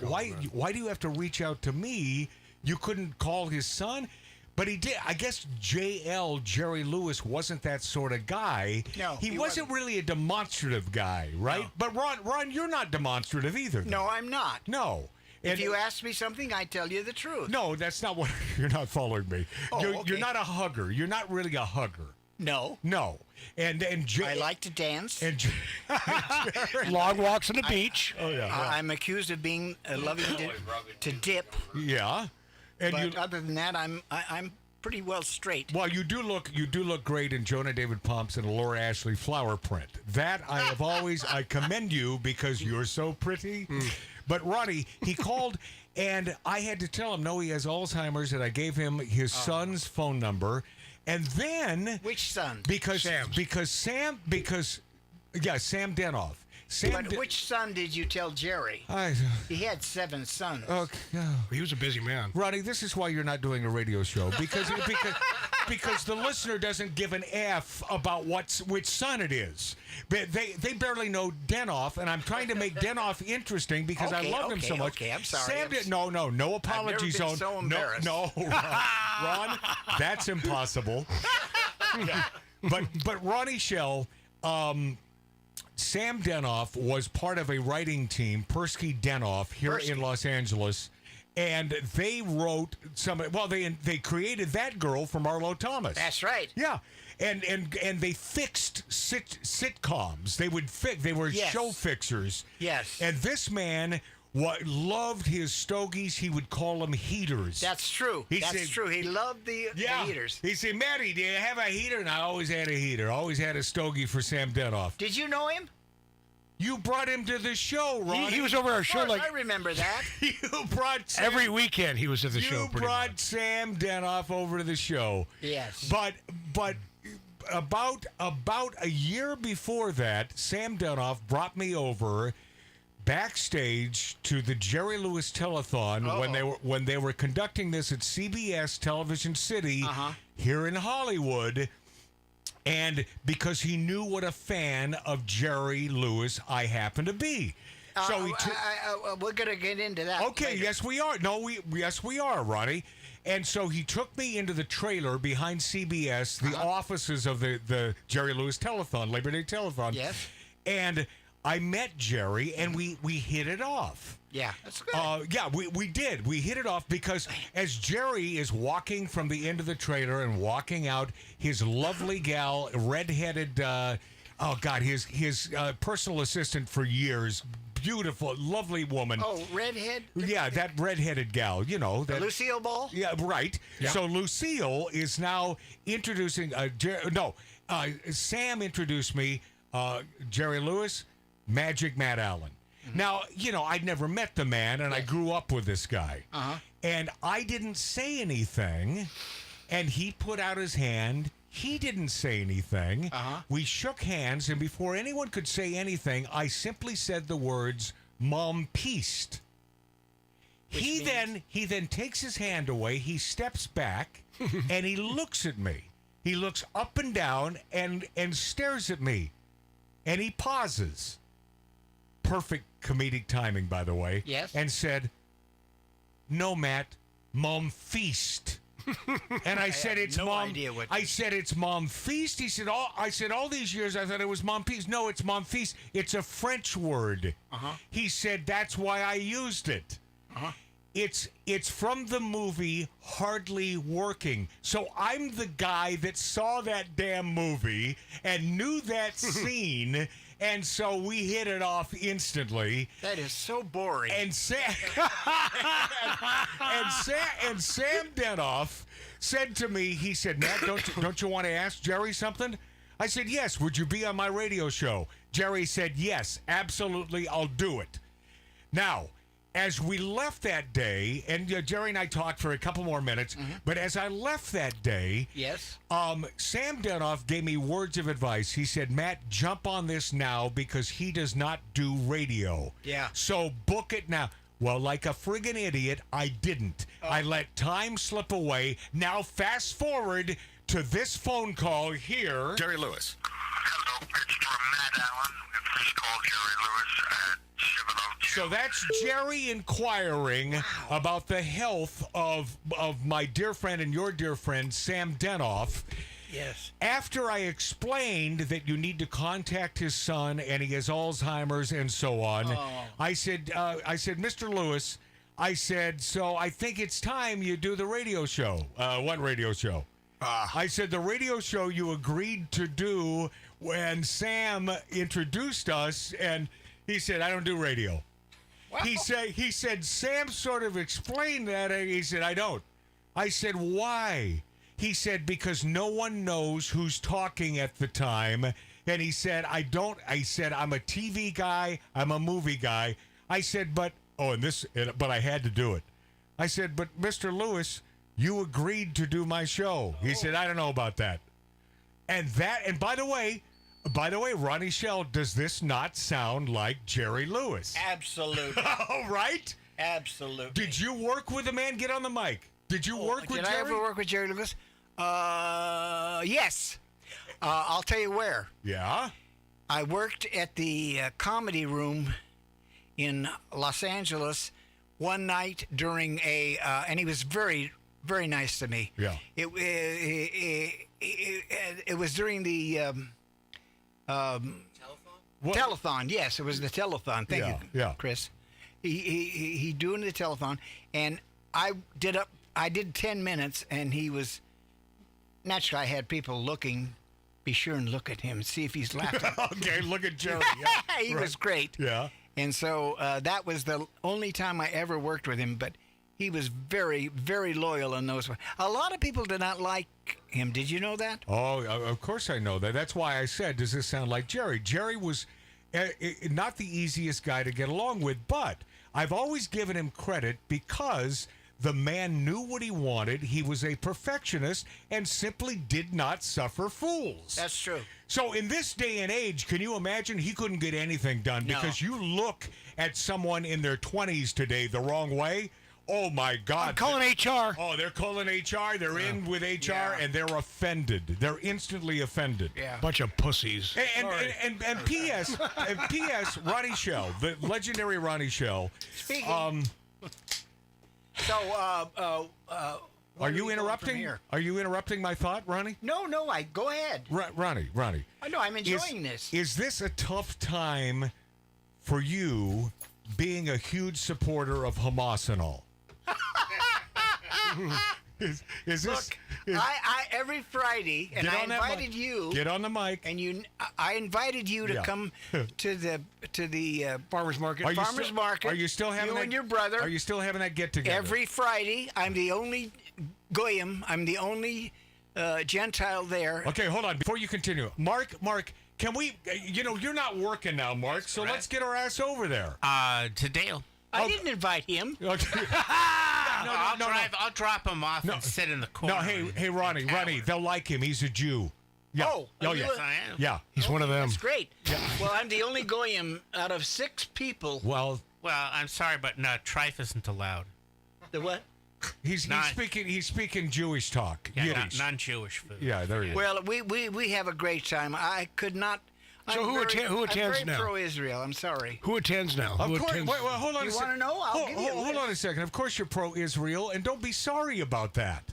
why do you have to reach out to me? You couldn't call his son? But he did. I guess JL, Jerry Lewis, wasn't that sort of guy. No, he wasn't really a demonstrative guy, right? No. But Ron, you're not demonstrative either. No, I'm not. No. If you ask me something, I tell you the truth. No, that's not what. You're not following me. Oh, you're okay. not a hugger. You're not really a hugger. No. No. And I like to dance. And long walks on the beach. Oh yeah. I'm accused of being loving to dip. Yeah. And but other than that, I'm pretty well straight. Well, you do look great in Jonah David Pomps and Laura Ashley flower print. That I commend you because you're so pretty. But Ronnie, he called and I had to tell him no, he has Alzheimer's, and I gave him his son's phone number. And then which son? Sam Denoff. But which son did you tell Jerry? He had 7 sons. Okay. He was a busy man. Ronnie, this is why you're not doing a radio show because the listener doesn't give an F about which son it is. They barely know Denoff, and I'm trying to make Denoff interesting because I love him so much. Okay, I'm sorry. No apology I've never been so embarrassed. No, Ron, that's impossible. But Ronnie Schell. Sam Denoff was part of a writing team, Persky Denoff, here in Los Angeles, and they wrote they created that girl from Arlo Thomas. That's right. Yeah, and they fixed sitcoms. They were show fixers. Yes. And this man loved his stogies. He would call them heaters. That's true. That's true. He loved the heaters. He said, Matty, do you have a heater? And I always had a heater. Always had a stogie for Sam Denoff. Did you know him? You brought him to the show, Ron. He was over our show I remember that. You brought Sam, every weekend he was at the show. You brought Sam Denoff over to the show. Yes. But about a year before that, Sam Denoff brought me over backstage to the Jerry Lewis Telethon when they were conducting this at CBS Television City here in Hollywood, and because he knew what a fan of Jerry Lewis I happen to be. So we're gonna get into that. Okay, later. yes we are. Yes we are, Ronnie. And so he took me into the trailer behind CBS, the offices of the Jerry Lewis Telethon, Labor Day Telethon. Yes. And I met Jerry, and we hit it off. Yeah, that's good. We did. We hit it off because as Jerry is walking from the end of the trailer and walking out, his lovely gal, redheaded, his personal assistant for years, beautiful, lovely woman. Oh, redhead? Yeah, that redheaded gal, you know. That, Lucille Ball? Yeah, right. Yeah. So Lucille is now introducing, Sam introduced me, Jerry Lewis, Magic Matt Allen. Now, I'd never met the man, and I grew up with this guy. And I didn't say anything, and he put out his hand. He didn't say anything. We shook hands, and before anyone could say anything, I simply said the words, "Mom peaced." He then takes his hand away, he steps back, and he looks at me. He looks up and down and stares at me. And he pauses. perfect comedic timing, by the way. Yes. And said, "No, Matt, Mom Feast." And I said, "It's no Mom." idea what- I said, "It's Mom Feast." He said, all these years I thought it was Mom Feast." "No, it's Mom Feast. It's a French word." He said, "That's why I used it." It's from the movie Hardly Working. So I'm the guy that saw that damn movie and knew that scene, and so we hit it off instantly. That is so boring. And Sam Denoff said to me, he said, "Matt, don't you want to ask Jerry something?" I said, "Yes, would you be on my radio show?" Jerry said, "Yes, absolutely, I'll do it." Now, as we left that day, and Jerry and I talked for a couple more minutes, but as I left that day, Yes. Sam Denoff gave me words of advice. He said, "Matt, jump on this now because he does not do radio. Yeah. So book it now." Well, like a friggin' idiot, I didn't. I let time slip away. Now fast forward to this phone call here. Jerry Lewis. Hello, it's from Matt Allen. Please call Jerry Lewis at 702. So that's Jerry inquiring about the health of my dear friend and your dear friend, Sam Denoff. Yes. After I explained that you need to contact his son and he has Alzheimer's and so on, I said, "Mr. Lewis," I said, "so I think it's time you do the radio show." What radio show? I said, "The radio show you agreed to do when Sam introduced us," and he said, "I don't do radio." He said, Sam sort of explained that, and he said, "I don't." I said, "Why?" He said, "Because no one knows who's talking at the time." And he said, "I don't." I said, "I'm a TV guy. I'm a movie guy." I said, but I had to do it. I said, "But Mr. Lewis, you agreed to do my show." He said, "I don't know about that." And by the way, Ronnie Schell, does this not sound like Jerry Lewis? Absolutely. All right? Absolutely. Did you work with the man? Get on the mic. Did you work with Jerry? Did I ever work with Jerry Lewis? Yes. I'll tell you where. Yeah? I worked at the Comedy Room in Los Angeles one night during and he was very, very nice to me. Yeah. It was during the telethon. Yes, it was the telethon. Thank you, Chris. He doing the telethon, and I did 10 minutes, and he was naturally. I had people looking. Be sure and look at him and see if he's laughing. Okay, look at Jerry. Yeah, he was great. Yeah. And so that was the only time I ever worked with him, but he was very, very loyal in those. A lot of people did not like him. Did you know that? Oh, of course I know that. That's why I said, does this sound like Jerry? Jerry was not the easiest guy to get along with, but I've always given him credit because the man knew what he wanted. He was a perfectionist and simply did not suffer fools. That's true. So in this day and age, can you imagine he couldn't get anything done? No. Because you look at someone in their 20s today the wrong way. Oh, my God. I'm calling HR. Oh, they're calling HR. They're in with HR, and they're offended. They're instantly offended. Yeah. Bunch of pussies. And P.S. Ronnie Schell, the legendary Ronnie Schell. Speaking. Are you interrupting? Are you interrupting my thought, Ronnie? No, go ahead. Ronnie. I know, I'm enjoying this. Is this a tough time for you being a huge supporter of Hamas and all? Is this? Look, I every Friday, and I invited you. Get on the mic. And I invited you to come to the farmers market. Market. Are you still having you that? And your brother? Are you still having that get together? Every Friday, I'm the only goyim. I'm the only Gentile there. Okay, hold on. Before you continue, Mark, can we? You're not working now, Mark. So let's get our ass over there. To Dale. I didn't invite him. Okay. I'll drop him off and sit in the corner. No, hey, Ronnie, they'll like him. He's a Jew. Yeah. Oh, yeah. Yes, I am. Yeah. He's one of them. That's great. Yeah. Well, I'm the only goyim out of 6 people. Well, I'm sorry, but no, trife isn't allowed. The what? He's speaking Jewish talk. Yeah, Yiddish. non-Jewish food. Yeah, there you go. Well, we have a great time. I could not So who attends I'm very now? pro-Israel. I'm sorry. Who attends now? Of Who course. attends? Wait, hold on You a want second. to know? I'll give you a Hold on a second. Of course you're pro-Israel, and don't be sorry about that.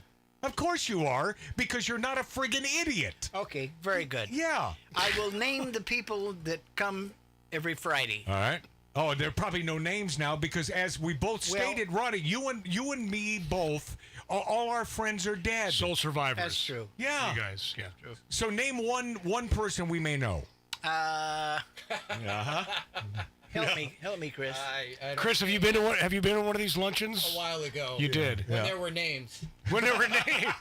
Of course you are, because you're not a friggin' idiot. Okay, very good. Yeah. I will name the people that come every Friday. All right. Oh, there are probably no names now because, as we both stated, Ronnie, you and me both, all our friends are dead. Soul survivors. That's true. Yeah. You guys, yeah. So name one person we may know. Help me, Chris. Chris, have you been to one? Have you been to one of these luncheons? A while ago. You did. When there were names. When there were names.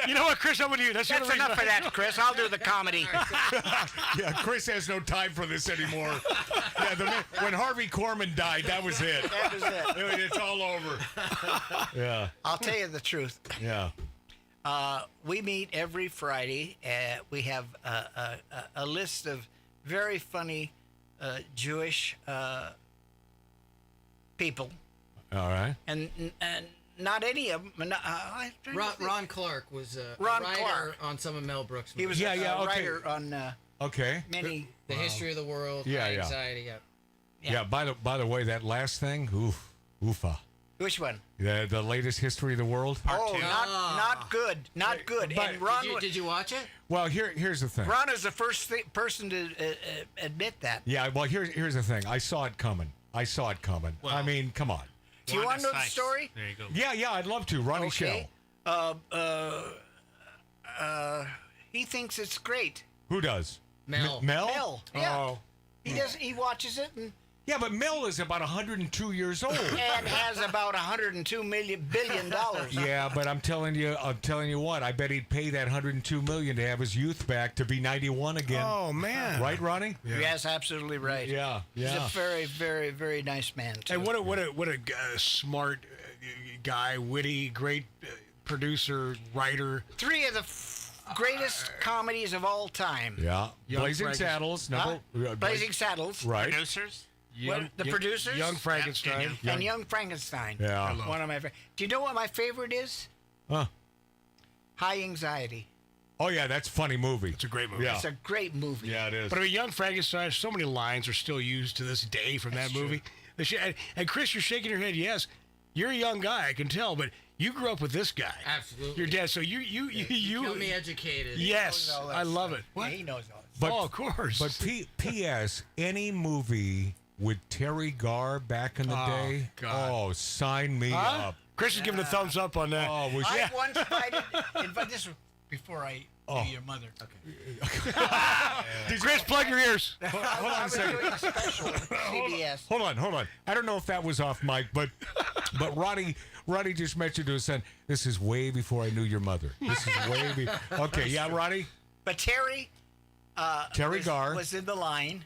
You know what, Chris? I'm with you. That's Enough for that, Chris. I'll do the comedy. Yeah, Chris has no time for this anymore. Yeah, when Harvey Korman died, that was it. That was it. It's all over. Yeah. I'll tell you the truth. Yeah. We meet every Friday. We have a list of very funny Jewish people, All right. and not any of them. Ron Clark was a Ron writer Clark. on some of Mel Brooks' He movies. was Yeah, a okay. writer on Okay. many. The History of the World, Yeah, High yeah. Anxiety. Yeah. Yeah. By the way, that last thing, oofa. Which one? The latest History of the World. Not good. Not good. But- And Ron, Did you watch it? Well, here's the thing. Ron is the first person to admit that. Yeah. Well, here's the thing. I saw it coming. Well, I mean, come on. Do you want to know the Sykes. story? There you go. Yeah, I'd love to. Ronnie Schell. He thinks it's great. Who does? Mel. Mel? Mel. Yeah. Oh. He does. He watches it and Yeah, but Mel is about 102 years old. and has about $102 billion. Yeah, but I'm telling you what. I bet he'd pay that 102 million to have his youth back to be 91 again. Oh man. Right, Ronnie? Yes, absolutely right. Yeah. He's a very, very, very nice man too. And what a smart guy, witty, great producer, writer. Three of the greatest comedies of all time. Yeah. Young Blazing Frankenstein. Saddles. Blazing Saddles. Right. Producers? The producers? Young Frankenstein. And Young Frankenstein. Yeah. One of my favorite. Do you know what my favorite is? Huh. High Anxiety. Oh, yeah, that's a funny movie. It's a great movie. Yeah. It's a great movie. Yeah, it is. But I mean, Young Frankenstein, so many lines are still used to this day from that movie. And Chris, you're shaking your head. Yes, you're a young guy, I can tell, but you grew up with this guy. Absolutely. Your dad. So you got me educated. Yes, I love it. Yeah, he knows all this. But, of course. But P.S., any movie with Terry Garr back in the day, God. sign me up. Chris is giving a thumbs up on that. Oh, I once invited this was before I knew your mother. Okay. Chris, plug your ears. Hold on a second. Doing a special with CBS. Hold on. I don't know if that was off mic, but Ronnie just mentioned to his son, this is way before I knew your mother. This is way before. Okay, yeah, Ronnie? But Terry Garr was in the line.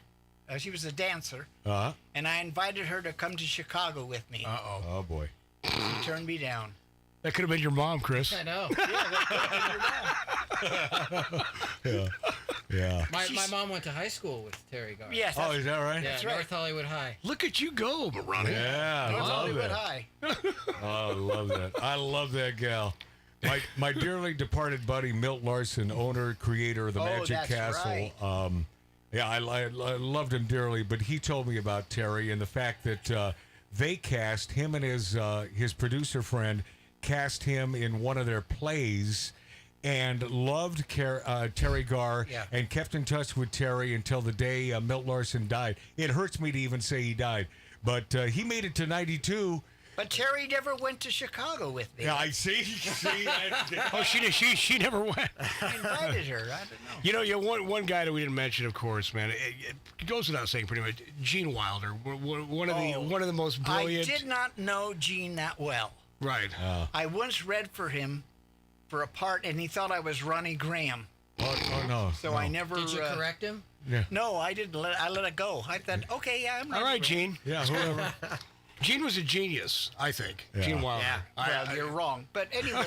She was a dancer. And I invited her to come to Chicago with me. Uh-oh. Oh, boy. She turned me down. That could have been your mom, Chris. I know. Yeah. My mom went to high school with Terry Garr. Yes. Oh, is that right? Yeah, That's right. North Hollywood High. Look at you go, Ronnie. Yeah, I North love Hollywood that. High. Oh, I love that. I love that gal. My dearly departed buddy, Milt Larson, owner, creator of the Magic that's Castle. right. Yeah, I loved him dearly, but he told me about Terry and the fact that they cast him and his producer friend cast him in one of their plays and loved Terry Garr and kept in touch with Terry until the day Milt Larson died. It hurts me to even say he died, but he made it to 92. But Terry never went to Chicago with me. Yeah, I see. Oh, she did. She never went. I invited her. I don't know. You know, one guy that we didn't mention, of course, man. It goes without saying, pretty much. Gene Wilder, one of the most brilliant. I did not know Gene that well. Right. I once read for him for a part, and he thought I was Ronnie Graham. Oh no. So no. I never. Did you correct him? Yeah. No, I didn't. I let it go. I thought, okay, yeah, I'm all right, Gene. Yeah, whatever. Gene was a genius, I think. Yeah. Gene Wilder. Yeah, well, you're wrong. But anyway,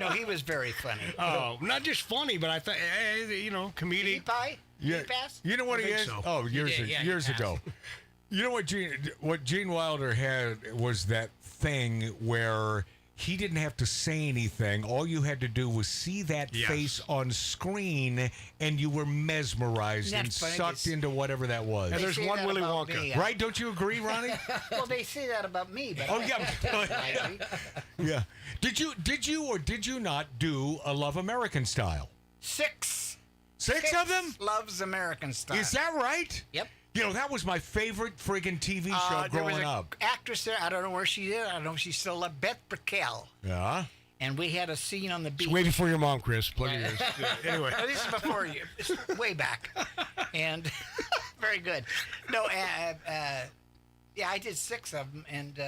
no, he was very funny. Oh, not just funny, but I thought, comedic. Did he pie? Did he pass? You know what I he think is? so. Oh, years ago. You know what Gene Wilder had was that thing where he didn't have to say anything. All you had to do was see that face on screen, and you were mesmerized and That's funny, sucked they- into whatever that was. And there's say one that Willy about Wonka. me. Right? Don't you agree, Ronnie? Well, they say that about me, but Oh, I yeah. agree. Yeah. Did you or did you not do a Love American Style? Six of them? Loves American Style. Is that right? Yep. You know, that was my favorite friggin' TV show There was growing a up. actress there. I don't know where she is. I don't know if she's still alive. Beth Brickell. Yeah. And we had a scene on the beach. It's way before your mom, Chris. Plug your ears. Yeah, anyway. No, this is before you. It's way back. And very good. No, yeah, I did 6 of them, and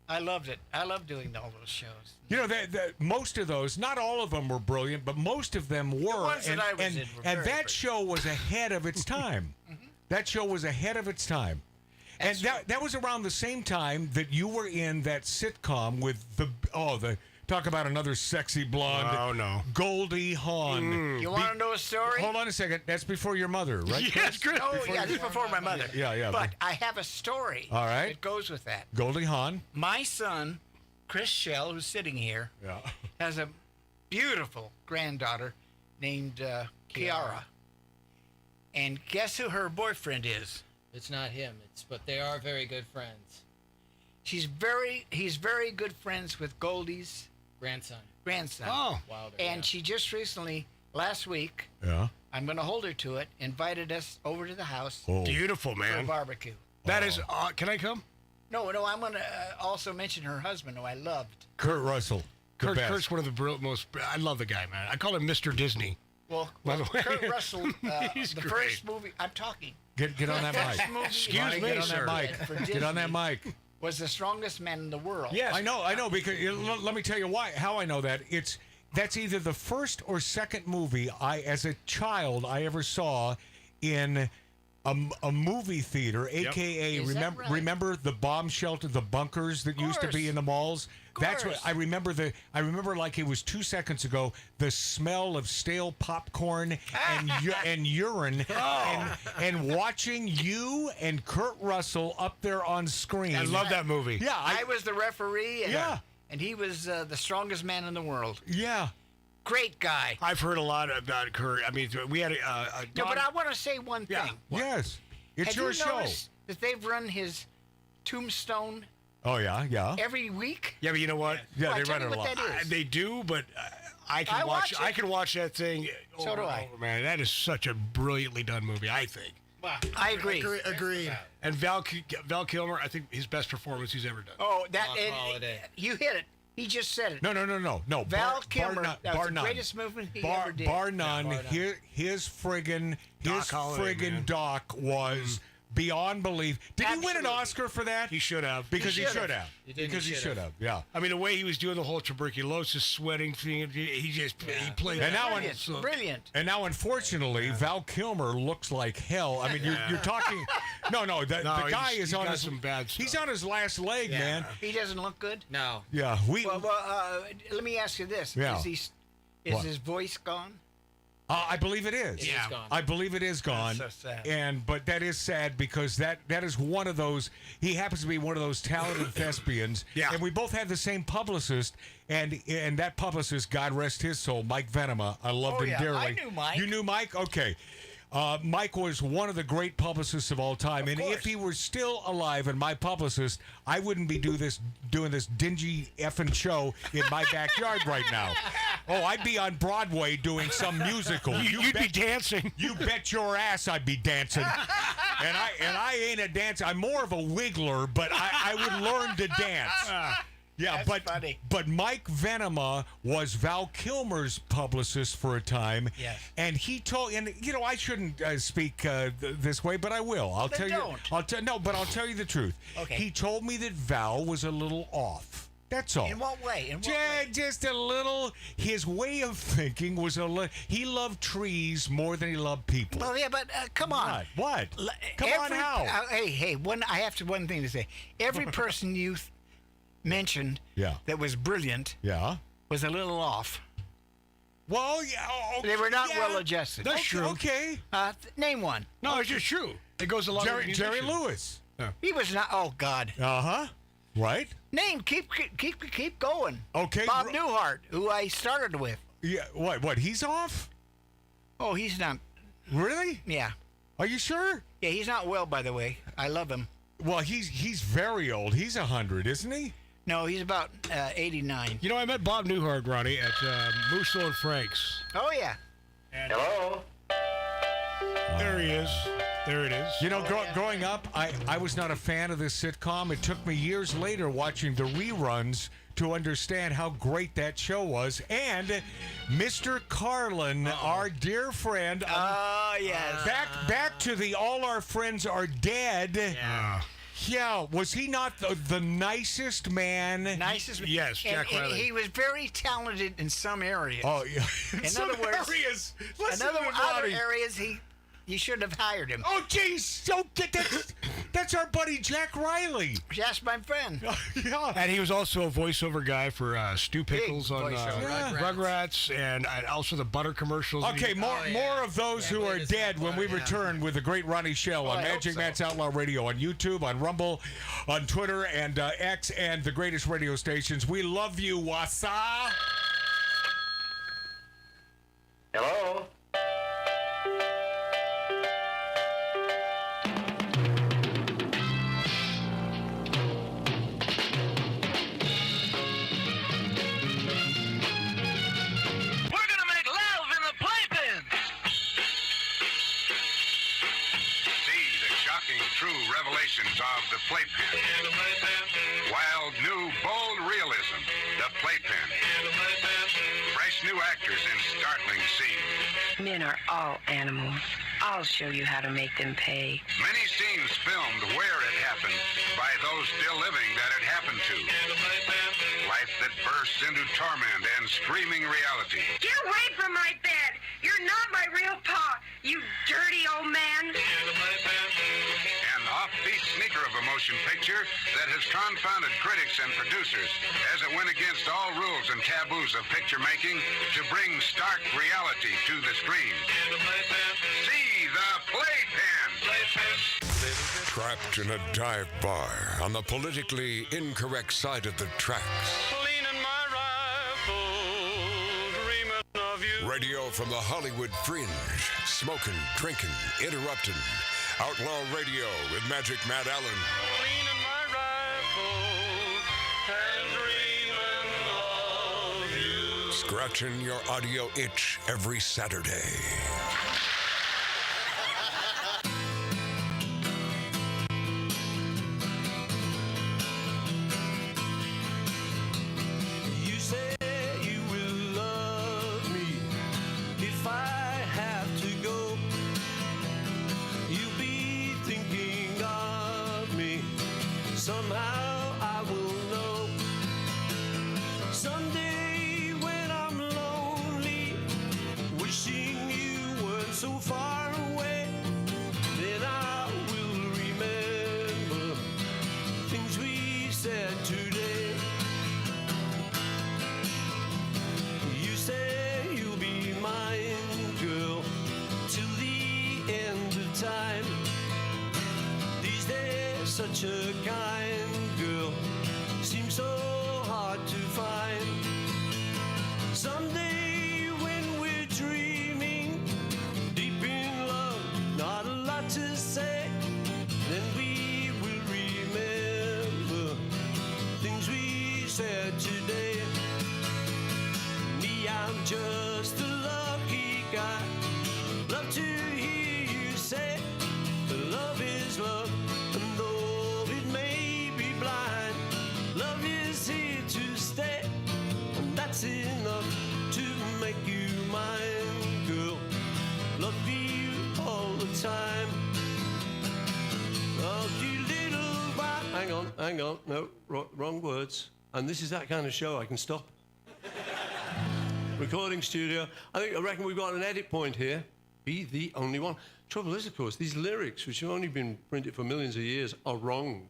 I loved it. I loved doing all those shows. You know, most of those, not all of them were brilliant, but most of them were. The ones and that I was in were and very that good. show was ahead of its time. That show was ahead of its time. And that was around the same time that you were in that sitcom with the talk about another sexy blonde. Oh, no. Goldie Hawn. You want to know a story? Hold on a second. That's before your mother, right? Yes, Chris. Oh, yeah, this is before my mother. Yeah. But I have a story. All right. That goes with that. Goldie Hawn. My son, Chris Schell, who's sitting here, has a beautiful granddaughter named Kiara. And guess who her boyfriend is? It's not him. But they are very good friends. He's very good friends with Goldie's grandson. Oh. Wilder, and she just recently, last week, I'm going to hold her to it, invited us over to the house. Oh. Beautiful, For man. a barbecue. That is. Can I come? No, I'm going to also mention her husband, who I loved. Kurt Russell. Kurt's one of the most. I love the guy, man. I call him Mr. Disney. Well, By the way. Kurt Russell, He's the great. first movie, I'm talking. Get on that mic. Excuse me, get on sir. that mic. Get on that mic. Was the strongest man in the world. Yes. I know, because let me tell you how I know that. That's either the first or second movie as a child, I ever saw in a movie theater, aka remember the bomb shelter, the bunkers that used to be in the malls. That's what I remember. I remember like it was 2 seconds ago. The smell of stale popcorn and urine, and watching you and Kurt Russell up there on screen. I love that movie. Yeah, I was the referee. And, Yeah. and he was the strongest man in the world. Yeah. Great guy. I've heard a lot about Kurt. I mean, we had a No, but I want to say one thing. Yes. It's Have your you show. noticed that they've run his tombstone Oh yeah. every week? Yeah, but you know what? Yeah, Well, they tell run me it a what lot. that is. They do, but I I can watch it. I can watch that thing. So over do and I. over, man. That is such a brilliantly done movie. I think. I agree. Agreed. And Val Kilmer, I think his best performance he's ever done. Oh, that Doc Holliday. you hit it. He just said it. No. Val Kilmer, bar that was bar the none. greatest movement he bar, ever did. Bar none. His friggin' Doc Holliday, man. Doc was beyond belief. Did he win an Absolutely. Oscar for that? He should have. Because he should have. He did, Because he he should should have. Yeah. I mean, the way he was doing the whole tuberculosis sweating thing, he played. And now, Brilliant. and now, unfortunately, Val Kilmer looks like hell. I mean, you're talking. No, the guy is on his. some bad stuff. He's on his last leg, man. He doesn't look good. No. Yeah, Well, let me ask you this: Yeah. Is What? his voice gone? I believe it is. It is gone. I believe it is gone. That's so sad. But that is sad because that is one of those. He happens to be one of those talented thespians. Yeah. And we both had the same publicist, and that publicist, God rest his soul, Mike Venema. I loved him dearly. I knew Mike. You knew Mike? Okay. Mike was one of the great publicists of all time, and course. if he were still alive and my publicist, I wouldn't be doing this dingy effing show in my backyard right now. Oh, I'd be on Broadway doing some musical. You'd be dancing. You bet your ass I'd be dancing. And I ain't a dancer. I'm more of a wiggler, but I would learn to dance. Yeah, That's funny. but Mike Venema was Val Kilmer's publicist for a time. Yes. And he told, and I shouldn't speak this way, but I will. I'll Then tell don't. you. I'll tell you the truth. Okay. He told me that Val was a little off. That's all. In what way? In what way? Just a little. His way of thinking was he loved trees more than he loved people. Well, yeah, but come on. What? Come on, how? Hey, I have one thing to say. Every person you mentioned that was brilliant was a little off. Well, yeah. Okay, They were not well adjusted. That's true. Okay. Name one. No, it's just true. It goes along with Jerry musician. Lewis. He was not. Oh God. Uh huh. Right? Name, keep going. Okay. Bob Newhart, who I started with. Yeah. What? He's off? Oh, he's not. Really? Yeah. Are you sure? Yeah, he's not well, by the way. I love him. Well, he's very old. He's 100, isn't he? No, he's about 89. You know, I met Bob Newhart, Ronnie, at Musso and Frank's. Oh, yeah. Hello? There he is. There it is. You know, growing up, I was not a fan of this sitcom. It took me years later watching the reruns to understand how great that show was. And Mr. Carlin, our dear friend. Oh, yes. Back to the All Our Friends Are Dead. Yeah. Yeah, was he not the nicest man? Nicest. Yes, Jack and Riley. He was very talented in some areas. Oh, yeah. In other words, other areas, you should have hired him. Oh, jeez. That's our buddy Jack Riley. That's my friend. Yeah. And he was also a voiceover guy for Stu Pickles on Rugrats, and also the butter commercials. Okay, more of those who are dead when we return with the great Ronnie Schell on Magic Matt's Outlaw Radio, on YouTube, on Rumble, on Twitter, and X, and the greatest radio stations. We love you, Wasa. Hello? True revelations of the Playpen. Wild, new, bold realism. The Playpen. Fresh new actors in startling scenes. Men are all animals. I'll show you how to make them pay. Many scenes filmed where it happened by those still living that it happened to. Life that bursts into torment and screaming reality. Get away from my bed! You're not my real pa, you dirty old man! An offbeat sneaker of a motion picture that has confounded critics and producers as it went against all rules and taboos of picture making to bring stark reality to the screen. See The Playpen! Trapped in a dive bar on the politically incorrect side of the tracks. Radio from the Hollywood fringe. Smoking, drinking, interrupting. Outlaw Radio with Magic Matt Allen. Scratching your audio itch every Saturday. You say you will love me if I have to go. You'll be thinking of me. Somehow I will know. Someday when I'm lonely, wishing you weren't so far away, then I will remember things we said today. You say you'll be mine, girl, till the end of time. These days, such a kind girl seems so hard to find. Someday when we're dreaming, deep in love, not a lot to say, then we will remember things we said today. Me, I'm just a lucky guy. Love to hear you say that love is love, and though it may be blind, love is here to stay, and that's enough to make you mine, girl. Love you all the time. Oh, you little hang on, no, wrong words. And this is that kind of show, I can stop. Recording studio. I reckon we've got an edit point here. Be the only one. Trouble is, of course, these lyrics, which have only been printed for millions of years, are wrong.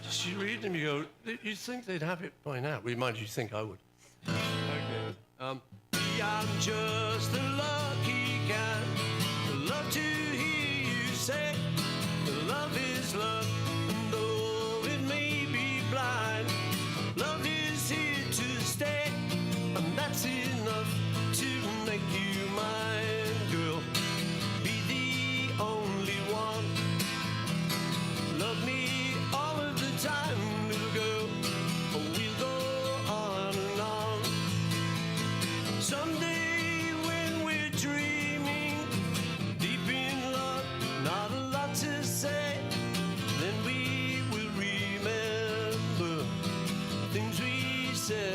Just you read them, you go, you'd think they'd have it by now. Well, mind you think I would. Okay. I'm just a lucky kind. Love to hear you say, love is love,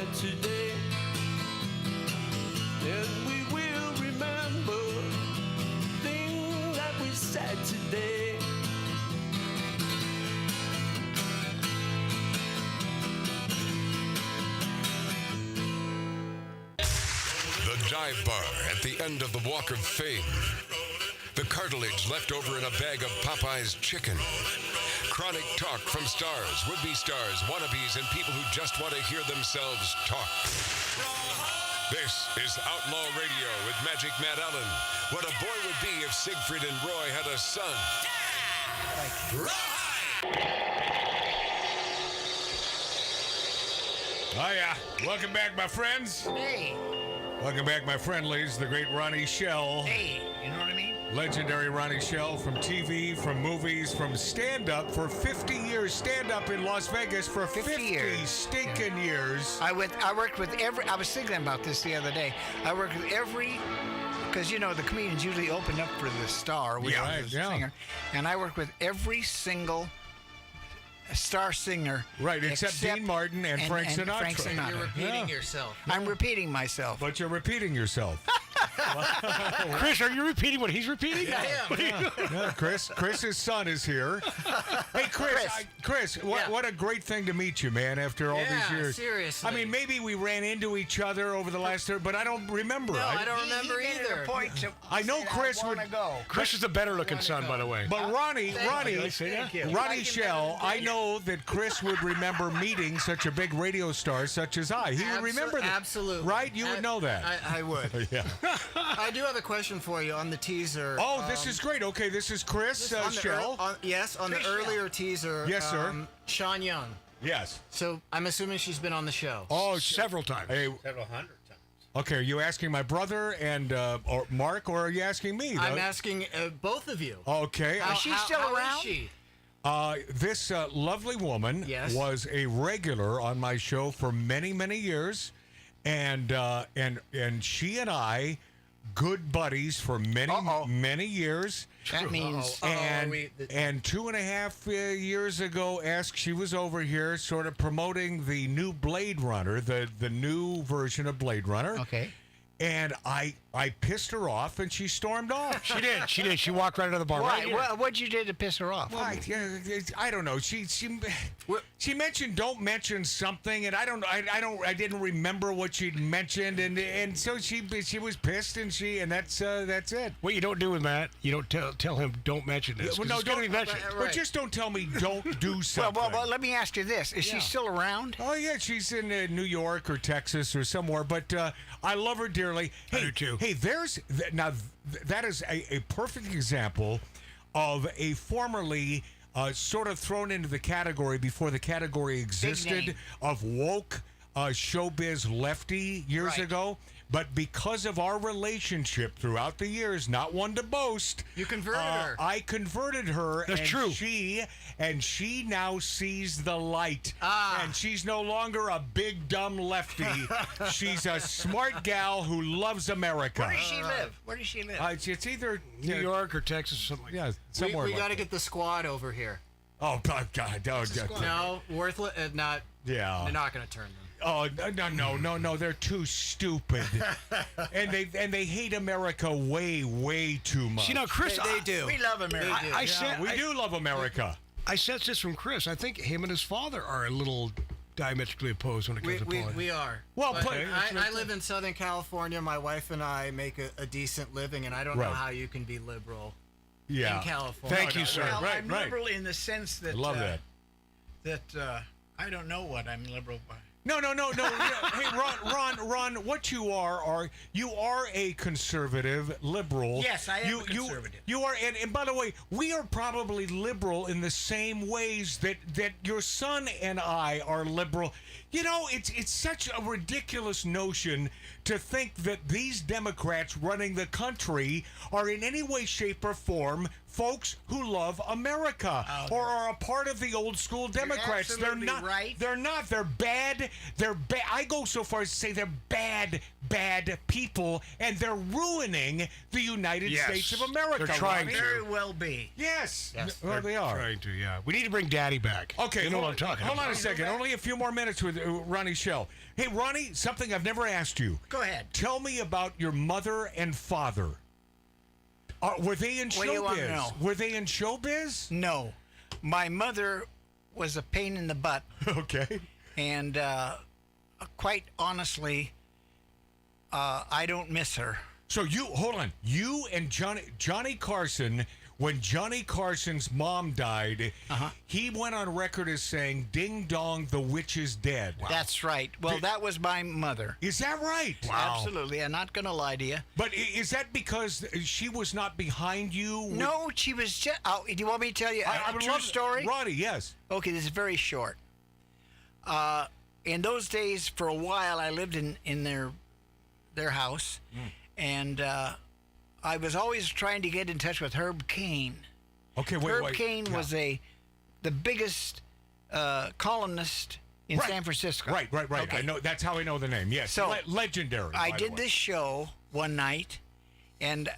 said today. And we will remember things that we said today. The dive bar at the end of the Walk of Fame. The cartilage left over in a bag of Popeye's chicken. Chronic talk from stars, would-be stars, wannabes, and people who just want to hear themselves talk. This is Outlaw Radio with Magic Matt Allen. What a boy would be if Siegfried and Roy had a son. Oh, yeah. Welcome back, my friends. Hey. Welcome back, my friendlies. The great Ronnie Schell. Hey, you know what I mean? Legendary Ronnie Schell from TV, from movies, from stand-up for 50 years. Stand-up in Las Vegas for 50 stinking years. I worked with every. I was thinking about this the other day. I worked with every. Because, you know, the comedians usually open up for the star, which is the singer. And I worked with every single star singer. Right, except Dean Martin and Frank Sinatra. You're repeating yourself. I'm repeating myself. But you're repeating yourself. Chris, are you repeating what he's repeating? I am. Yeah, Chris's son is here. Hey, Chris, what a great thing to meet you, man, after all these years. Seriously. I mean, maybe we ran into each other over the last year, but I don't remember. No, I don't remember either. I know Chris would go. Chris is a better-looking son, by the way. But Ronnie Schell, I know that Chris would remember meeting such a big radio star such as I. He would remember that. Absolutely. Right? You would know that. I would. Yeah. I do have a question for you on the teaser. Oh, this is great. Okay, this is Chris Schell. On the earlier teaser. Yes, sir. Sean Young. Yes. So I'm assuming she's been on the show. Oh, several times. Several hundred times. Okay, are you asking my brother and or Mark, or are you asking me? I'm asking both of you. Okay. Is she still around? Is she? This lovely woman was a regular on my show for many, many years, and she and I, good buddies for many years. That means and 2.5 years ago, she was over here sort of promoting the new Blade Runner, the new version of Blade Runner. Okay. And I pissed her off, and she stormed off. She did. She walked right out of the bar. Why? What'd you do to piss her off? Well, I don't know. She mentioned don't mention something, and I didn't remember what she'd mentioned, and so she was pissed, and that's it. What you don't do with Matt, you don't tell him don't mention this. Well, no, don't be mentioned. But just don't tell me don't do something. Well, let me ask you this: Is she still around? Oh yeah, she's in New York or Texas or somewhere. But I love her dearly. I do too. Hey, that is a perfect example of a formerly sort of thrown into the category before the category existed of woke showbiz lefty years ago. But because of our relationship throughout the years, not one to boast, you converted her. I converted her. That's true. She now sees the light. And she's no longer a big dumb lefty. She's a smart gal who loves America. Where does she live? It's either New York or Texas or something like that. Yeah, somewhere. We got to get the squad over here. Oh God! No, worthless. Not. Yeah. They're not going to turn them. Oh no! They're too stupid, and they hate America way too much. You know, Chris, they do. We love America. We do love America. I sense this from Chris. I think him and his father are a little diametrically opposed when it comes to politics. We are. Well, I live in Southern California. My wife and I make a decent living, and I don't know how you can be liberal in California. Thank you, sir. Well, I'm liberal in the sense that I love that. That I don't know what I'm liberal by. No. Hey, Ron, what you are a conservative, liberal. Yes, I am a conservative. You are, and by the way, we are probably liberal in the same ways that your son and I are liberal. You know, it's such a ridiculous notion to think that these Democrats running the country are in any way, shape, or form folks who love America or are a part of the old school Democrats. You're absolutely right. They're not. They're bad, I go so far as to say they're bad people, and they're ruining the United States of America. They're trying Ronnie. to. Very well be. Yes. Well, they are. Trying to, yeah. We need to bring Daddy back. Okay, you know what I'm talking about. Hold on a second. Only a few more minutes with Ronnie Schell. Hey, Ronnie, something I've never asked you. Go ahead. Tell me about your mother and father. Were they in What do you want to showbiz? know? Were they in showbiz? No. My mother was a pain in the butt. Okay. And quite honestly, I don't miss her. So hold on. You and Johnny Carson, when Johnny Carson's mom died, he went on record as saying, "Ding dong, the witch is dead." Wow. That's right. Well, that was my mother. Is that right? Wow. Absolutely. I'm not going to lie to you. But is that because she was not behind you? No, she was just... do you want me to tell you a true story? Ronnie, yes. Okay, this is very short. In those days, for a while, I lived in their house, and I was always trying to get in touch with Herb Cain. Okay, Herb Cain was the biggest columnist in San Francisco. Right. Okay. I know. That's how I know the name. Yes. So legendary. I did this show one night, and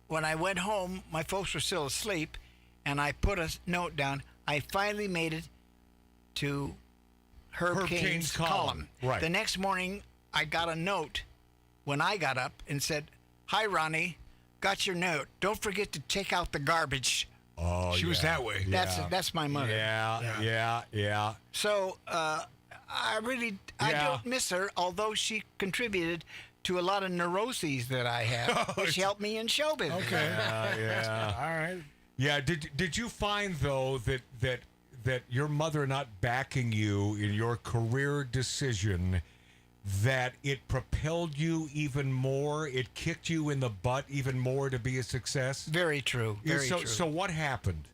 when I went home, my folks were still asleep, and I put a note down. I finally made it to Herb Cain's column. Right. The next morning, I got a note when I got up and said, "Hi, Ronnie, got your note. Don't forget to take out the garbage." Oh, she was that way. That's my mother. Yeah. So I don't miss her, although she contributed to a lot of neuroses that I have, which helped me in show business. Okay. Yeah. All right. Yeah. Did you find though that your mother not backing you in your career decision, that it propelled you even more? It kicked you in the butt even more to be a success? Very true. Very true. So what happened?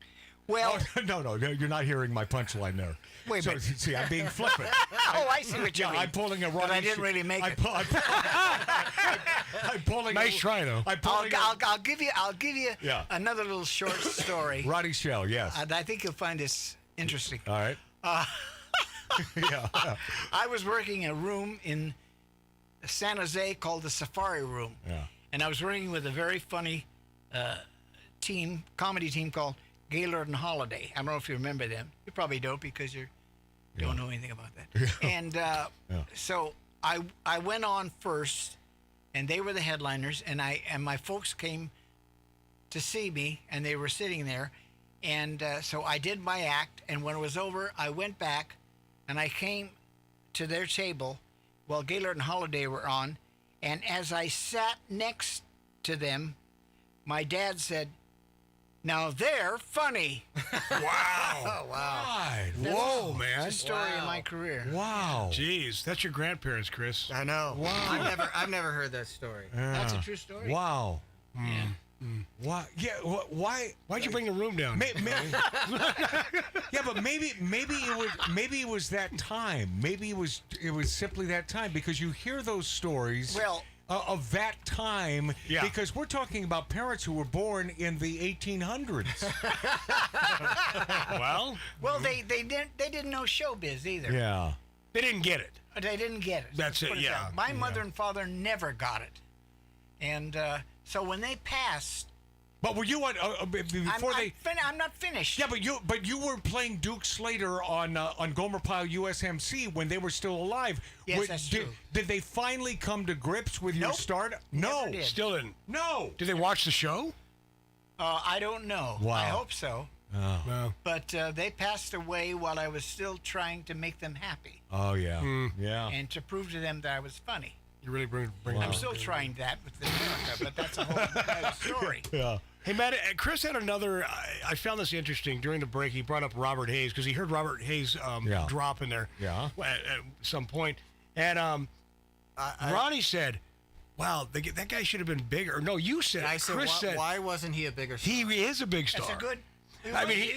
Well, no, you're not hearing my punchline there. Wait a minute. See, I'm being flippant. I see what you mean. I'm pulling a Ronnie. But I didn't really make it. I'm pulling. Nice try, though. I'll give you another little short story. Ronnie Schell, yes. I think you'll find this interesting. All right. Yeah. I was working in a room in San Jose called the Safari Room. Yeah. And I was working with a very funny comedy team called Gaylord and Holiday. I don't know if you remember them. You probably don't because you don't know anything about that. And so I went on first, and they were the headliners, and my folks came to see me, and they were sitting there. And so I did my act, and when it was over, I went back, and I came to their table while Gaylord and Holiday were on, and as I sat next to them, my dad said, "Now they're funny." Wow. Oh, wow. God. Whoa, man. It's the story of my career. Wow. Jeez, that's your grandparents, Chris. I know. Wow. I've never heard that story. That's a true story. Wow. Yeah. Why? Yeah. Why? Why'd you bring the room down? Yeah, but maybe it was that time. Maybe it was simply that time, because you hear those stories. Well, of that time, because we're talking about parents who were born in the 1800s. Well, they didn't know showbiz either. Yeah, they didn't get it. They didn't get it. That's it. Yeah. My mother and father never got it, and so when they passed. But were you on before I'm not finished. Yeah, but you were playing Duke Slater on Gomer Pyle USMC when they were still alive. Yes, that's true. Did they finally come to grips with your start? No, Never did. Still didn't. No. Did they watch the show? I don't know. Wow. I hope so. Oh. No. But they passed away while I was still trying to make them happy. Oh yeah, yeah. And to prove to them that I was funny. You really bring. I'm still trying that with America, but that's a whole other story. Yeah. Hey, Matt, Chris had another. I found this interesting during the break. He brought up Robert Hayes because he heard Robert Hayes drop in there at some point. And Ronnie said, wow, that guy should have been bigger. No, you said. I said, Chris said, why wasn't he a bigger star? He is a big star. That's a good. I mean,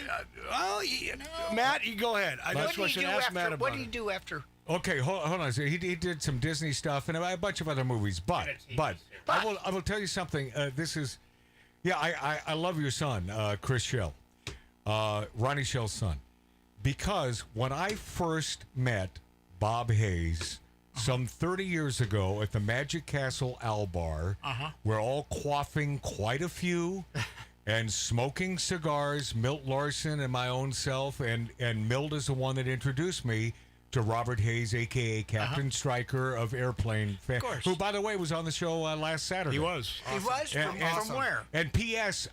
Matt, you go ahead. What do you do after? Okay, hold on. So he did some Disney stuff and a bunch of other movies, but I will tell you something. This is, I love your son, Chris Schell, Ronnie Schell's son, because when I first met Bob Hayes some 30 years ago at the Magic Castle Owl Bar. We're all quaffing quite a few and smoking cigars, Milt Larson and my own self, and Milt is the one that introduced me to Robert Hayes, a.k.a. Captain Stryker of Airplane Fan, of course. who, by the way, was on the show last Saturday. He was. Awesome. He was? From where? And P.S.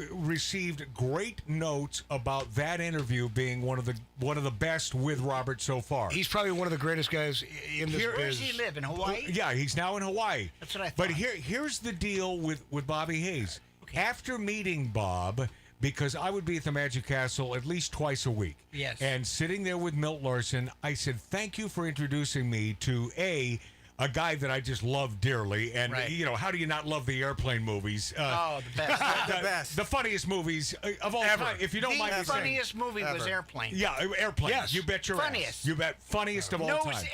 Received great notes about that interview being one of the best with Robert so far. He's probably one of the greatest guys in this Where does biz. he live? In Hawaii? Yeah, he's now in Hawaii. That's what I thought. But here's the deal with Bobby Hayes. Okay. After meeting Bob, because I would be at the Magic Castle at least twice a week. Yes. And sitting there with Milt Larson, I said, thank you for introducing me to a guy that I just love dearly. And, how do you not love the Airplane movies? The best. The best. The funniest movies of all time. If you don't mind me saying. The funniest movie was Airplane. Yeah, Airplane. Yes. You bet your Funniest. ass. You bet. Funniest of all time.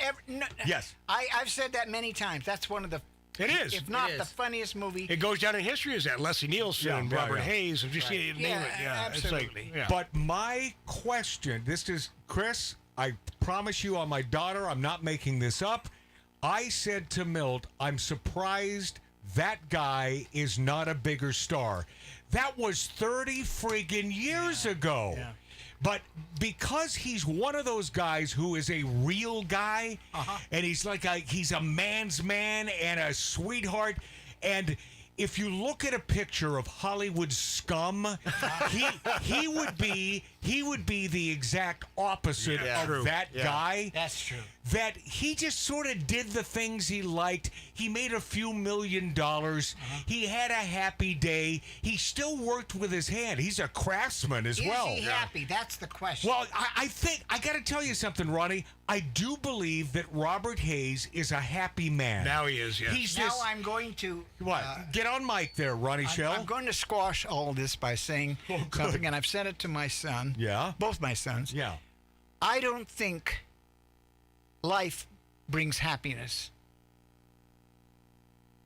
Yes. I've said that many times. That's one of the... It is. If not the funniest movie. It goes down in history as that. Leslie Nielsen, Robert Hayes. If you see it, name it. Yeah, absolutely. It's like, But my question, this is, Chris, I promise you on my daughter, I'm not making this up. I said to Milt, I'm surprised that guy is not a bigger star. That was 30 friggin' years ago. Yeah. But because he's one of those guys who is a real guy, and he's he's a man's man and a sweetheart, and if you look at a picture of Hollywood scum, he would be the exact opposite of that guy. That's true. That he just sort of did the things he liked. He made a few $1 million. He had a happy day. He still worked with his hand. He's a craftsman as well. Is he happy? That's the question. Well, I think, I got to tell you something, Ronnie. I do believe that Robert Hayes is a happy man. Now he is, yes. He's now I'm going to... What? Get on mic there, Ronnie Schell. I'm going to squash all this by saying something, and I've said it to my son. Yeah? Both my sons. Yeah. I don't think life brings happiness.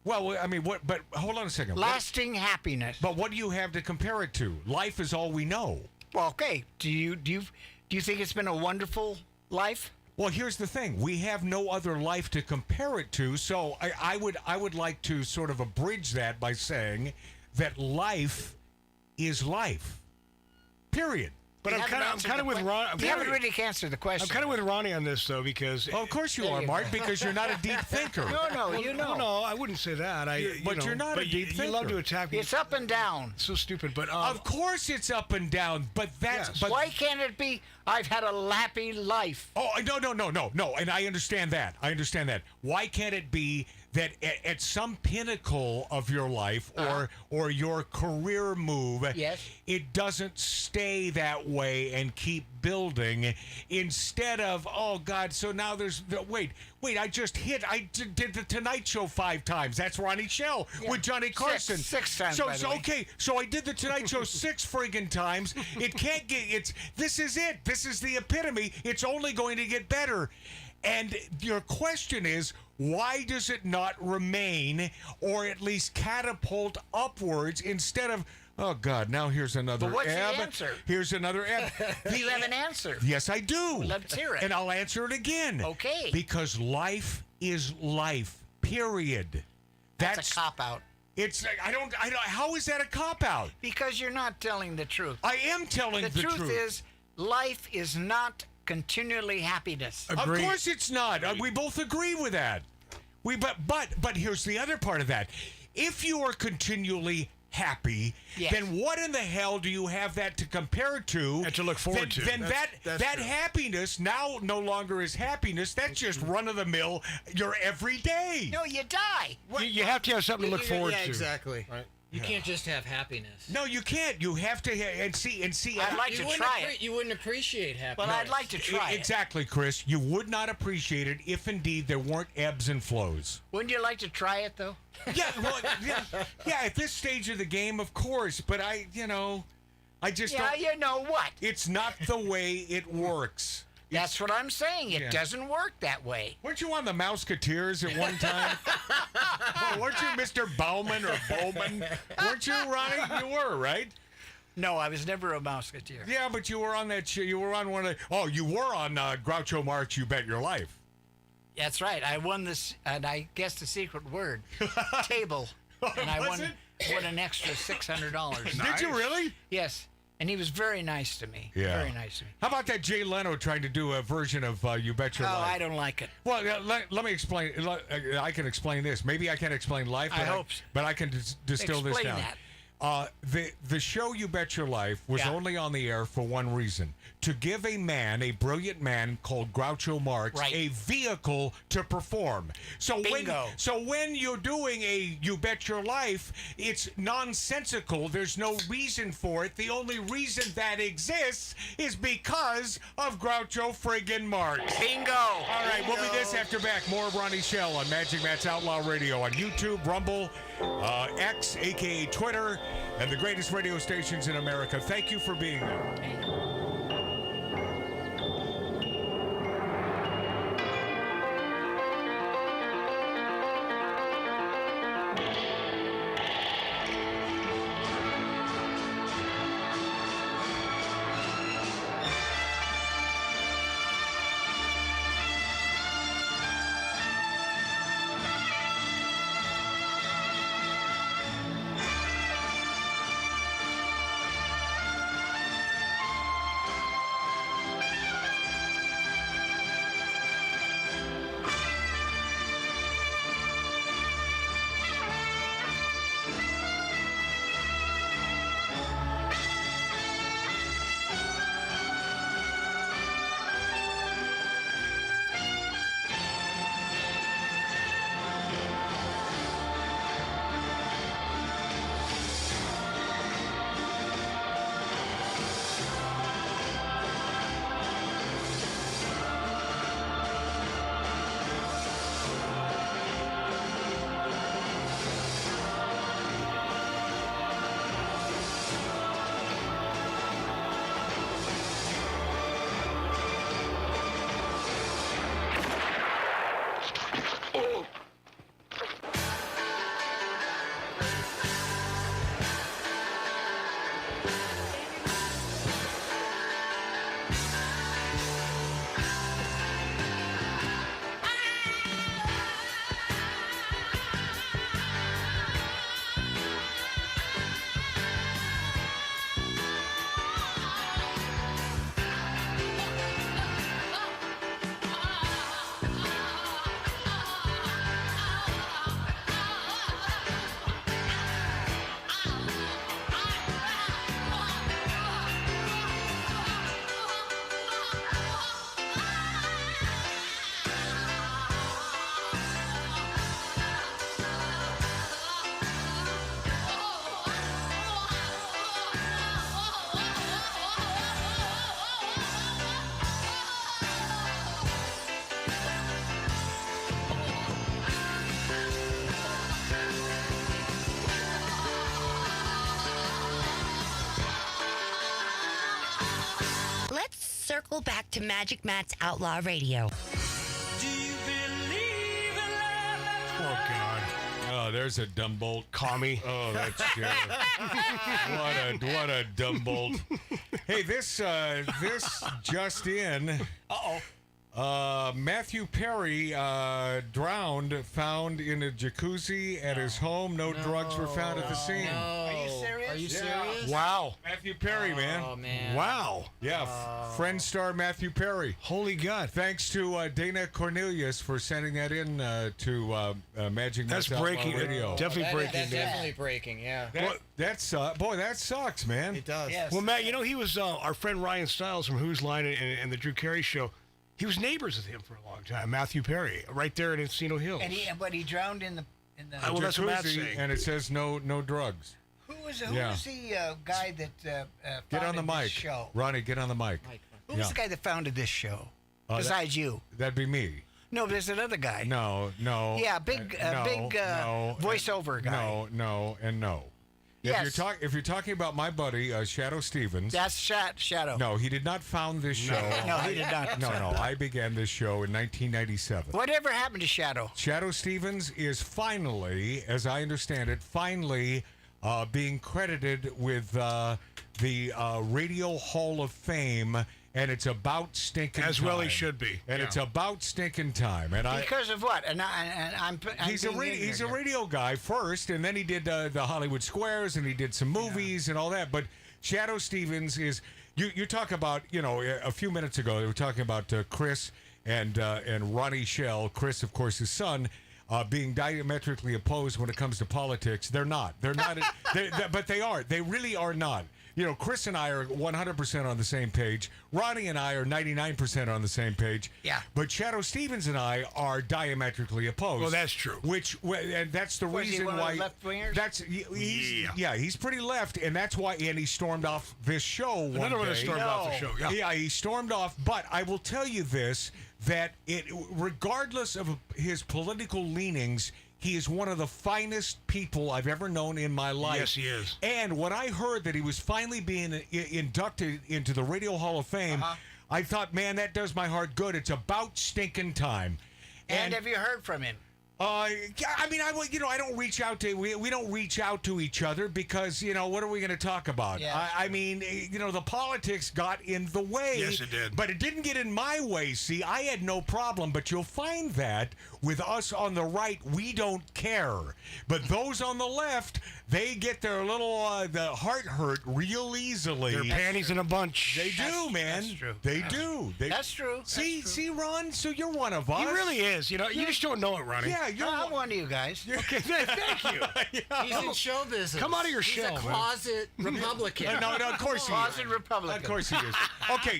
Well, I mean, what? But hold on a second. Lasting happiness. But what do you have to compare it to? Life is all we know. Well, okay. Do you think it's been a wonderful life? Well, here's the thing. We have no other life to compare it to, so I would like to sort of abridge that by saying that life is life. Period. But I'm kind of with Ron. You haven't really answered the question. I'm kind of with Ronnie on this, though, because... Well, of course you are, Mark, because you're not a deep thinker. No, I wouldn't say that. But you're not a deep thinker. You love to attack me. It's up and down. So stupid, but... of course it's up and down, but that's... Yes. But why can't it be, I've had a happy life? Oh, no, and I understand that. Why can't it be that at some pinnacle of your life or your career move, it doesn't stay that way and keep building instead of, oh God, so now there's wait, I did the Tonight Show 5 times. That's Ronnie Schell with Johnny Carson. Six times. So I did the Tonight Show 6 friggin' times. It can't get this is it. This is the epitome. It's only going to get better. And your question is, why does it not remain or at least catapult upwards instead of, oh, God, now here's another But what's ebb. the answer? Here's another ebb. Do you have an answer? Yes, I do. Let's hear it. And I'll answer it again. Okay. Because life is life, period. That's a cop-out. It's I don't how is that a cop-out? Because you're not telling the truth. I am telling the truth. The truth is, life is not continually happiness. Agreed. Of course it's not. We both agree with that. But here's the other part of that. If you are continually happy, then what in the hell do you have that to compare to and to look forward to? Then that happiness now no longer is happiness. That's just run of the mill. Your everyday. No, you die. You have to have something to look forward to. Yeah, exactly. Right. You can't just have happiness. No, you can't. You have to and see. I'd like to try it. You wouldn't appreciate happiness. But I'd like to try it. Exactly, Chris. You would not appreciate it if indeed there weren't ebbs and flows. Wouldn't you like to try it, though? Yeah, well, yeah. At this stage of the game, of course. But I just don't. Yeah, you know what? It's not the way it works. That's what I'm saying. It doesn't work that way. Weren't you on the Mouseketeers at one time? Well, weren't you Mr. Bowman or Bowman? Weren't you, Ronnie? You were, right? No, I was never a Musketeer. Yeah, but you were on that show. You were on one of the... Oh, you were on Groucho Marx, You Bet Your Life. That's right. I won this, and I guessed the secret word, table. And I won an extra $600. Did you really? Yes. And he was very nice to me. Yeah. Very nice to me. How about that Jay Leno trying to do a version of You Bet Your Life? Oh, I don't like it. Well, let me explain. I can explain this. Maybe I can't explain life, but I can distill this down. That. The show You Bet Your Life was only on the air for one reason: to give a brilliant man called Groucho Marx, a vehicle to perform. So when you're doing a You Bet Your Life, it's nonsensical. There's no reason for it. The only reason that exists is because of Groucho friggin' Marx. Bingo! All right, we'll be this after back. More of Ronnie Schell on Magic Matt's Outlaw Radio on YouTube, Rumble, X, a.k.a. Twitter, and the greatest radio stations in America. Thank you for being there. Circle back to Magic Matt's Outlaw Radio. Do you believe in love? Oh, God. Oh, there's a dumb bolt. Commie. Oh, that's what a dumb bolt. Hey, this just in. Uh-oh. Matthew Perry drowned, found in a jacuzzi at his home. No drugs were found at the scene. No. Are you serious? Are you serious? Wow. Matthew Perry, man. Oh, man. Wow. Yeah, Friend star Matthew Perry. Holy God. Thanks to Dana Cornelius for sending that in to Magic Matt's breaking. Radio. Definitely breaking. That's definitely breaking, yeah. Boy, that sucks, man. It does. Yes. Well, Matt, you know, he was our friend Ryan Stiles from Who's Line and the Drew Carey Show. He was neighbors with him for a long time, Matthew Perry, right there in Encino Hills. But he drowned in the. Well, that's what Matt's saying. And it says no drugs. Who was the guy that Get on the founded mic, this show? Ronnie. Get on the mic. Who was the guy that founded this show? Besides you? That'd be me. No, there's another guy. No. Yeah, big voiceover guy. No. Yes. If you're talking about my buddy Shadow Stevens, that's Shadow. No, he did not found this show. No, he did not. No, I began this show in 1997. Whatever happened to Shadow? Shadow Stevens is finally, as I understand it, being credited with the Radio Hall of Fame, and it's about stinking as time. well he should be, and it's about stinking time. And because of what? And I'm he's a radio guy first, and then he did the Hollywood Squares, and he did some movies and all that. But Shadoe Stevens is you talk about, you know, a few minutes ago they were talking about Chris and Ronnie Schell. Chris, of course, his son. Being diametrically opposed when it comes to politics. They're not. But they are. They really are not. You know, Chris and I are 100% on the same page. Ronnie and I are 99% on the same page. Yeah. But Shadoe Stevens and I are diametrically opposed. Well, that's true. And that's the reason why. Left wingers? That's he's pretty left, and that's why. And he stormed off this show one Another one day. that stormed off the show. Yeah, he stormed off. But I will tell you this: that regardless of his political leanings, he is one of the finest people I've ever known in my life. Yes, he is. And when I heard that he was finally being inducted into the Radio Hall of Fame, I thought, man, that does my heart good. It's about stinking time. And have you heard from him? I mean, I don't reach out to we don't reach out to each other because, you know, what are we going to talk about? Yeah. I mean, you know, the politics got in the way. Yes, it did. But it didn't get in my way. See, I had no problem. But you'll find that with us on the right, we don't care. But those on the left, they get their little the heart hurt real easily. Their panties in a bunch. They do, man. That's true. They do. That's true. See, Ron. So you're one of us. He really is. You know, you just don't know it, Ronnie. Yeah. I'm one of you guys. Okay, thank you. He's in show business. Come out of your He's shell, a man. closet Republican. No, of course he is. Closet Republican. Of course he is.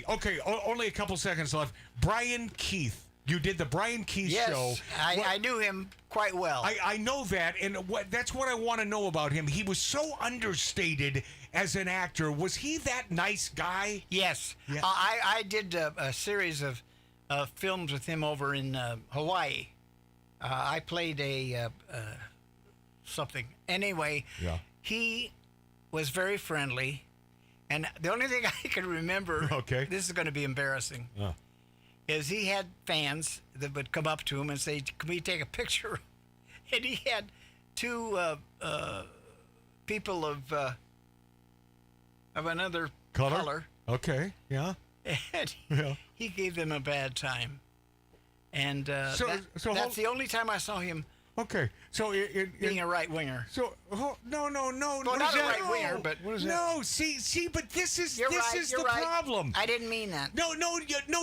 Okay. Only a couple seconds left. Brian Keith. You did the Brian Keith show. Yes, I knew him quite well. I know that, and that's what I want to know about him. He was so understated as an actor. Was he that nice guy? Yes. Yeah. I did a series of films with him over in Hawaii. I played a something. Anyway, he was very friendly, and the only thing I can remember, this is going to be embarrassing, is he had fans that would come up to him and say, "Can we take a picture?" And he had two people of another color. Okay, yeah. And he gave them a bad time. And so that's the only time I saw him. Okay, so being a right winger. So no. Well, not a right winger, but what is that? No, see, but this is you're the right. problem. I didn't mean that. No,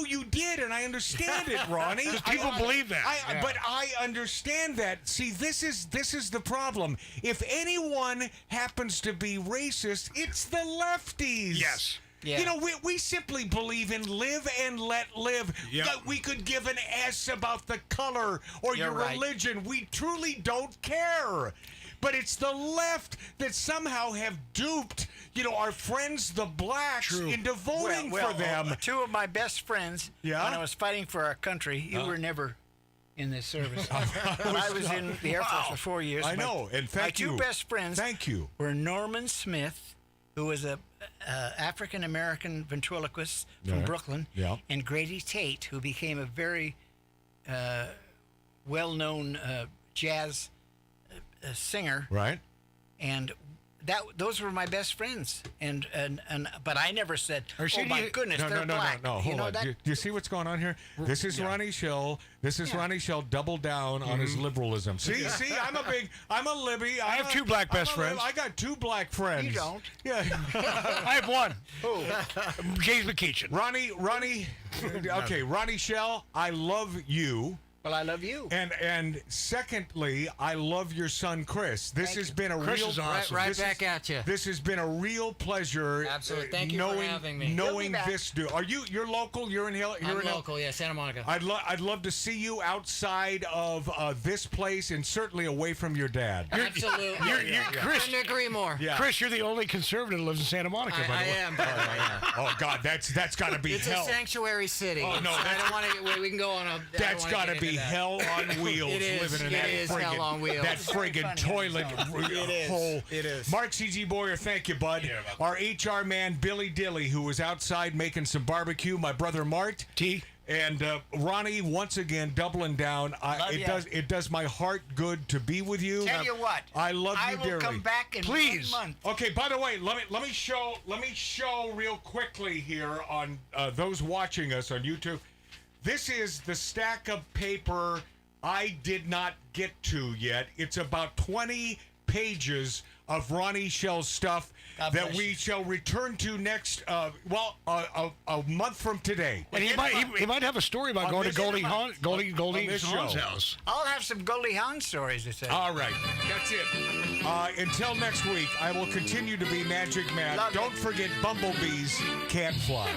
you did, and I understand it, Ronnie. People believe that. But I understand that. See, this is the problem. If anyone happens to be racist, it's the lefties. Yes. Yeah. You know, we simply believe in live and let live. Yep. That we could give an S about the color or your religion. We truly don't care. But it's the left that somehow have duped, you know, our friends the blacks into voting for them. Two of my best friends, when I was fighting for our country, you were never in this service. I was in the Air Force for 4 years. I know, and thank you. My two best friends were Norman Smith, who was a African-American ventriloquist from Brooklyn, and Grady Tate, who became a very well-known jazz singer. Right. And those were my best friends. But I never said, "Oh my goodness, they're black." No. Hold on. Do you see what's going on here? This is Ronnie Schell. This is Ronnie Schell double down on his liberalism. See, I'm a Libby. I have two black best friends. I got two black friends. You don't. Yeah. I have one. Who? James McKeechin. Ronnie. Okay, Ronnie Schell. I love you. Well, I love you. And secondly, I love your son, Chris. This has been a Chris real is awesome. Right back at you. This has been a real pleasure. Absolutely. Thank you for having me. Knowing this dude. You're local? You're in Hill? I'm local, yeah, Santa Monica. I'd love to see you outside of this place and certainly away from your dad. Absolutely. Chris, couldn't agree more. Yeah. Chris, you're the only conservative that lives in Santa Monica. by the way. I am. By the way, yeah. Oh God, that's got to be It's hell. a sanctuary city. Oh no, I don't want to. We can go on a. That's got to be hell on wheels. It is. Living in It is hell on wheels. that friggin' toilet hole. It is. Mark C.G. Boyer, thank you, bud. Our HR man, Billy Dilly, who was outside making some barbecue. My brother, Mart. And Ronnie, once again, doubling down. It does my heart good to be with you. Tell you what, I love you dearly. I will come back in 1 month. Okay. By the way, let me show real quickly here on those watching us on YouTube. This is the stack of paper I did not get to yet. It's about 20 pages of Ronnie Schell's stuff that we shall return to next, a month from today. And he might have a story about going to Goldie Hawn's house. I'll have some Goldie Hawn stories to say. All right. That's it. Until next week, I will continue to be Magic Matt. Don't forget, bumblebees can't fly.